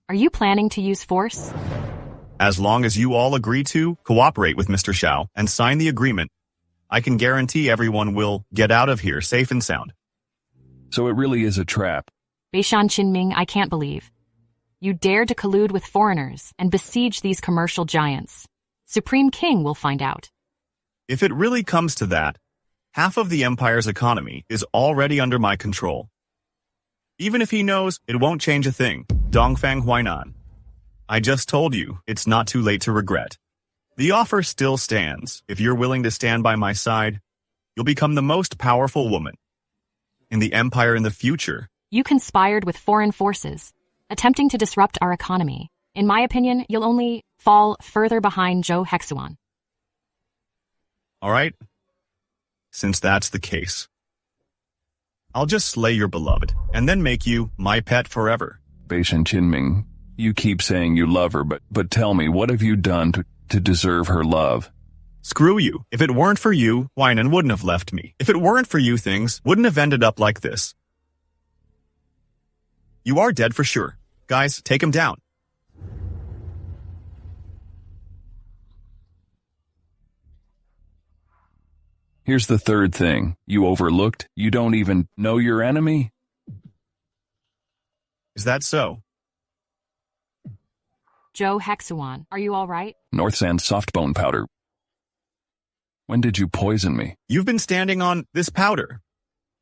are you planning to use force? As long as you all agree to cooperate with Mr. Xiao and sign the agreement, I can guarantee everyone will get out of here safe and sound. So it really is a trap. Bashan Qinming, I can't believe. You dared to collude with foreigners and besiege these commercial giants. Supreme King will find out. If it really comes to that, half of the Empire's economy is already under my control. Even if he knows, it won't change a thing. Dongfang Huainan. I just told you, it's not too late to regret. The offer still stands. If you're willing to stand by my side, you'll become the most powerful woman in the Empire in the future. You conspired with foreign forces, attempting to disrupt our economy. In my opinion, you'll only fall further behind Zhou Hexuan. All right? Since that's the case, I'll just slay your beloved and then make you my pet forever. Bashan Qinming, you keep saying you love her, but tell me, what have you done to deserve her love? Screw you. If it weren't for you, Weinan wouldn't have left me. If it weren't for you, things wouldn't have ended up like this. You are dead for sure. Guys, take him down. Here's the third thing you overlooked. You don't even know your enemy? Is that so? Zhou Hexuan, are you all right? North Sand soft bone powder. When did you poison me? You've been standing on this powder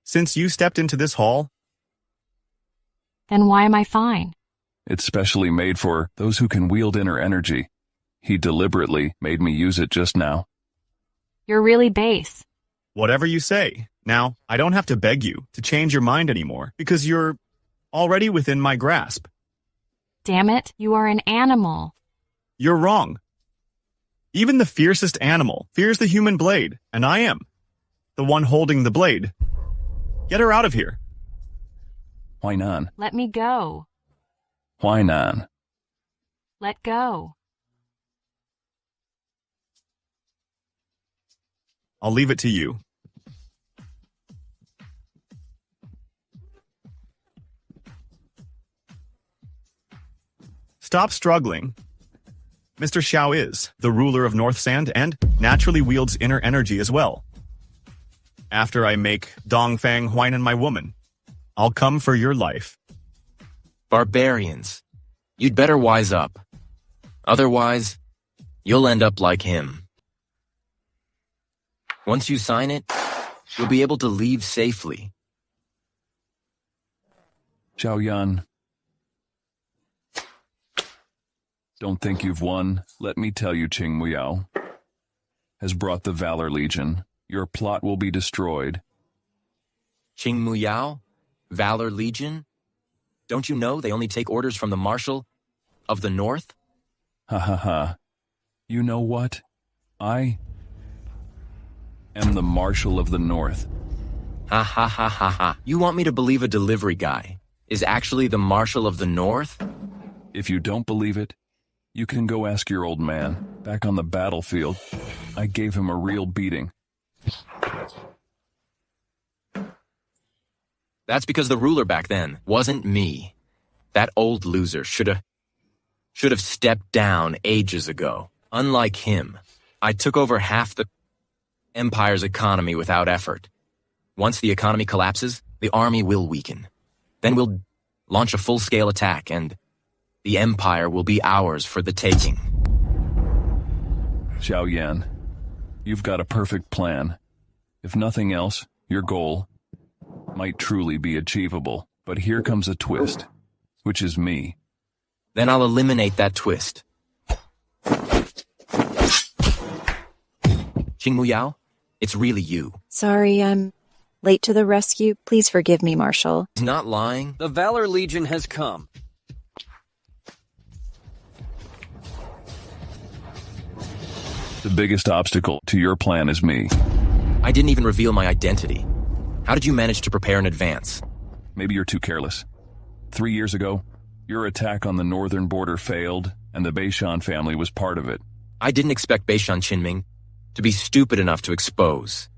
since you stepped into this hall. Then why am I fine? It's specially made for those who can wield inner energy. He deliberately made me use it just now. You're really base. Whatever you say. Now, I don't have to beg you to change your mind anymore because you're already within my grasp. Damn it, you are an animal. You're wrong. Even the fiercest animal fears the human blade, and I am the one holding the blade. Get her out of here. Why not? Let me go. Why not? Let go. I'll leave it to you. Stop struggling. Mr. Xiao is the ruler of North Sand and naturally wields inner energy as well. After I make Dongfang Huainan my woman, I'll come for your life. Barbarians. You'd better wise up. Otherwise, you'll end up like him. Once you sign it, you'll be able to leave safely. Xiaoyan, don't think you've won. Let me tell you, Qing Muyao has brought the Valor Legion. Your plot will be destroyed. Qing Muyao? Valor Legion? Don't you know they only take orders from the Marshal of the North? Ha ha ha. You know what? I am the Marshal of the North. Ha ha ha ha ha. You want me to believe a delivery guy is actually the Marshal of the North? If you don't believe it, you can go ask your old man. Back on the battlefield, I gave him a real beating. That's because the ruler back then wasn't me. That old loser should have stepped down ages ago. Unlike him, I took over half the empire's economy without effort. Once the economy collapses, the army will weaken. Then we'll launch a full-scale attack and the empire will be ours for the taking. Xiaoyan, you've got a perfect plan. If nothing else, your goal might truly be achievable. But here comes a twist, which is me. Then I'll eliminate that twist. Qing Muyao, it's really you. Sorry, I'm late to the rescue. Please forgive me, Marshal. He's not lying. The Valor Legion has come. The biggest obstacle to your plan is me. I didn't even reveal my identity. How did you manage to prepare in advance? Maybe you're too careless. 3 years ago, your attack on the northern border failed, and the Bashan family was part of it. I didn't expect Bashan Qinming to be stupid enough to expose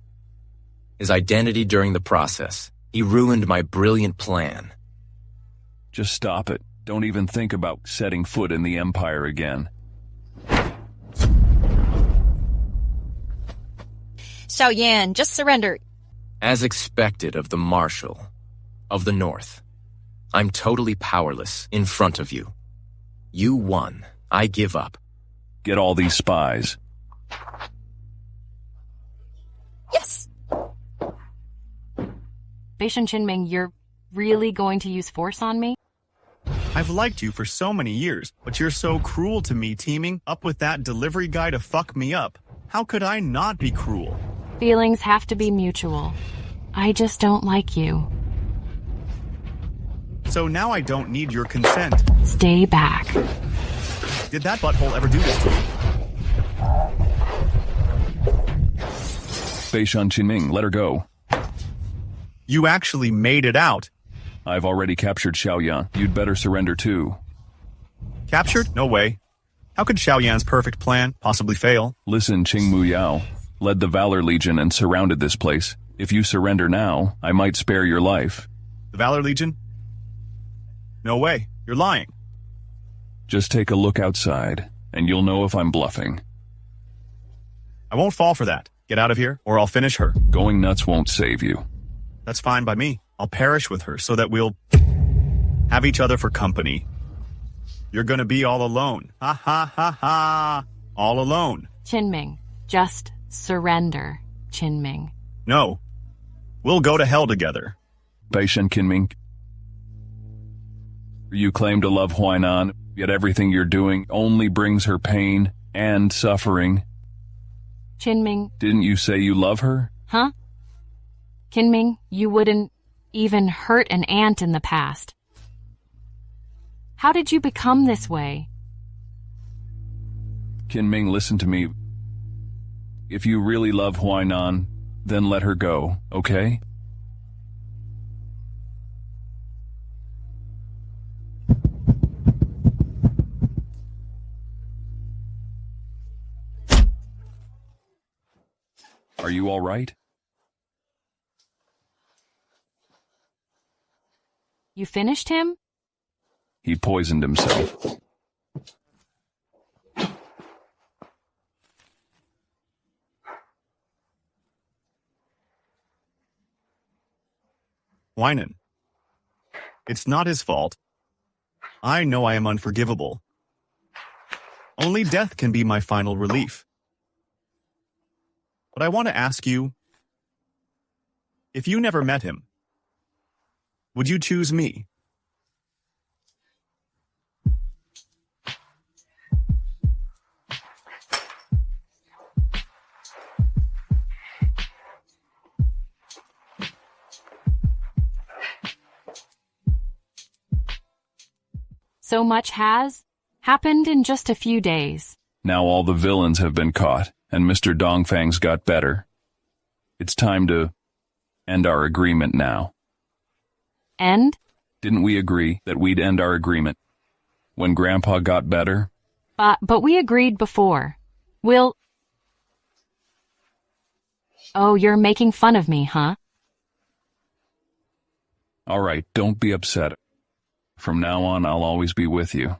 his identity during the process. He ruined my brilliant plan. Just stop it. Don't even think about setting foot in the Empire again. Xiaoyan, just surrender. As expected of the Marshal of the North, I'm totally powerless in front of you. You won. I give up. Get all these spies. Yes! Bashan Qinming, you're really going to use force on me? I've liked you for so many years, but you're so cruel to me teaming up with that delivery guy to fuck me up. How could I not be cruel? Feelings have to be mutual. I just don't like you. So now I don't need your consent. Stay back. Did that butthole ever do this to you? Bashan Qinming, let her go. You actually made it out. I've already captured Xiaoyan. You'd better surrender too. Captured? No way. How could Xiaoyan's perfect plan possibly fail? Listen, Qing Muyao led the Valor Legion and surrounded this place. If you surrender now, I might spare your life. The Valor Legion? No way. You're lying. Just take a look outside, and you'll know if I'm bluffing. I won't fall for that. Get out of here, or I'll finish her. Going nuts won't save you. That's fine by me. I'll perish with her so that we'll have each other for company. You're gonna be all alone. Ha ha ha ha. All alone. Qinming, just surrender, Qinming. No. We'll go to hell together. Bashan Qinming. You claim to love Huainan, yet everything you're doing only brings her pain and suffering. Qinming. Didn't you say you love her? Huh? Qinming, you wouldn't even hurt an ant in the past. How did you become this way? Qinming, listen to me. If you really love Huainan, then let her go, okay? Are you all right? You finished him? He poisoned himself. Huainan. It's not his fault. I know I am unforgivable. Only death can be my final relief. But I want to ask you, if you never met him, would you choose me? So much has happened in just a few days. Now all the villains have been caught, and Mr. Dongfang's got better. It's time to end our agreement now. End? Didn't we agree that we'd end our agreement when Grandpa got better? But we agreed before. We'll... Oh, you're making fun of me, huh? All right, don't be upset. From now on, I'll always be with you.